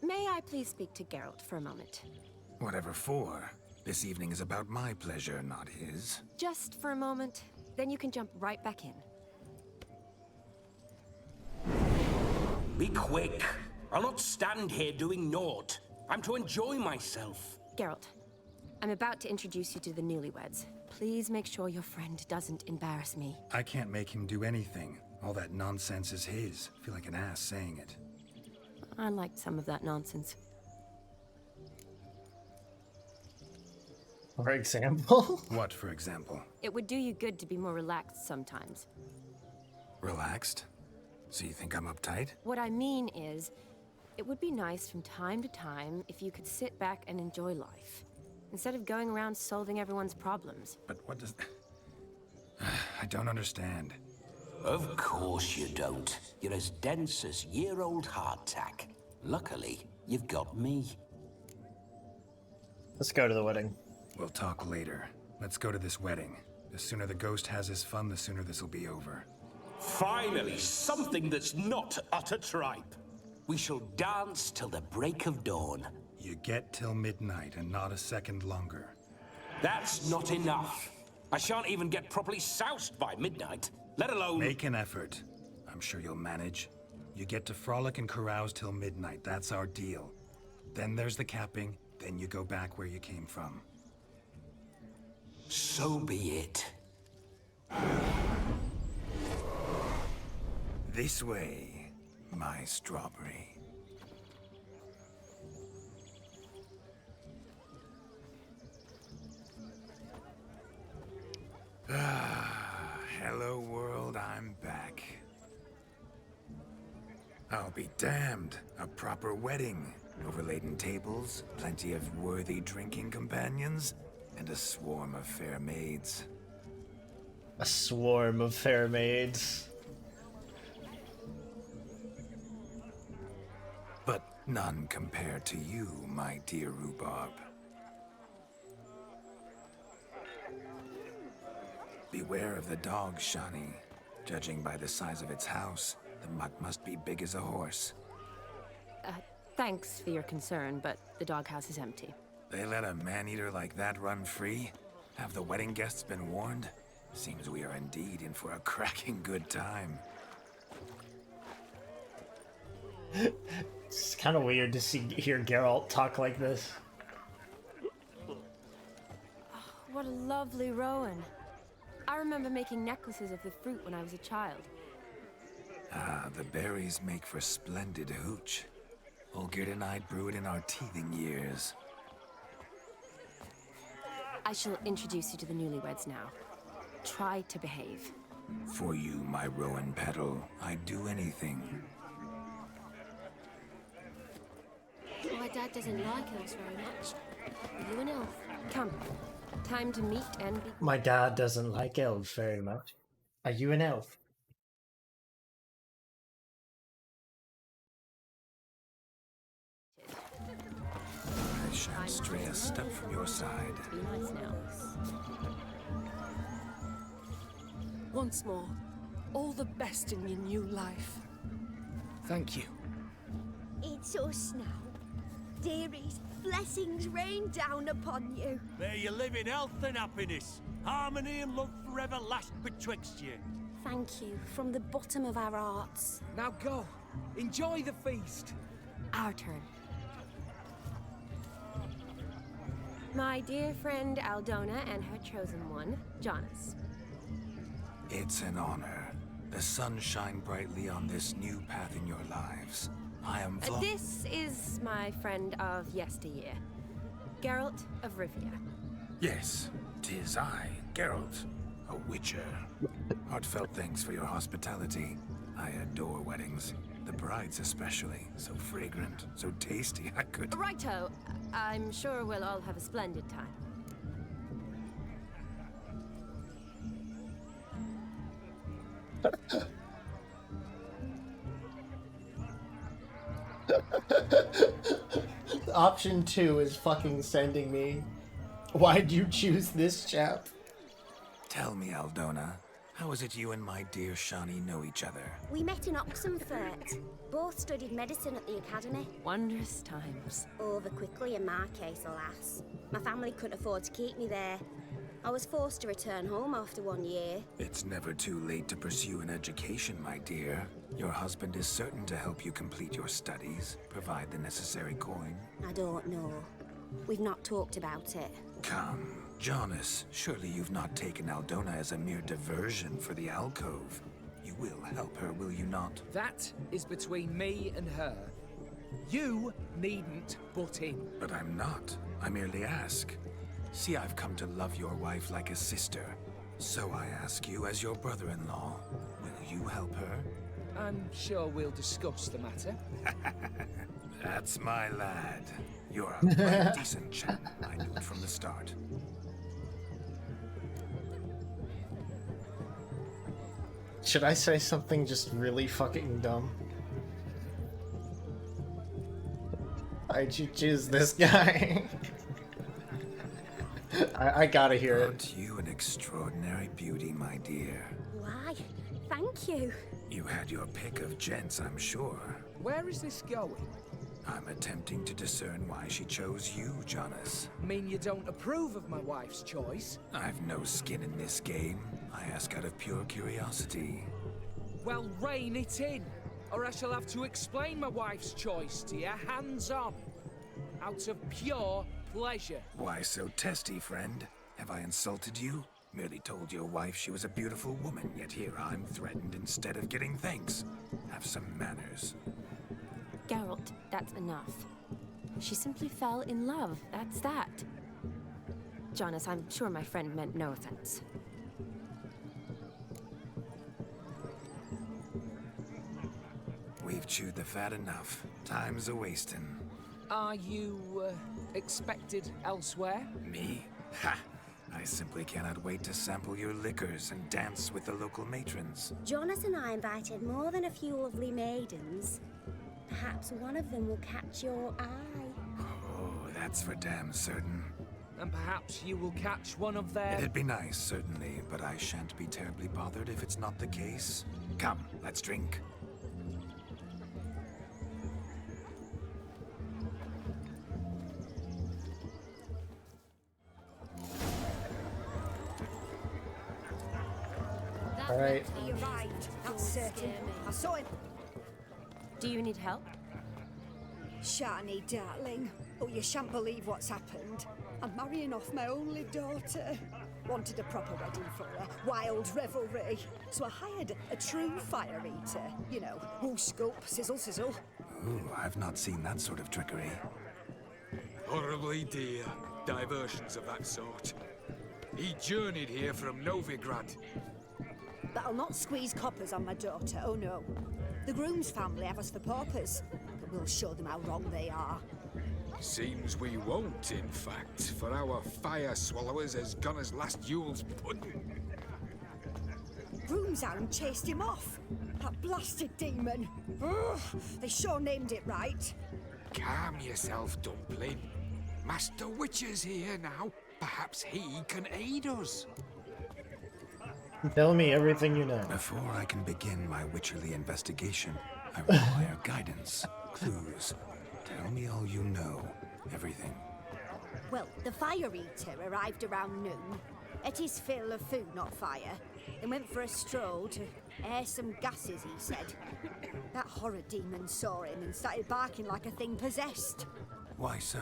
May I please speak to Geralt for a moment? Whatever for. This evening is about my pleasure, not his. Just for a moment, then you can jump right back in. Be quick. I'll not stand here doing naught. I'm to enjoy myself. Geralt, I'm about to introduce you to the newlyweds. Please make sure your friend doesn't embarrass me. I can't make him do anything. All that nonsense is his. I feel like an ass saying it. I liked some of that nonsense. For example? What, for example? It would do you good to be more relaxed sometimes. Relaxed? So you think I'm uptight? What I mean is, it would be nice from time to time if you could sit back and enjoy life, instead of going around solving everyone's problems. But what does... I don't understand. Of course you don't. You're as dense as year-old hardtack. Luckily, you've got me. Let's go to the wedding. We'll talk later. Let's go to this wedding. The sooner the ghost has his fun, the sooner this'll be over. Finally, something that's not utter tripe. We shall dance till the break of dawn. You get till midnight and not a second longer. That's not enough. I shan't even get properly soused by midnight, let alone... Make an effort. I'm sure you'll manage. You get to frolic and carouse till midnight. That's our deal. Then there's the capping. Then you go back where you came from. So be it. This way, my strawberry. Hello world, I'm back. I'll be damned. A proper wedding. Overladen tables, plenty of worthy drinking companions, and a swarm of fair maids. A swarm of fair maids. But none compared to you, my dear rhubarb. Beware of the dog, Shani. Judging by the size of its house, the mutt must be big as a horse. Thanks for your concern, but the doghouse is empty. They let a man-eater like that run free? Have the wedding guests been warned? Seems we are indeed in for a cracking good time. It's kind of weird to hear Geralt talk like this. Oh, what a lovely rowan. I remember making necklaces of the fruit when I was a child. Ah, the berries make for splendid hooch. Olgerd and I brewed in our teething years. I shall introduce you to the newlyweds now. Try to behave. For you, my rowan petal, I'd do anything. My dad doesn't like elves very much. Are you an elf? Come. Time to meet and be... My dad doesn't like elves very much. Are you an elf? I shan't stray a step from your side. Be nice now. Once more, all the best in your new life. Thank you. It's us now. Dearies, blessings rain down upon you. May you live in health and happiness. Harmony and love forever last betwixt you. Thank you from the bottom of our hearts. Now go. Enjoy the feast. Our turn. My dear friend Aldona and her chosen one, Jonas. It's an honor. The sun shine brightly on this new path in your lives. I am This is my friend of yesteryear, Geralt of Rivia. Yes, 'tis I, Geralt, a witcher. Heartfelt thanks for your hospitality. I adore weddings. The brides especially. So fragrant, so tasty, I could... Righto. I'm sure we'll all have a splendid time. Option 2 is fucking sending me. Why'd you choose this chap? Tell me, Aldona, how is it you and my dear Shani know each other? We met in Oxenfurt. Both studied medicine at the academy. Wondrous times. Over quickly in my case, alas. My family couldn't afford to keep me there. I was forced to return home after 1 year. It's never too late to pursue an education, my dear. Your husband is certain to help you complete your studies, provide the necessary coin. I don't know. We've not talked about it. Come, Jonas, surely you've not taken Aldona as a mere diversion for the alcove. You will help her, will you not? That is between me and her. You needn't butt in. But I'm not. I merely ask. See, I've come to love your wife like a sister. So I ask you as your brother-in-law, will you help her? I'm sure we'll discuss the matter. That's my lad. You're a right decent chap. I knew it from the start. Should I say something just really fucking dumb? Why'd you choose this guy? I gotta hear it. Aren't you an extraordinary beauty, my dear? Why? Thank you. You had your pick of gents, I'm sure. Where is this going? I'm attempting to discern why she chose you, Jonas. Mean you don't approve of my wife's choice? I've no skin in this game. I ask out of pure curiosity. Well, rein it in, or I shall have to explain my wife's choice to you, hands on. Out of pure pleasure. Why so testy, friend? Have I insulted you? Merely told your wife she was a beautiful woman, yet here I'm threatened instead of getting thanks. Have some manners. Geralt, that's enough. She simply fell in love, that's that. Jonas, I'm sure my friend meant no offense. We've chewed the fat enough. Time's a-wasting. Are you, expected elsewhere? Me? Ha! I simply cannot wait to sample your liquors and dance with the local matrons. Jonas and I invited more than a few lovely maidens. Perhaps one of them will catch your eye. Oh, that's for damn certain. And perhaps you will catch one of their... It'd be nice, certainly, but I shan't be terribly bothered if it's not the case. Come, let's drink. All right. He arrived, that's certain. I saw him. Do you need help? Shani, darling. Oh, you shan't believe what's happened. I'm marrying off my only daughter. Wanted a proper wedding for her, wild revelry. So I hired a true fire eater. You know, woo scoop, sizzle, sizzle. Ooh, I've not seen that sort of trickery. Horribly dear diversions of that sort. He journeyed here from Novigrad. But I'll not squeeze coppers on my daughter, oh no. The groom's family have us for paupers, but we'll show them how wrong they are. Seems we won't, in fact, for our fire swallowers has gone as last Yule's pudding. Groomshound chased him off. That blasted demon. Ugh, they sure named it right. Calm yourself, Dumpling. Master Witcher's here now. Perhaps he can aid us. Tell me everything you know. Before I can begin my witcherly investigation, I require guidance, clues. Tell me all you know. Everything. Well, the fire eater arrived around noon. Ate his fill of food, not fire. Then went for a stroll to air some gases, he said. That horror demon saw him and started barking like a thing possessed. Why so?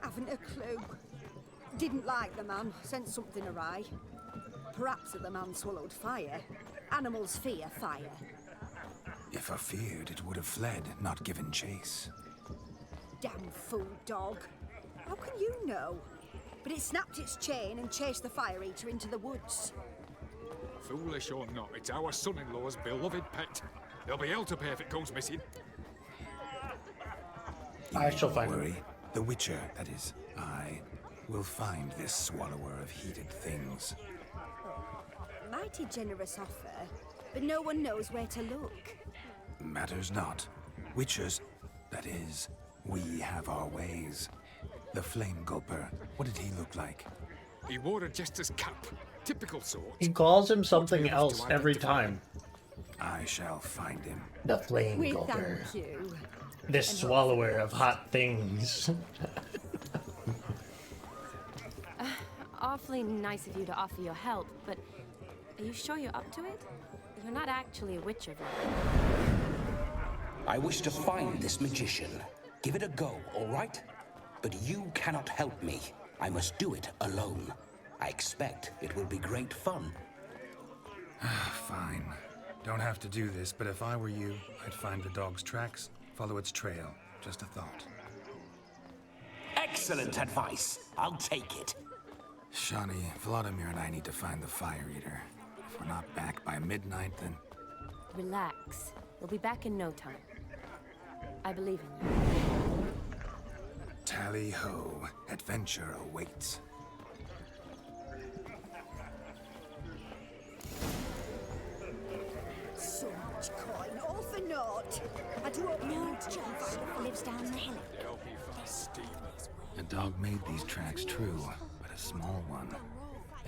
Haven't a clue. Didn't like the man, sent something awry. Perhaps the man swallowed fire. Animals fear fire. If I feared, it would have fled, not given chase. Damn fool dog. How can you know? But it snapped its chain and chased the fire eater into the woods. Foolish or not, it's our son-in-law's beloved pet. There'll be hell to pay if it goes missing. I shall find Don't worry. him. The Witcher, that is, I, will find this swallower of heated things. Mighty generous offer, but no one knows where to look. Matters not. Witchers, that is, we have our ways. The Flame Gulper, what did he look like? He wore a jester's cap. Typical sort. He calls him something else every time. I shall find him. The Flame We Gulper. thank you. This swallower of hot things. Awfully nice of you to offer your help, but are you sure you're up to it? You're not actually a witcher, though. I wish to find this magician. Give it a go, all right? But you cannot help me. I must do it alone. I expect it will be great fun. Fine. Don't have to do this, but if I were you, I'd find the dog's tracks, follow its trail. Just a thought. Excellent advice. I'll take it. Shawnee, Vladimir and I need to find the Fire Eater. If we're not back by midnight, then... Relax. We'll be back in no time. I believe in you. Tally-ho. Adventure awaits. So much coin, all for naught. I do hope no chance lives down the hill. A dog made these tracks true, but a small one.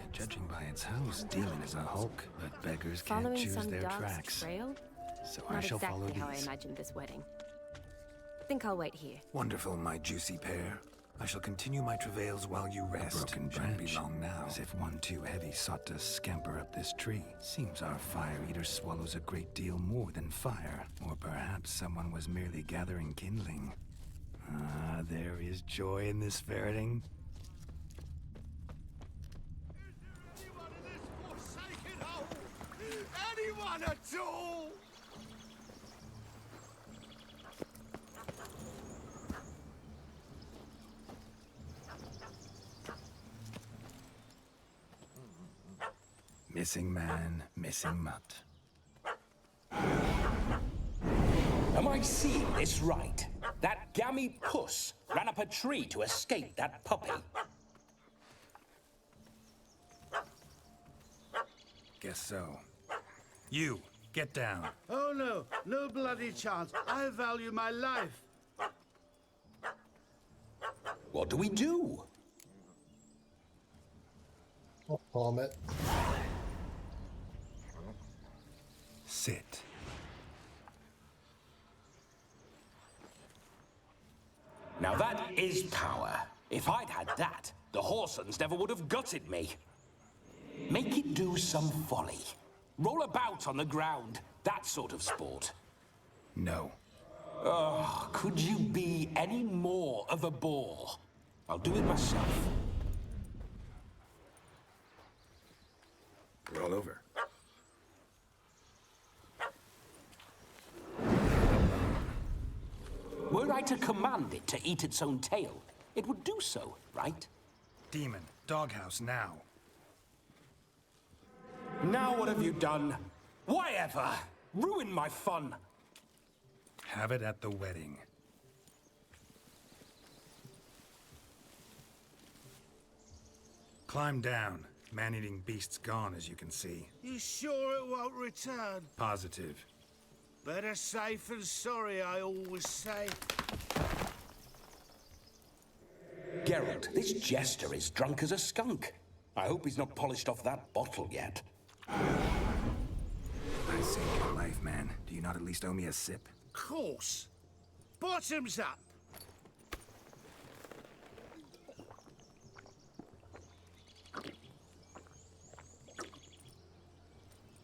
And judging by its house, Demon is a hulk, but beggars can't Following choose some their dog's tracks. trail? So Not I shall follow exactly how I these. imagined this wedding. Think I'll wait here. Wonderful, my juicy pair. I shall continue my travails while you rest. Broken branch. Be long now, as if one too heavy sought to scamper up this tree. Seems our fire eater swallows a great deal more than fire. Or perhaps someone was merely gathering kindling. Ah, there is joy in this ferreting. Anyone at all? Missing man, missing mutt. Am I seeing this right? That gammy puss ran up a tree to escape that puppy. Guess so. You, get down. Oh no, no bloody chance. I value my life. What do we do? I'll palm it. Sit. Now that is power. If I'd had that, the Horsons never would have gutted me. Make it do some folly. Roll about on the ground. That sort of sport. No. Oh, could you be any more of a bore? I'll do it myself. Roll over. Were I to command it to eat its own tail, it would do so, right? Demon, doghouse now. Now what have you done? Why ever? Ruin my fun. Have it at the wedding. Climb down. Man-eating beast's gone, as you can see. You sure it won't return? Positive. Better safe than sorry, I always say. Geralt, this jester is drunk as a skunk. I hope he's not polished off that bottle yet. I saved your life, man. Do you not at least owe me a sip? Course. Bottoms up.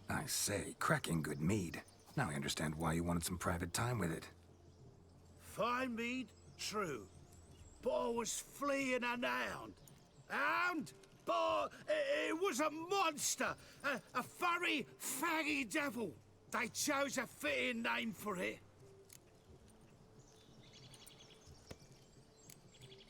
I say, cracking good mead. Now I understand why you wanted some private time with it. Find me true. But I was fleeing an hound. Hound? But it was a monster. A furry, faggy devil. They chose a fitting name for it.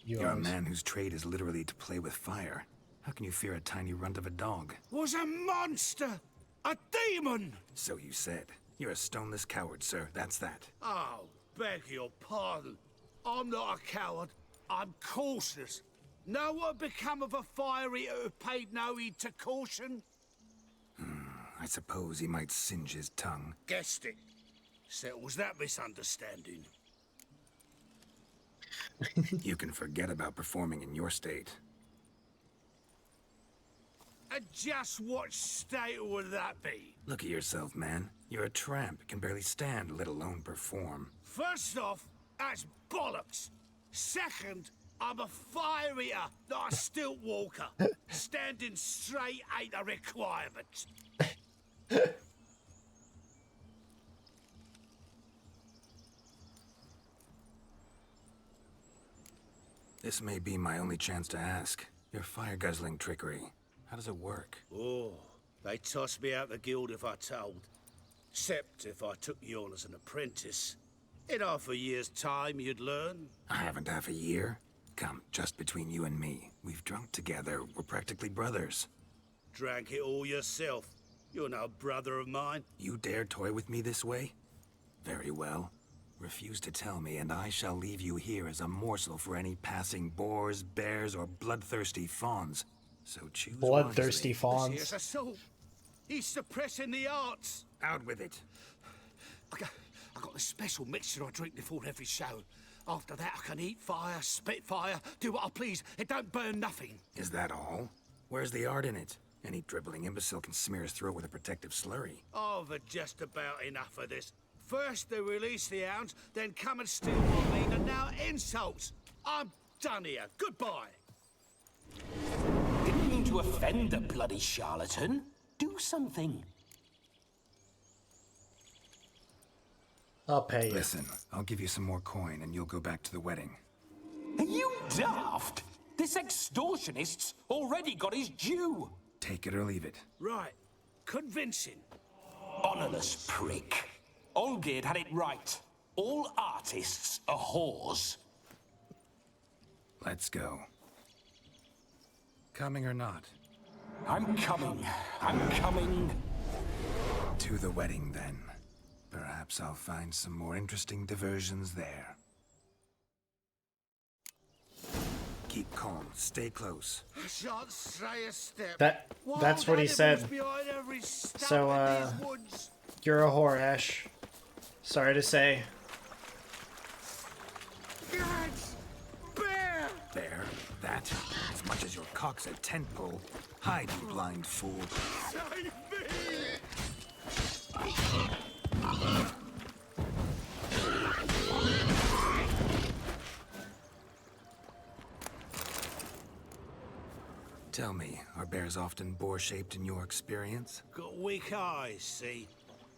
You're a man whose trade is literally to play with fire. How can you fear a tiny runt of a dog? Was a monster. A demon. So you said. You're a stoneless coward, sir. That's that. Oh, beg your pardon. I'm not a coward. I'm cautious. Know what become of a fire eater who paid no heed to caution? I suppose he might singe his tongue. Guessed it. Settles that misunderstanding. You can forget about performing in your state. And just what state would that be? Look at yourself, man. You're a tramp, can barely stand, let alone perform. First off, that's bollocks. Second, I'm a fire eater, not a stilt walker. Standing straight ain't a requirement. This may be my only chance to ask. Your fire-guzzling trickery, how does it work? Oh, they tossed me out the guild if I told. Except if I took you on as an apprentice. In half a year's time, you'd learn. I haven't half a year. Come, just between you and me. We've drunk together. We're practically brothers. Drank it all yourself. You're no brother of mine. You dare toy with me this way? Very well. Refuse to tell me, and I shall leave you here as a morsel for any passing boars, bears, or bloodthirsty fawns. So choose bloodthirsty wisely. fawns. Here's assault. He's suppressing the arts. Out with it. I got a special mixture I drink before every show. After that, I can eat fire, spit fire, do what I please. It don't burn nothing. Is that all? Where's the art in it? Any dribbling imbecile can smear his throat with a protective slurry. I've had just about enough of this. First they release the hounds, then come and steal my meat, and now insults. I'm done here. Goodbye. Didn't mean to offend the bloody charlatan. Do something. I'll pay you. Listen, I'll give you some more coin and you'll go back to the wedding. Are you daft? This extortionist's already got his due. Take it or leave it. Right. Convincing. Honorless prick. Olgerd had it right. All artists are whores. Let's go. Coming or not? I'm coming. I'm coming. To the wedding, then. Perhaps I'll find some more interesting diversions there. Keep calm. Stay close. I shan't stray a step. That's what he said. So, you're a whore, Ash. Sorry to say. Guards! Bear! Bear? That? As much as your cock's a tent pole. Hide, you blind fool. Save me! Tell me, are bears often boar-shaped in your experience? Got weak eyes, see?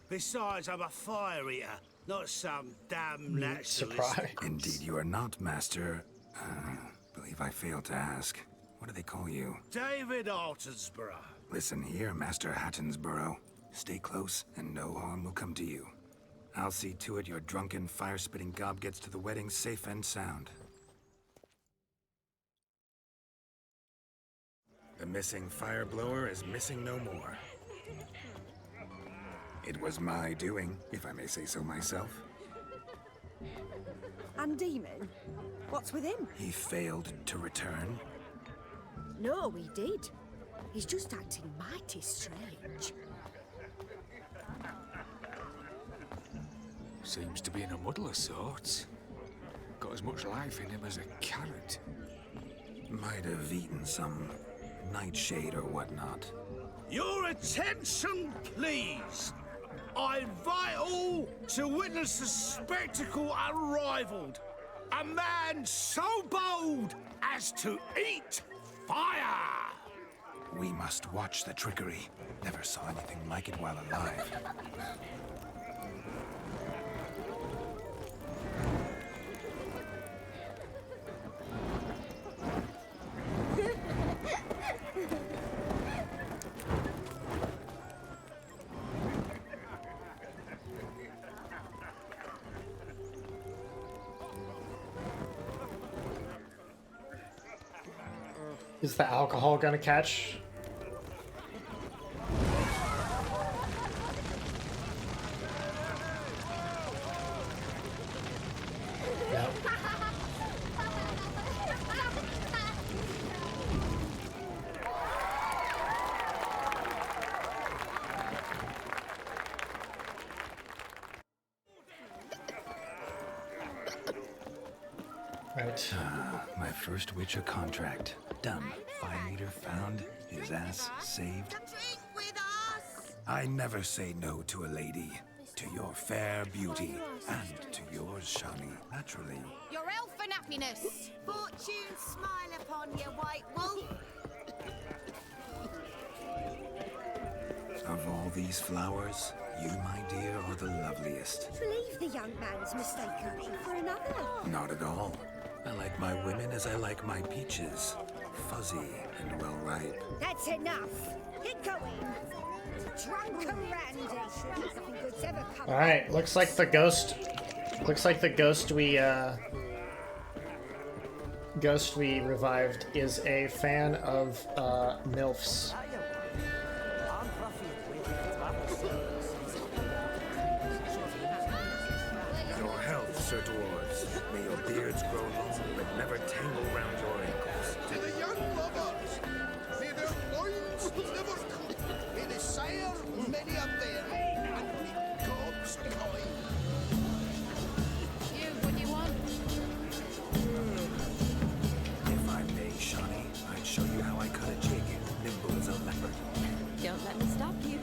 Besides, I'm a fire eater, not some damn naturalist. Surprise. Indeed you are not, Master. Believe I failed to ask. What do they call you? David Altonsborough. Listen here, Master Hattonsborough. Stay close, and no harm will come to you. I'll see to it your drunken, fire-spitting gob gets to the wedding safe and sound. The missing fire blower is missing no more. It was my doing, if I may say so myself. And Demon? What's with him? He failed to return. No, he did. He's just acting mighty strange. Seems to be in a muddle of sorts. Got as much life in him as a carrot. Might have eaten some nightshade or whatnot. Your attention, please. I invite all to witness a spectacle unrivaled. A man so bold as to eat fire. We must watch the trickery. Never saw anything like it while alive. Is the alcohol gonna catch? No. Right. My first Witcher contract. Done. 5 meter found. His ass saved. I never say no to a lady. To your fair beauty. And to yours, Shani. Naturally. Your elfin happiness. Fortune smile upon you, white wolf. Of all these flowers, you, my dear, are the loveliest. Believe the young man's mistaken me for another. Not at all. I like my women as I like my peaches. Fuzzy and well ripe. That's enough. Get going. Drunk and randy. Nothing good's ever come. All right. Looks like the ghost. Looks like the ghost we revived is a fan of MILFs. Your health, Sir Dwarves. May your beards grow long, but never tangle round your ankles. To the young lovers, may their loins never cool. May they sire many a berry, and may gods kind. You, what do you want? If I may, Shani, I'd show you how I cut a jig, nimble as a leopard. Don't let me stop you.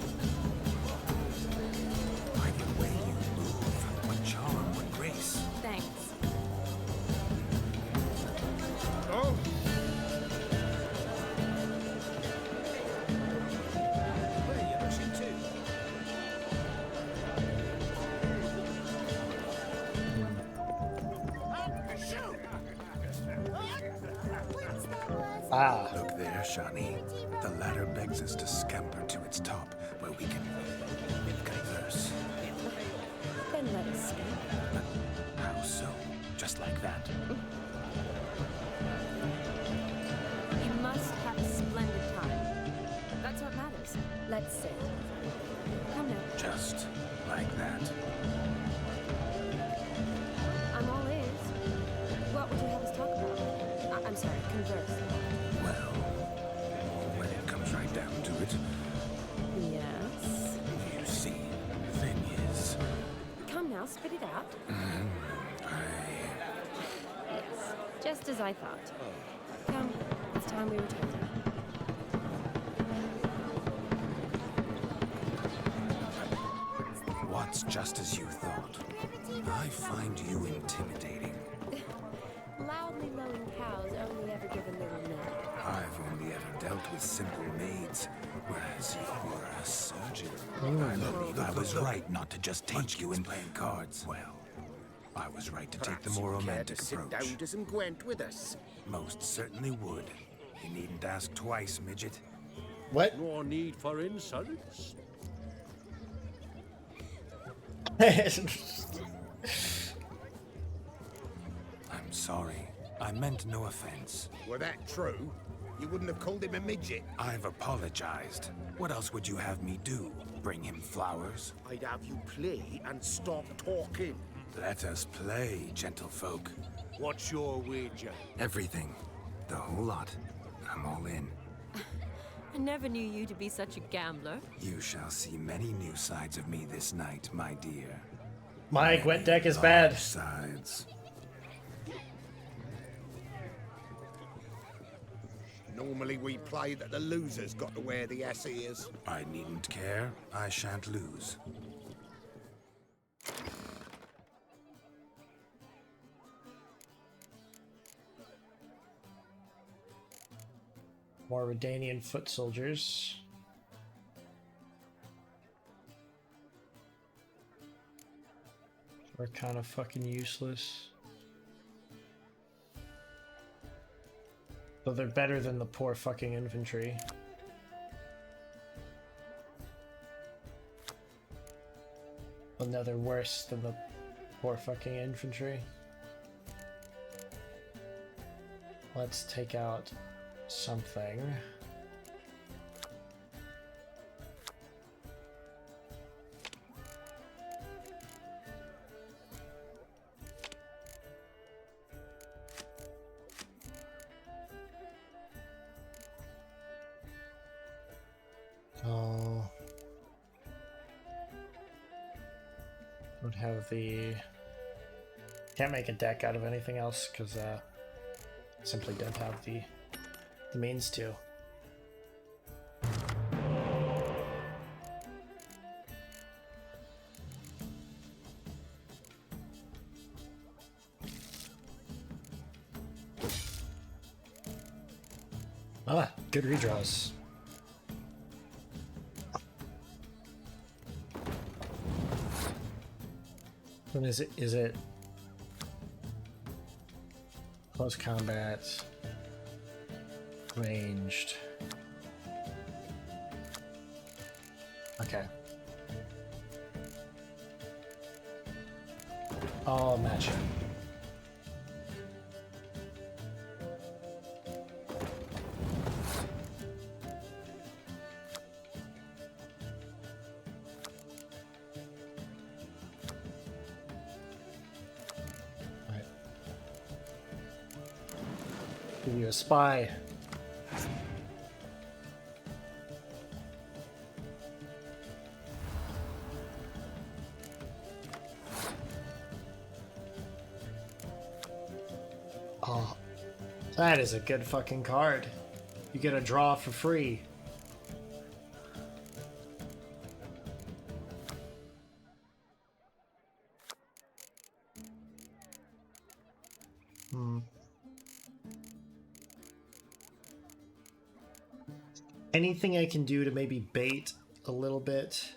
By the way you move, what charm, what grace. Thanks. Oh! Where you rushing to? Ah. Look there, Shani. The ladder begs us to scamper to its top, where we can converse. Then let us speak. How so? Just like that? You must have a splendid time. That's what matters. Let's sit. Come now. Just like that. I'm all ears. What would you have us talk about? I'm sorry, converse. Well, when it comes right down to it, Yes. you see, the thing is, Come now, spit it out. Yes, just as I thought. Come, it's time we return. what's just as you thought? I find you intimidating. Loudly lowing cows only ever give a little milk. I've only ever dealt with simple maids, whereas you're a surgeon. I believe I was right not to just take you in playing cards. Well, I was right to take the more romantic Sit approach. down to some Gwent with us. Most certainly would. You needn't ask twice, midget. What? No need for insults. I'm sorry. I meant no offense. Were that true, you wouldn't have called him a midget. I've apologized. What else would you have me do? Bring him flowers? I'd have you play and stop talking. Let us play, gentlefolk. What's your wager? Everything. The whole lot. I'm all in. I never knew you to be such a gambler. You shall see many new sides of me this night, my dear. My Gwent deck is Large bad. Sides. Normally we play that the loser's got to wear the ass ears. I needn't care. I shan't lose. More Redanian foot soldiers. Are kind of fucking useless. Though they're better than the poor fucking infantry. Well, no, they're worse than the poor fucking infantry. Let's take out something. Oh, don't have the. Can't make a deck out of anything else because simply don't have the means to. Ah, good redraws. When is it? Is it close combat, ranged? Okay. I'll match it. Give you a spy. Oh, that is a good fucking card. You get a draw for free. Anything I can do to maybe bait a little bit?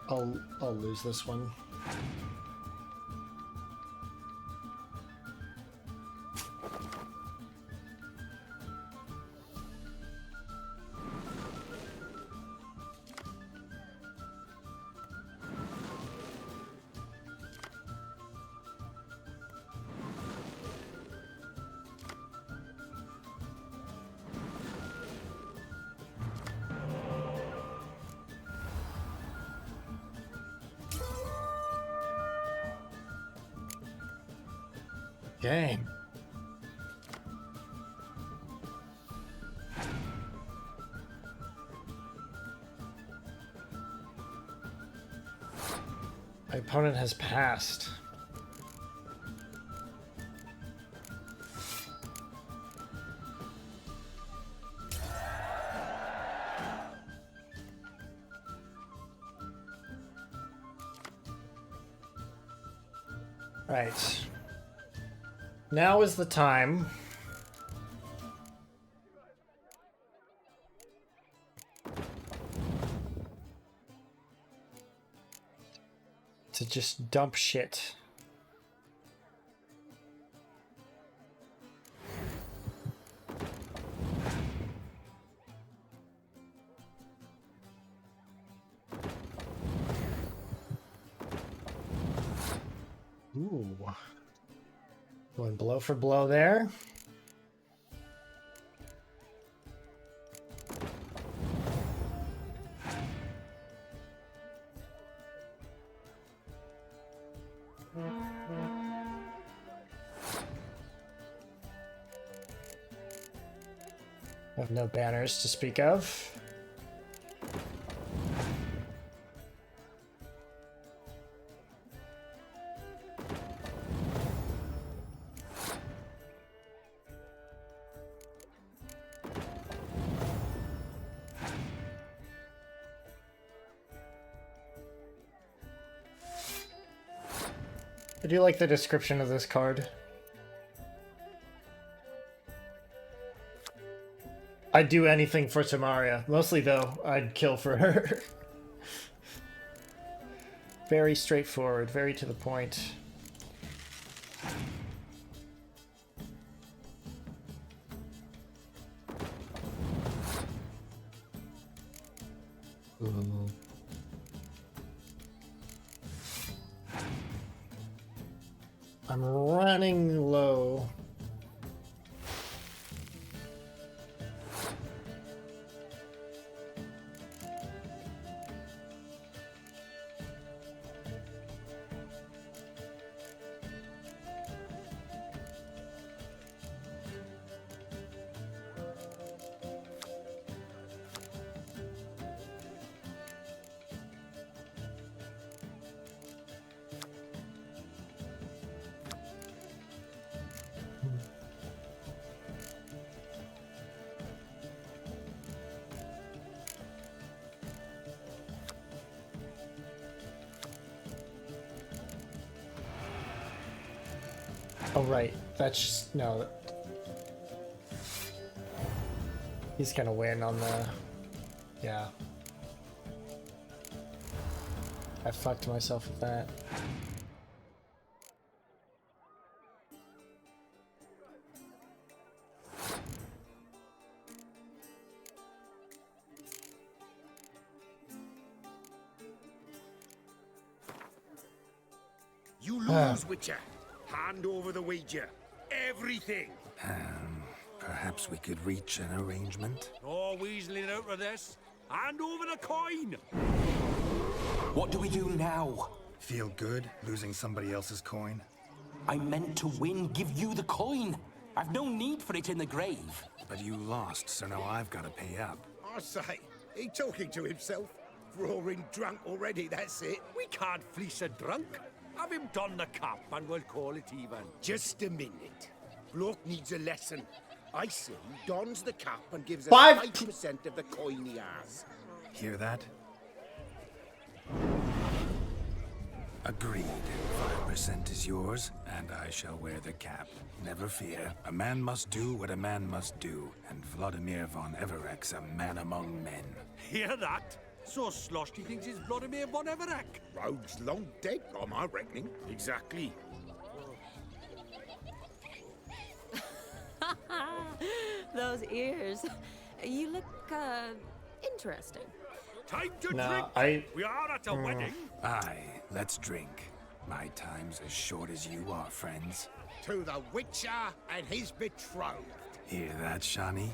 I'll lose this one. Dang. My opponent has passed. Right. Now is the time to just dump shit. Ooh. Going blow for blow there. I have no banners to speak of. I do like the description of this card. I'd do anything for Tamaria. Mostly, though, I'd kill for her. Very straightforward, very to the point. I'm running low. Oh, right. That's just, no. He's gonna win on the... Yeah. I fucked myself with that. You lose, Witcher. Hand over the wager. Everything. Perhaps we could reach an arrangement? No weaseling out of this. Hand over the coin. What do we do now? Feel good losing somebody else's coin? I meant to win, give you the coin. I've no need for it in the grave. But you lost, so now I've got to pay up. I say, he talking to himself. Roaring drunk already, that's it. We can't fleece a drunk. Have him don the cap and we'll call it even. Just a minute. Bloke needs a lesson. I say he dons the cap and gives us 5% of the coin he has. Hear that? Agreed. 5% is yours, and I shall wear the cap. Never fear. A man must do what a man must do, and Vladimir von Everek's a man among men. Hear that? So sloshed he thinks he's Vladimir von Everek. Rogue's long dead, by my reckoning. Exactly. Those ears. You look, interesting. Time to No, drink. We are at a wedding. Aye, let's drink. My time's as short as you are, friends. To the Witcher and his betrothed. Hear that, Shani?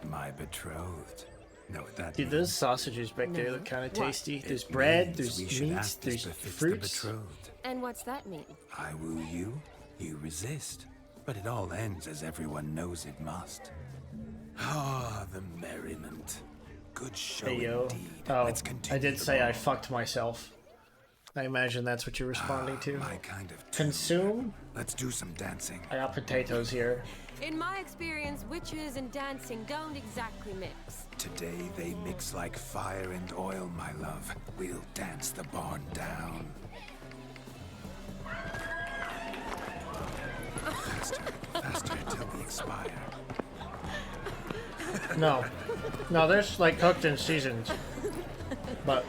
My betrothed. Know what that Dude, means? those sausages back there look kind of tasty. It There's bread, means there's we should meat, act as there's befits fruits. The betrothed. And what's that mean? I woo you, you resist. But it all ends as everyone knows it must. Ah, the merriment. Good show Hey, yo. indeed. Oh, Let's continue I did the say I ball. fucked myself. I imagine that's what you're responding to. My kind of Consume? Let's do some dancing. I got potatoes here. In my experience, witches and dancing don't exactly mix. Today they mix like fire and oil, my love. We'll dance the barn down. Faster, faster till we expire. No. No, there's like cooked and seasoned. But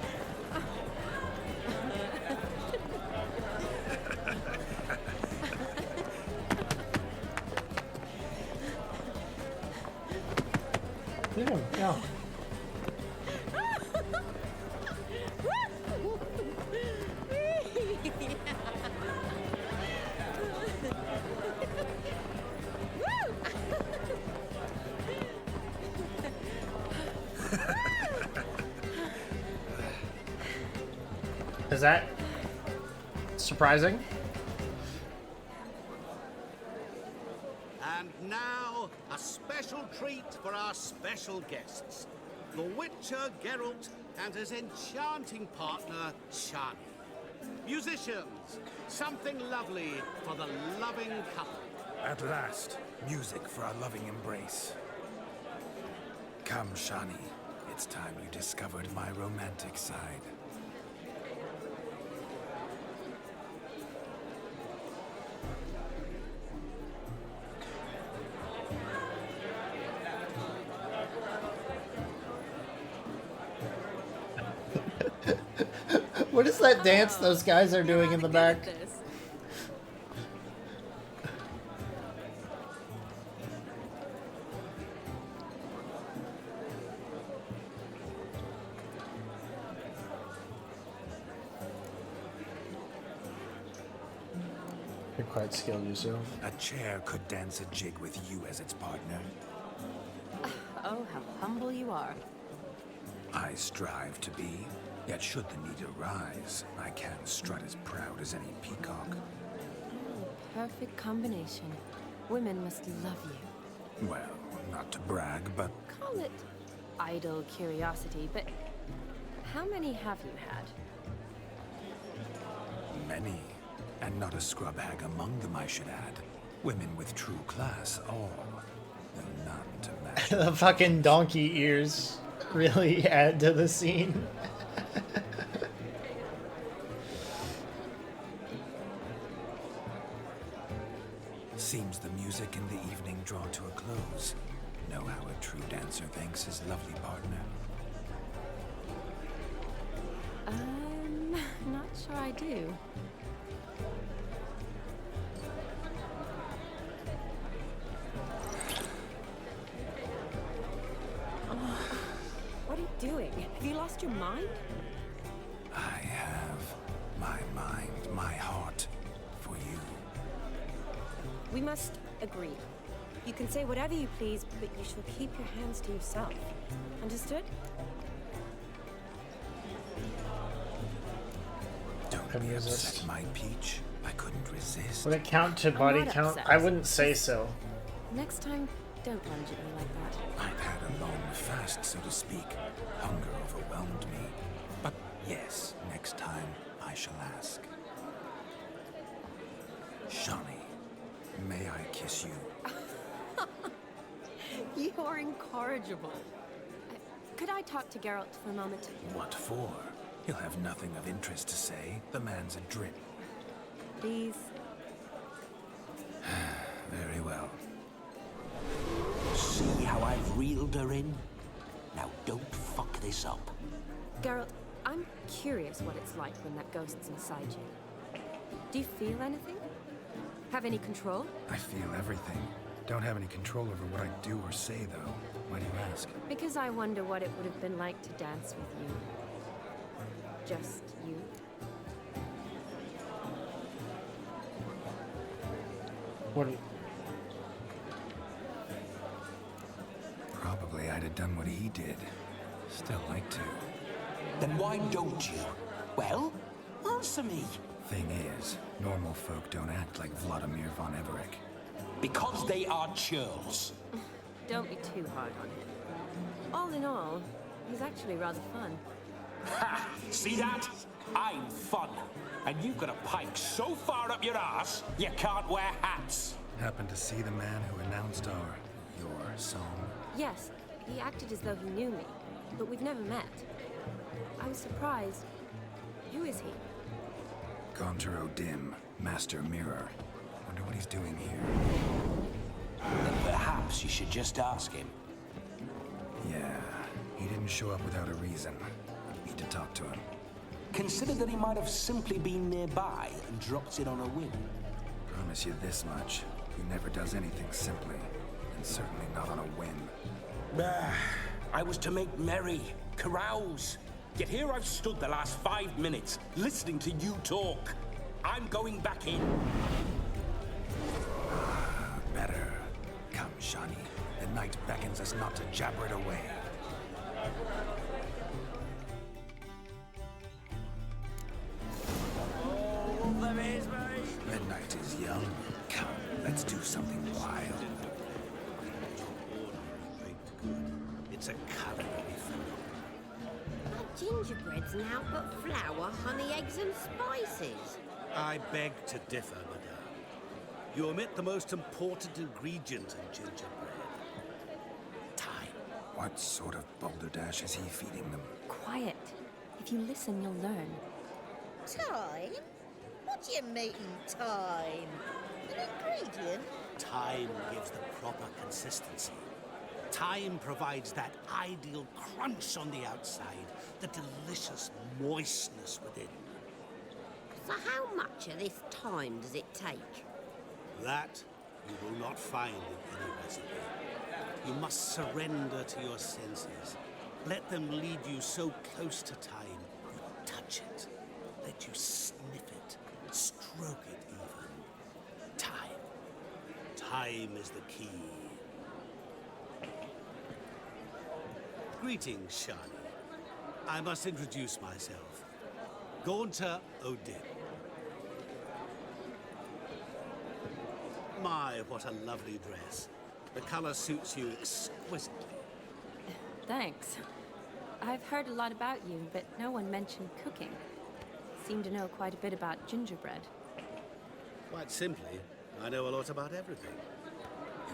yeah. Is that surprising? And now, a special treat for our special guests. The Witcher Geralt and his enchanting partner, Shani. Musicians, something lovely for the loving couple. At last, music for our loving embrace. Come, Shani. It's time you discovered my romantic side. What is that dance those guys are doing in the back? You're quite skilled yourself. A chair could dance a jig with you as its partner. Oh, how humble you are. I strive to be, yet should the need arise, I can strut as proud as any peacock. Perfect combination. Women must love you. Well, not to brag, but Call it idle curiosity, but how many have you had? many. And not a scrub hag among them, I should add. Women with true class, all. Though none to match. The fucking donkey ears really add to the scene. Seems the music in the evening draw to a close. Know how a true dancer thanks his lovely partner. Not sure I do. What are you doing? Have you lost your mind? I have my mind, my heart for you. We must agree. You can say whatever you please, but you shall keep your hands to yourself. Understood? Don't be upset, my peach. I couldn't resist. Would it count to body count? I wouldn't say so. Next time, don't lunge at me like that. I've had a long fast, so to speak. Hunger overwhelmed me. But yes, next time I shall ask. Shawnee, may I kiss you? You're incorrigible. Could I talk to Geralt for a moment? What for? He'll have nothing of interest to say. The man's adrip. Please. Very well. See how I've reeled her in? Now don't fuck this up. Geralt, I'm curious what it's like when that ghost's inside you. Do you feel anything? Have any control? I feel everything. Don't have any control over what I do or say, though. Why do you ask? Because I wonder what it would have been like to dance with you. Just you. What? Probably I'd have done what he did. Still like to. Then why don't you? Well, answer me. Thing is, normal folk don't act like Vladimir von Everett. Because they are churls. Don't be too hard on him. All in all, he's actually rather fun. Ha! See that? I'm fun. And you've got a pike so far up your ass, you can't wear hats. Happened to see the man who announced your song? Yes, he acted as though he knew me, but we've never met. I was surprised. Who is he? Gaunter O'Dim, Master Mirror. Wonder what he's doing here. Then perhaps you should just ask him. Yeah, he didn't show up without a reason. Need to talk to him. Consider that he might have simply been nearby and dropped in on a whim. Promise you this much. He never does anything simply. And certainly not on a whim. I was to make merry, carouse. Yet here I've stood the last 5 minutes, listening to you talk. I'm going back in. Better. Come, Shawnee. The night beckons us not to jabber it away. The night is young. Come, let's do something wild. It's a culinary That gingerbread's now but flour, honey, eggs and spices. I beg to differ, madame. You omit the most important ingredient in gingerbread. Time. What sort of balderdash is he feeding them? Quiet. If you listen, you'll learn. Time? What do you mean, time? An ingredient? Time gives the proper consistency. Time provides that ideal crunch on the outside, the delicious moistness within. So how much of this time does it take? That you will not find in any recipe. You must surrender to your senses. Let them lead you so close to time, you touch it. Let you sniff it, stroke it even. Time is the key. Greetings, Shani. I must introduce myself. Gaunter Odin. My, what a lovely dress. The color suits you exquisitely. Thanks. I've heard a lot about you, but no one mentioned cooking. Seem to know quite a bit about gingerbread. Quite simply, I know a lot about everything.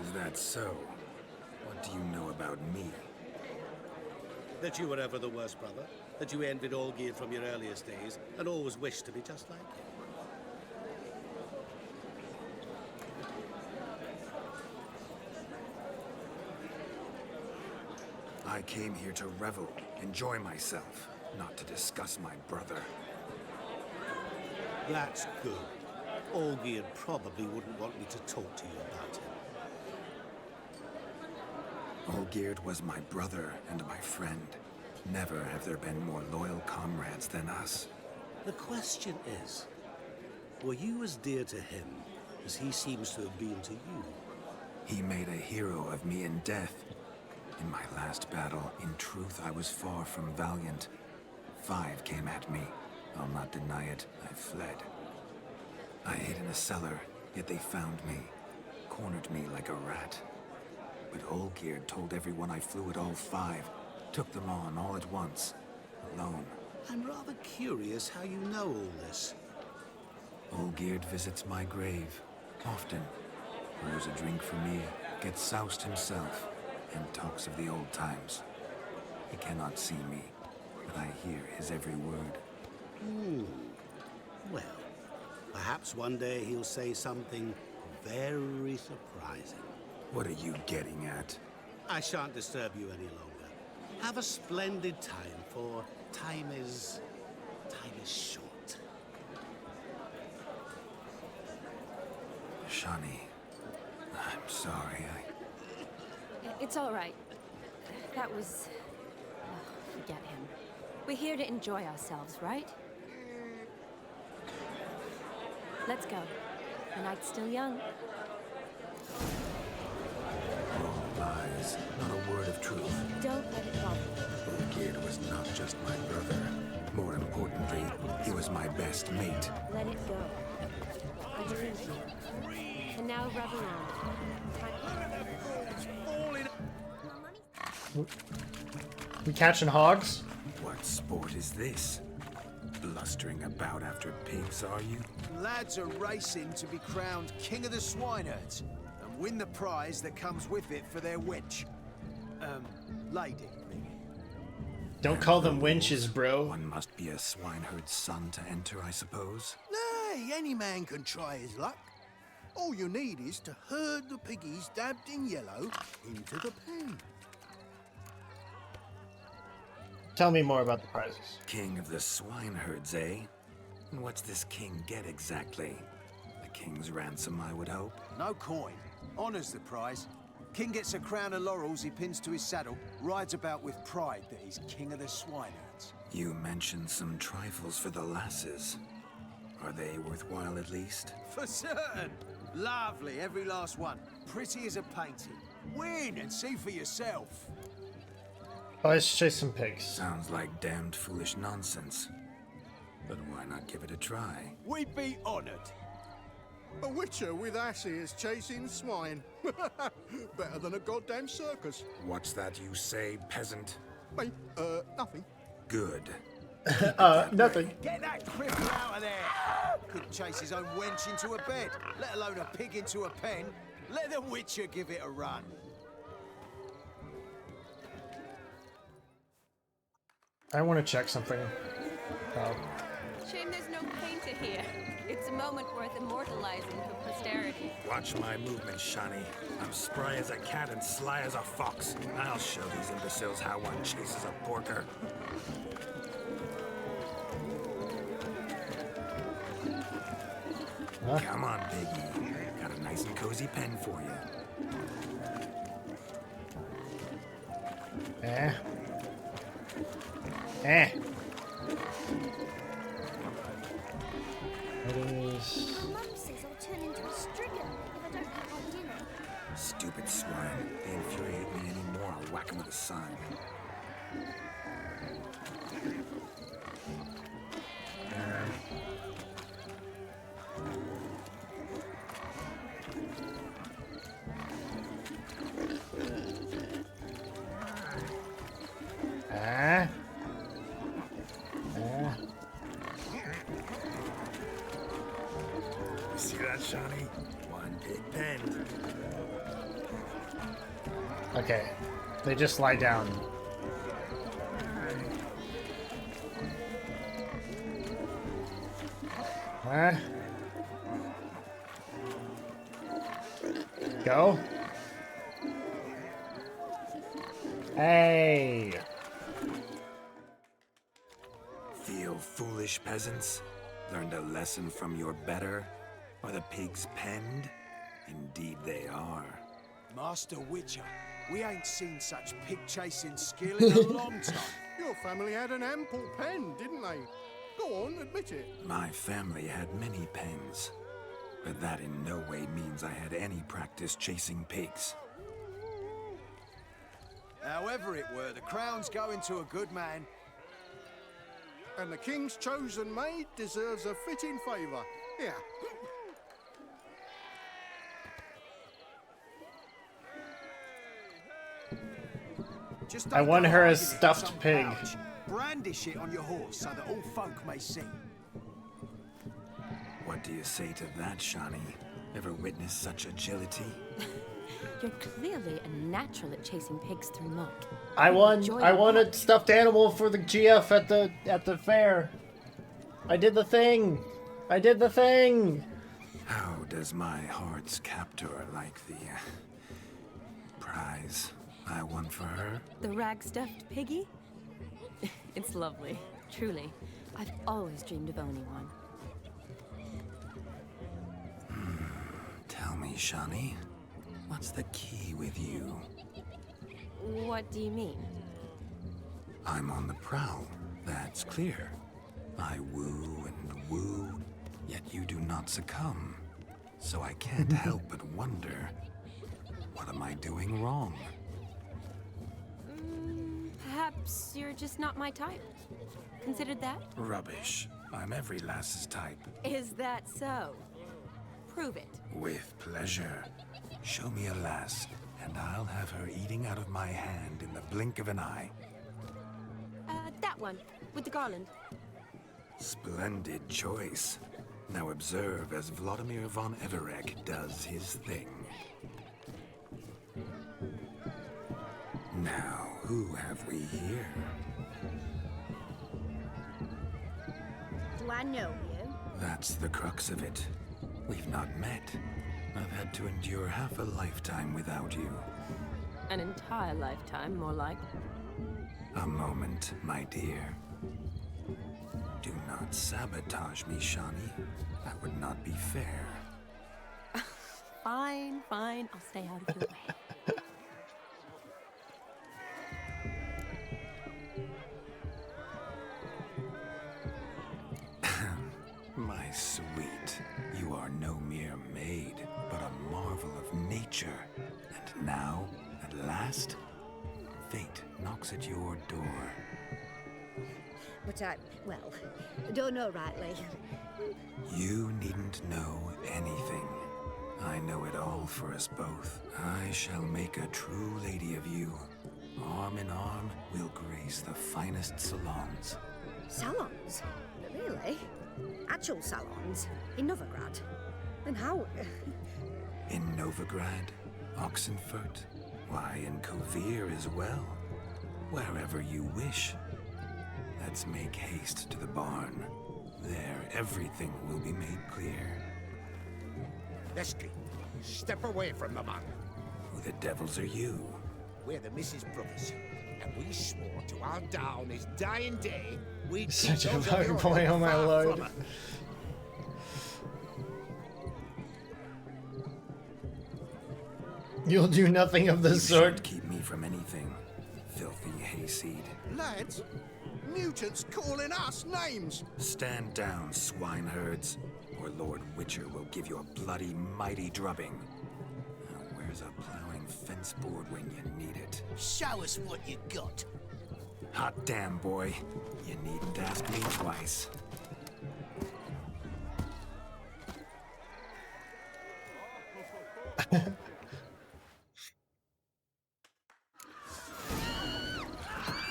Is that so? What do you know about me? That you were ever the worst brother, that you envied Olgierd from your earliest days, and always wished to be just like him. I came here to revel, enjoy myself, not to discuss my brother. That's good. Olgierd probably wouldn't want me to talk to you about him. Olgierd was my brother and my friend. Never have there been more loyal comrades than us. The question is, were you as dear to him as he seems to have been to you? He made a hero of me in death. In my last battle, in truth, I was far from valiant. 5 came at me. I'll not deny it, I fled. I hid in a cellar, yet they found me, cornered me like a rat. But Olgierd told everyone I flew at all 5, took them on all at once, alone. I'm rather curious how you know all this. Olgierd visits my grave, often. Pours a drink for me, gets soused himself, and talks of the old times. He cannot see me, but I hear his every word. Well, perhaps one day he'll say something very surprising. What are you getting at? I shan't disturb you any longer. Have a splendid time, for time is short. Shani, I'm sorry, It's all right. That was... oh, forget him. We're here to enjoy ourselves, right? Let's go. The night's still young. All lies, not a word of truth. Don't let it bother you. Olgierd was not just my brother. More importantly, he was my best mate. Let it go. I believe you. And now rub around. We catching hogs? What sport is this? Blustering about after pigs, are you? Lads are racing to be crowned King of the Swineherds and win the prize that comes with it for their wench. Lady, meaning. Don't call them wenches, bro. One must be a swineherd's son to enter, I suppose. Nay, any man can try his luck. All you need is to herd the piggies dabbed in yellow into the pen. Tell me more about the prizes. King of the swineherds, eh? And what's this king get exactly? The king's ransom, I would hope. No coin. Honours the prize. King gets a crown of laurels he pins to his saddle, rides about with pride that he's king of the swineherds. You mentioned some trifles for the lasses. Are they worthwhile at least? For certain. Lovely, every last one. Pretty as a painting. Win and see for yourself. Oh, let's chase some pigs. Sounds like damned foolish nonsense. But why not give it a try? We'd be honoured. A witcher with asses chasing swine. Better than a goddamn circus. What's that you say, peasant? Wait, nothing. Good. Nothing. Get that cripple out of there! Couldn't chase his own wench into a bed, let alone a pig into a pen. Let the witcher give it a run. I want to check something. Shame there's no painter here. It's a moment worth immortalizing for posterity. Watch my movements, Shani. I'm spry as a cat and sly as a fox. I'll show these imbeciles how one chases a porker. Huh? Come on, Piggy. Got a nice and cozy pen for you. Eh. What is... Mum says I'll turn into a stringer if I don't have my dinner. whack him with a sign. You see that, Shawnee? One big pen. Okay. They just lie down. Huh? Go. Hey. Feel foolish, peasants? Learned a lesson from your better? Are the pigs penned? Indeed they are. Master Witcher, we ain't seen such pig-chasing skill in a long time. Your family had an ample pen, didn't they? Go on, admit it. My family had many pens, but that in no way means I had any practice chasing pigs. However it were, the crown's going to a good man. And the king's chosen maid deserves a fitting favour. Here. Just I don't won go her a hiding it in stuffed some pig. pouch. Brandish it on your horse so that all folk may see. What do you say to that, Shawnee? Ever witnessed such agility? You're clearly a natural at chasing pigs through muck. I won. Enjoy I the won a walk. stuffed animal for the GF at the fair. I did the thing. I did the thing. How does my heart's captor like the prize I won for her? The rag-stuffed piggy? It's lovely, truly. I've always dreamed of owning one. Tell me, Shawnee, what's the key with you? What do you mean? I'm on the prowl, that's clear. I woo and woo, yet you do not succumb. So I can't help but wonder, what am I doing wrong? Perhaps you're just not my type. Considered that? Rubbish. I'm every lass's type. Is that so? Prove it. With pleasure. Show me a lass, and I'll have her eating out of my hand in the blink of an eye. That one, with the garland. Splendid choice. Now observe as Vladimir von Everek does his thing. Now, who have we here? Do I know you? That's the crux of it. We've not met. I've had to endure half a lifetime without you. An entire lifetime, more like. A moment, my dear. Do not sabotage me, Shawnee. That would not be fair. Fine, fine. I'll stay out of your way. My sweet, you are no mere maid, but a marvel of nature. And now, at last, fate knocks at your door. But well, don't know rightly. You needn't know anything. I know it all for us both. I shall make a true lady of you. Arm in arm, we'll grace the finest salons. Salons? Really? Actual salons? In Novigrad? And how? In Novigrad, Oxenfurt, why, in Kovir as well. Wherever you wish. Let's make haste to the barn. There, everything will be made clear. Lesky, step away from the man. Who the devils are you? We're the Mrs. Brothers, and we swore to our down his dying day we'd Such keep a those of fucking your boy, oh my far lord. from her. You'll do nothing of the You sort. shan't keep me from anything, filthy hayseed. Lads, mutants calling us names. Stand down, swineherds, or Lord Witcher will give you a bloody mighty drubbing. Now, where's a plowing fence board when you need it. Show us what you got. Hot damn, boy. You needn't ask me twice.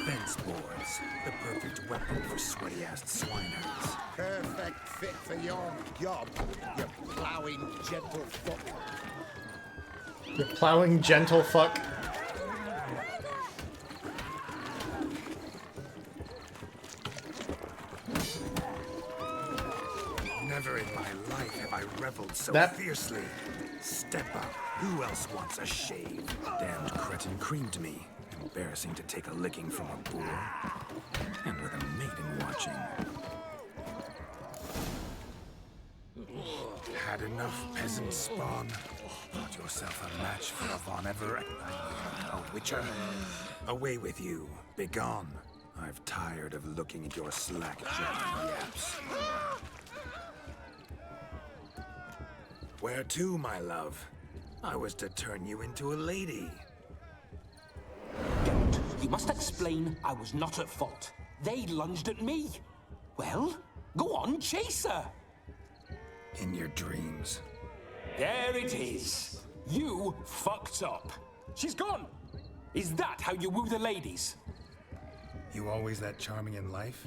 Fence boards. The perfect weapon for sweaty-assed swineherds. Perfect fit for your job, you ploughing gentle fuck. You're plowing gentle fuck. Never in my life have I reveled so That- fiercely. Step up. Who else wants a shave? Damned cretin creamed me. Embarrassing to take a licking from a boor. And with a maiden watching. Had enough, peasant spawn? Thought yourself a match for a Von Everett? A witcher? Away with you. Begone. I've tired of looking at your slack-jawed yaps. Where to, my love? I was to turn you into a lady. Don't. You must explain I was not at fault. They lunged at me. Well, go on, chase her. In your dreams. There it is. You fucked up. She's gone. Is that how you woo the ladies? You always that charming in life?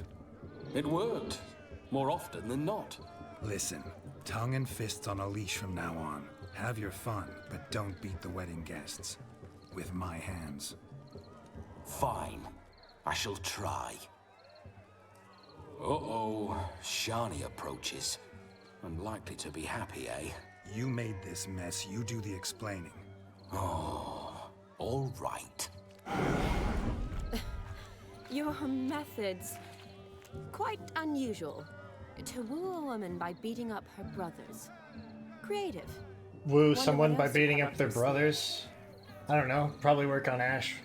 It worked. More often than not. Listen, tongue and fists on a leash from now on. Have your fun, but don't beat the wedding guests. With my hands. Fine. I shall try. Uh-oh. Shani approaches. Unlikely to be happy, eh? You made this mess, you do the explaining. Oh, all right. Your methods, quite unusual. To woo a woman by beating up her brothers. Creative. Woo someone by beating up their brothers? I don't know. Probably work on Ash.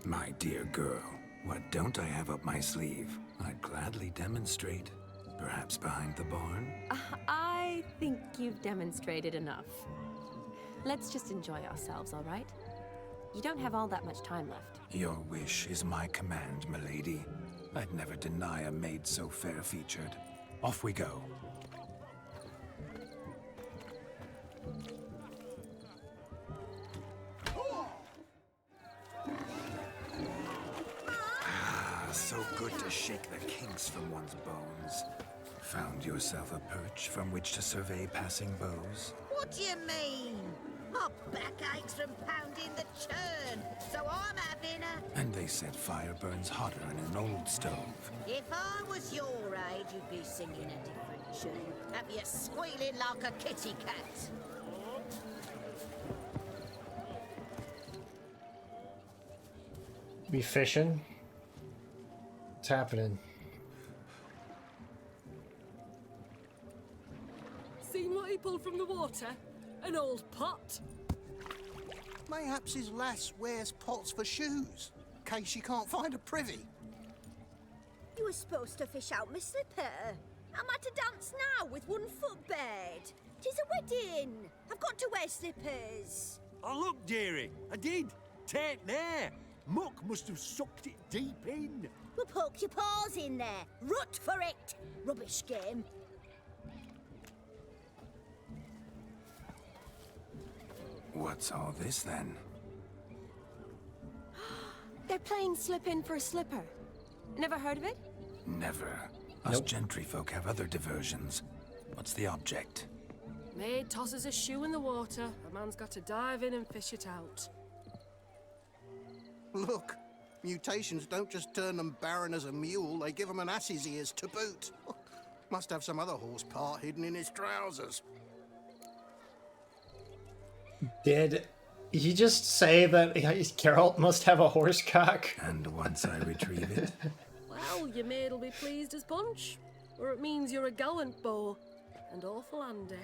My dear girl, what don't I have up my sleeve? I'd gladly demonstrate. Perhaps behind the barn? I think you've demonstrated enough. Let's just enjoy ourselves, all right? You don't have all that much time left. Your wish is my command, milady. I'd never deny a maid so fair-featured. Off we go. So good to shake the kinks from one's bones. Found yourself a perch from which to survey passing beaux? What do you mean? My back aches from pounding the churn, so I'm having a... And they said fire burns hotter in an old stove. If I was your age, you'd be singing a different tune. Have you squealing like a kitty cat? Be fishing? What's happening? Seen what he pulled from the water? An old pot? Mayhaps his lass wears pots for shoes, in case you can't find a privy. You were supposed to fish out my slipper. I'm at a dance now with one foot bared. 'Tis a wedding. I've got to wear slippers. Oh, look, dearie, I did. Take there. Muck must have sucked it deep in. Well, poke your paws in there. Rut for it. Rubbish game. What's all this then? They're playing slip in for a slipper. Never heard of it? Never. Us gentry folk have other diversions. What's the object? Maid tosses a shoe in the water. A man's got to dive in and fish it out. Look, mutations don't just turn them barren as a mule, they give them an ass's ears to boot. Must have some other horse part hidden in his trousers. Did he just say that Geralt must have a horse cock? And once I retrieve it... Well, your maid'll be pleased as punch. Or it means you're a gallant beau. And awful handy.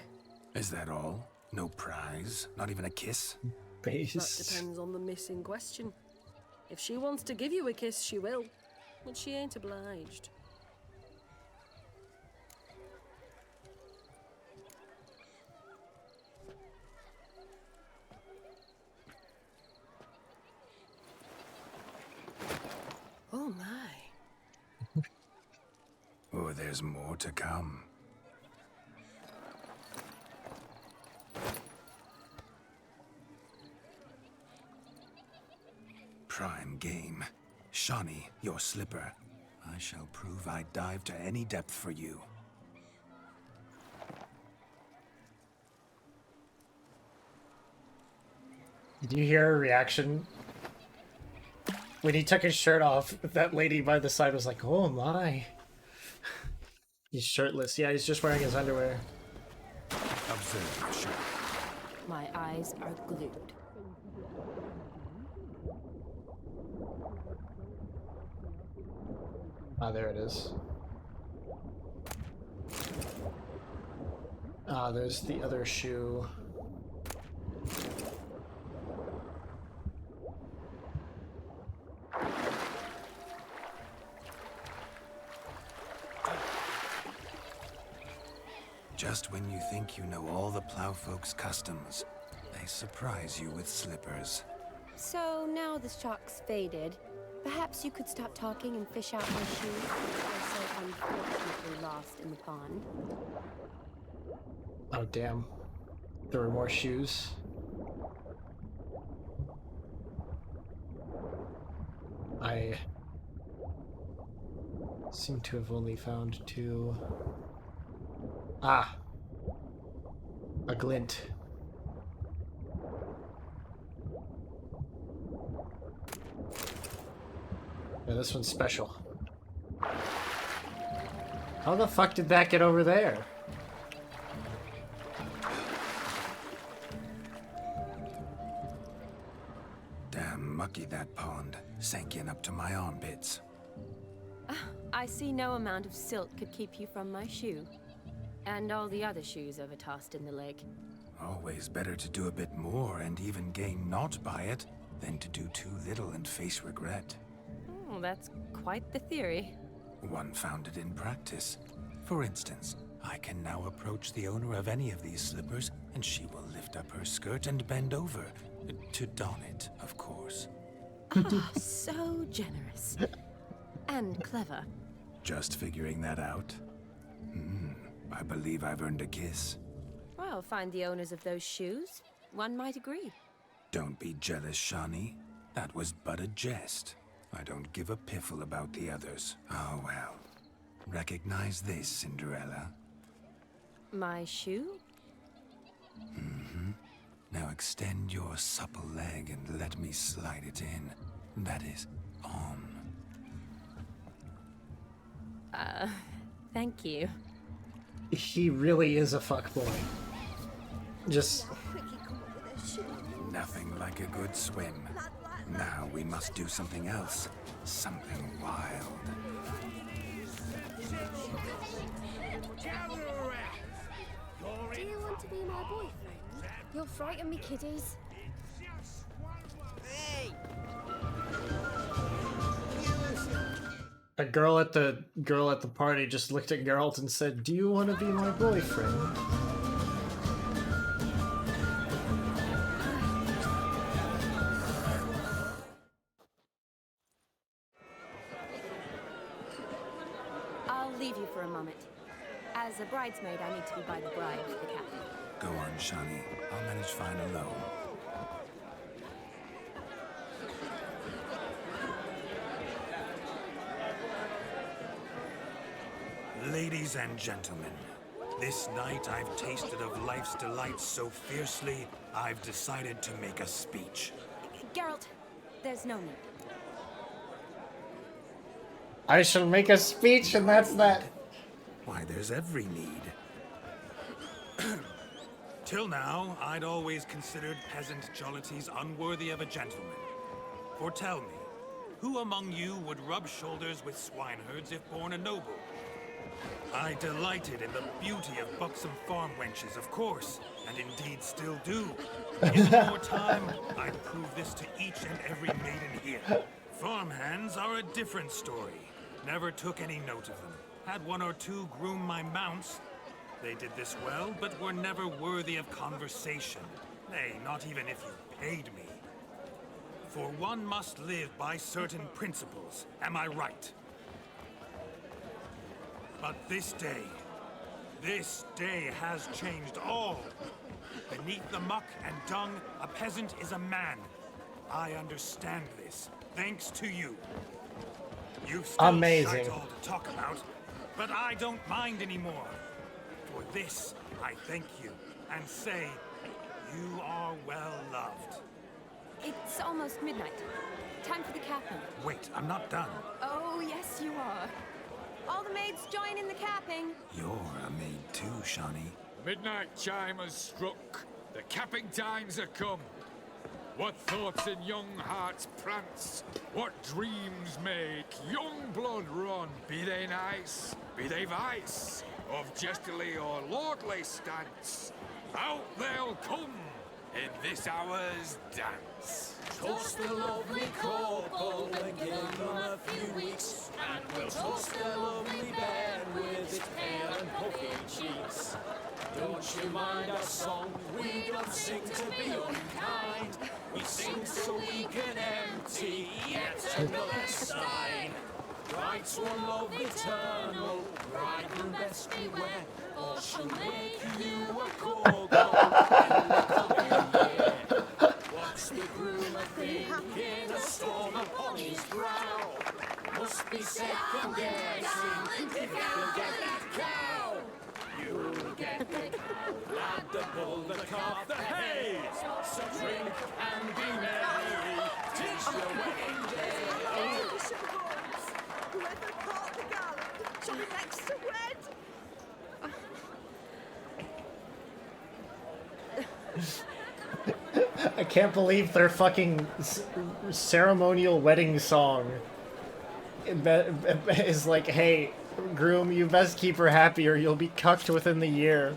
Is that all? No prize? Not even a kiss? That depends on the miss in question. If she wants to give you a kiss, she will. But she ain't obliged. Oh my. Oh, there's more to come. Prime game. Shawnee, your slipper. I shall prove I'd dive to any depth for you. Did you hear her reaction? When he took his shirt off, that lady by the side was like, oh my. He's shirtless. Yeah, he's just wearing his underwear. Observe, Shawnee. My eyes are glued. Ah, there it is. Ah, there's the other shoe. Just when you think you know all the plowfolk's customs, they surprise you with slippers. So now the shock's faded. Perhaps you could stop talking and fish out my shoes, which are so unfortunately lost in the pond. Oh, damn. There were more shoes. I seem to have only found two. Ah! A glint. Yeah, this one's special. How the fuck did that get over there? Damn mucky, that pond. Sank in up to my armpits. I see no amount of silt could keep you from my shoe. And all the other shoes overtossed in the lake. Always better to do a bit more and even gain naught by it than to do too little and face regret. Oh, that's quite the theory. One founded in practice. For instance, I can now approach the owner of any of these slippers, and she will lift up her skirt and bend over. To don it, of course. Ah, so generous. And clever. Just figuring that out? I believe I've earned a kiss. Well, find the owners of those shoes. One might agree. Don't be jealous, Shawnee. That was but a jest. I don't give a piffle about the others. Oh well. Recognize this, Cinderella? My shoe? Now extend your supple leg and let me slide it in. That is, on. Thank you. He really is a fuckboy. Just... Nothing like a good swim. Now we must do something else. Something wild. Do you want to be my boyfriend? You'll frighten me, kiddies. Hey! A girl at the party just looked at Geralt and said, "Do you want to be my boyfriend?" I'll leave you for a moment. As a bridesmaid, I need to be by the bride for the captain. Go on, Shawnee. I'll manage fine alone. Ladies and gentlemen, this night I've tasted of life's delights so fiercely, I've decided to make a speech. Geralt, there's no need. I shall make a speech, and that's that. Why, there's every need. Till now, I'd always considered peasant jollities unworthy of a gentleman. For tell me, who among you would rub shoulders with swineherds if born a noble? I delighted in the beauty of buxom farm wenches, of course, and indeed still do. In more time, I'd prove this to each and every maiden here. Farmhands are a different story. Never took any note of them. Had one or two groom my mounts, They did this well, but were never worthy of conversation. Nay, not even if you paid me. For one must live by certain principles, am I right? But this day has changed all. Beneath the muck and dung, a peasant is a man. I understand this, thanks to you. You've still Amazing. shite all to talk about, but I don't mind anymore. For this, I thank you, and say, you are well loved. It's almost midnight. Time for the capping. Wait, I'm not done. Oh, yes, you are. All the maids join in the capping. You're a maid too, Shawnee. Midnight chime has struck. The capping times have come. What thoughts in young hearts prance? What dreams make young blood run? Be they nice, be they vice, of jestily or lordly stance, out they'll come in this hour's dance. Toast the lovely couple and give them a few weeks, and we'll toast the lovely bed with its pale and puffy cheeks. Don't you mind our song? We don't sing to be unkind. We sing so we can empty yet another stein. Bride's one love eternal, bridegroom best beware, or she'll make you a go-go in the coming year. What's the groom a-thinking, a storm upon his brow? Must be second guessing if he'll get that cow. You'll get the cow, lad, the bull, the calf, the hay. So drink and be merry, 'tis your wedding day. Whoever caught the garland shall be next to wed. I can't believe their fucking ceremonial wedding song is like, hey, groom, you best keep her happy or you'll be cucked within the year.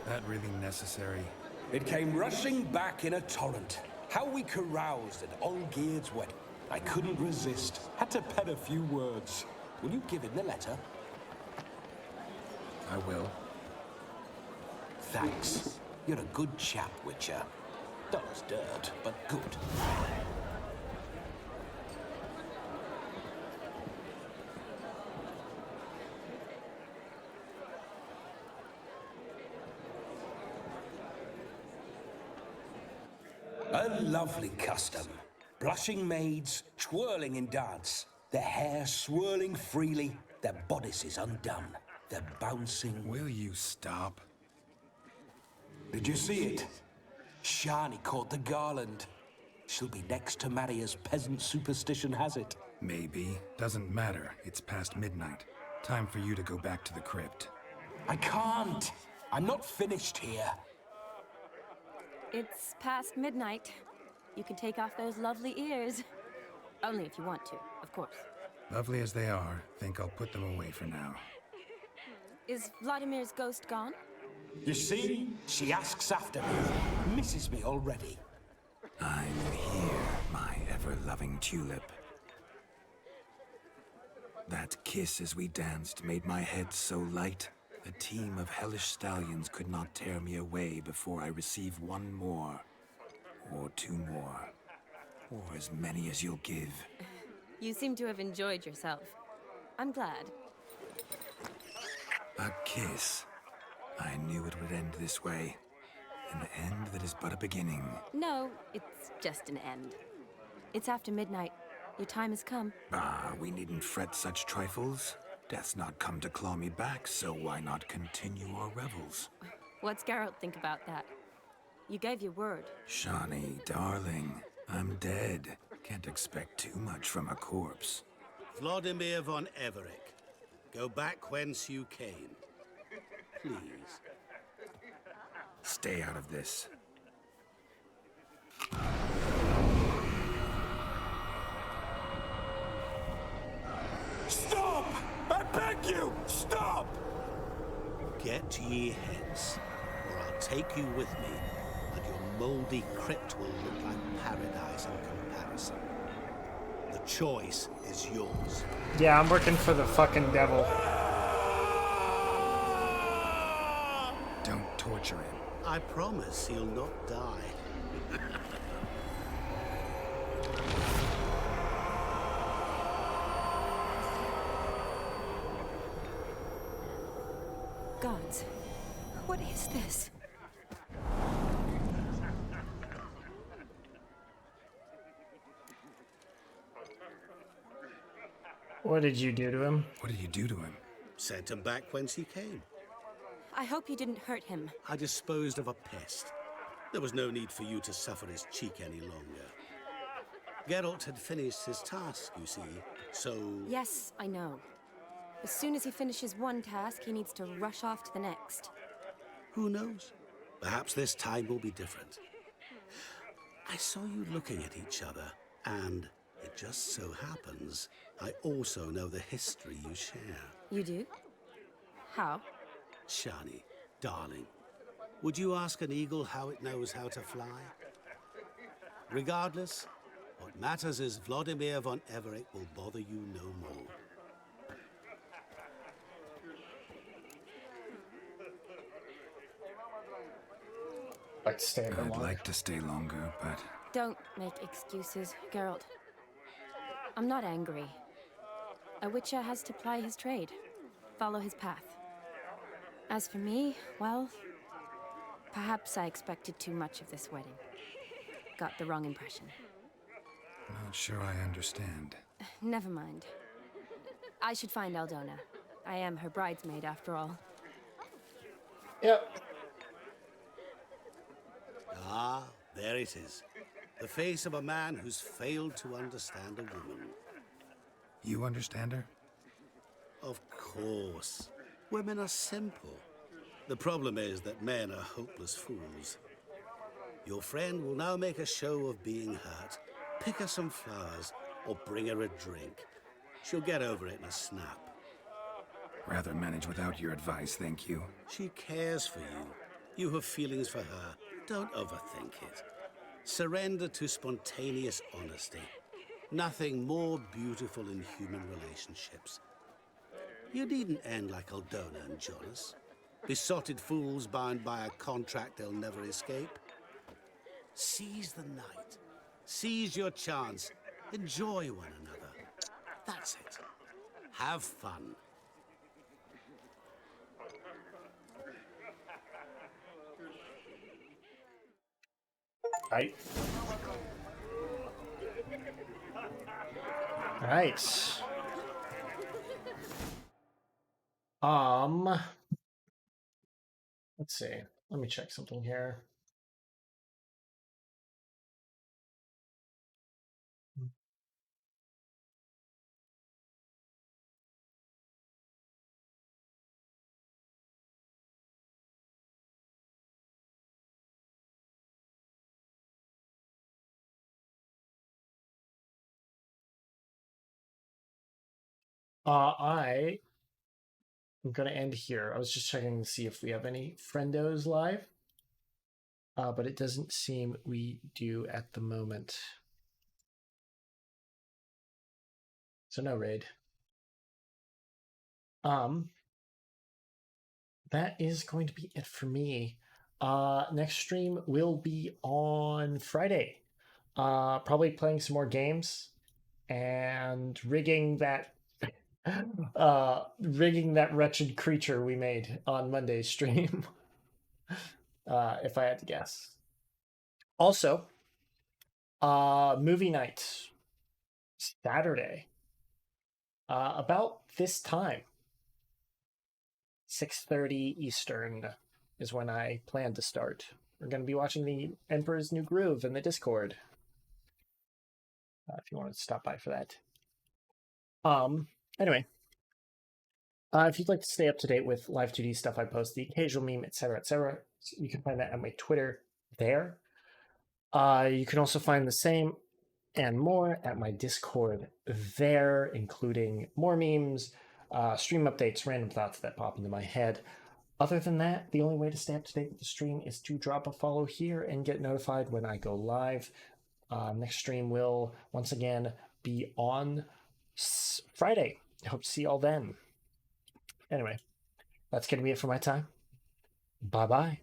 That really necessary? It came rushing back in a torrent. How we caroused at Olgierd's wedding. I couldn't resist. Had to pen a few words. Will you give him the letter? I will. Thanks. You're a good chap, Witcher. Dull as dirt, but good. A lovely custom. Blushing maids, twirling in dance. Their hair swirling freely, their bodices undone. They're bouncing... Will you stop? Did you see it? Shani caught the garland. She'll be next to marry as peasant superstition has it. Maybe. Doesn't matter. It's past midnight. Time for you to go back to the crypt. I can't. I'm not finished here. It's past midnight. You can take off those lovely ears. Only if you want to, of course. Lovely as they are, think I'll put them away for now. Is Vladimir's ghost gone? You see? She asks after me. Misses me already. I'm here, my ever-loving tulip. That kiss as we danced made my head so light. A team of hellish stallions could not tear me away before I receive one more. Or two more. Or as many as you'll give. You seem to have enjoyed yourself. I'm glad. A kiss. I knew it would end this way. An end that is but a beginning. No, it's just an end. It's after midnight. Your time has come. Ah, we needn't fret such trifles. Death's not come to claw me back, so why not continue our revels? What's Geralt think about that? You gave your word. Shawnee, darling, I'm dead. Can't expect too much from a corpse. Vladimir von Everick, go back whence you came. Please. Stay out of this. beg you, stop! Get ye hence, or I'll take you with me, and your mouldy crypt will look like paradise in comparison. The choice is yours. Yeah, I'm working for the fucking devil. Don't torture him. I promise he'll not die. Gods, what is this? What did you do to him? What did you do to him? Sent him back whence he came. I hope you didn't hurt him. I disposed of a pest. There was no need for you to suffer his cheek any longer. Geralt had finished his task, you see, so... Yes, I know. As soon as he finishes one task, he needs to rush off to the next. Who knows? Perhaps this time will be different. I saw you looking at each other, and it just so happens I also know the history you share. You do? How? Shani, darling, would you ask an eagle how it knows how to fly? Regardless, what matters is Vladimir von Everett will bother you no more. Like to stay a bit I'd longer. like to stay longer, but... Don't make excuses, Geralt. I'm not angry. A witcher has to ply his trade, follow his path. As for me, well, perhaps I expected too much of this wedding. Got the wrong impression. Not sure I understand. Never mind. I should find Aldona. I am her bridesmaid, after all. Yep. Ah, there it is. The face of a man who's failed to understand a woman. You understand her? Of course. Women are simple. The problem is that men are hopeless fools. Your friend will now make a show of being hurt, pick her some flowers, or bring her a drink. She'll get over it in a snap. Rather manage without your advice, thank you. She cares for you. You have feelings for her. Don't overthink it. Surrender to spontaneous honesty. Nothing more beautiful in human relationships. You needn't end like Aldona and Jonas. Besotted fools bound by a contract they'll never escape. Seize the night. Seize your chance. Enjoy one another. That's it. Have fun. Right. Right. Let's see. Let me check something here. I am going to end here. I was just checking to see if we have any friendos live, but it doesn't seem we do at the moment. So no raid. That is going to be it for me. Next stream will be on Friday. Probably playing some more games and rigging that wretched creature we made on Monday's stream. If I had to guess. Also, movie night Saturday. About this time. 6:30 Eastern is when I plan to start. We're going to be watching The Emperor's New Groove in the Discord. If you want to stop by for that. Anyway. If you'd like to stay up to date with Live 2D stuff I post, the occasional meme, etc., you can find that on my Twitter there. You can also find the same and more at my Discord there, including more memes, stream updates, random thoughts that pop into my head. Other than that, the only way to stay up to date with the stream is to drop a follow here and get notified when I go live. Next stream will, once again, be on Friday. I hope to see you all then. Anyway, that's going to be it for my time. Bye-bye.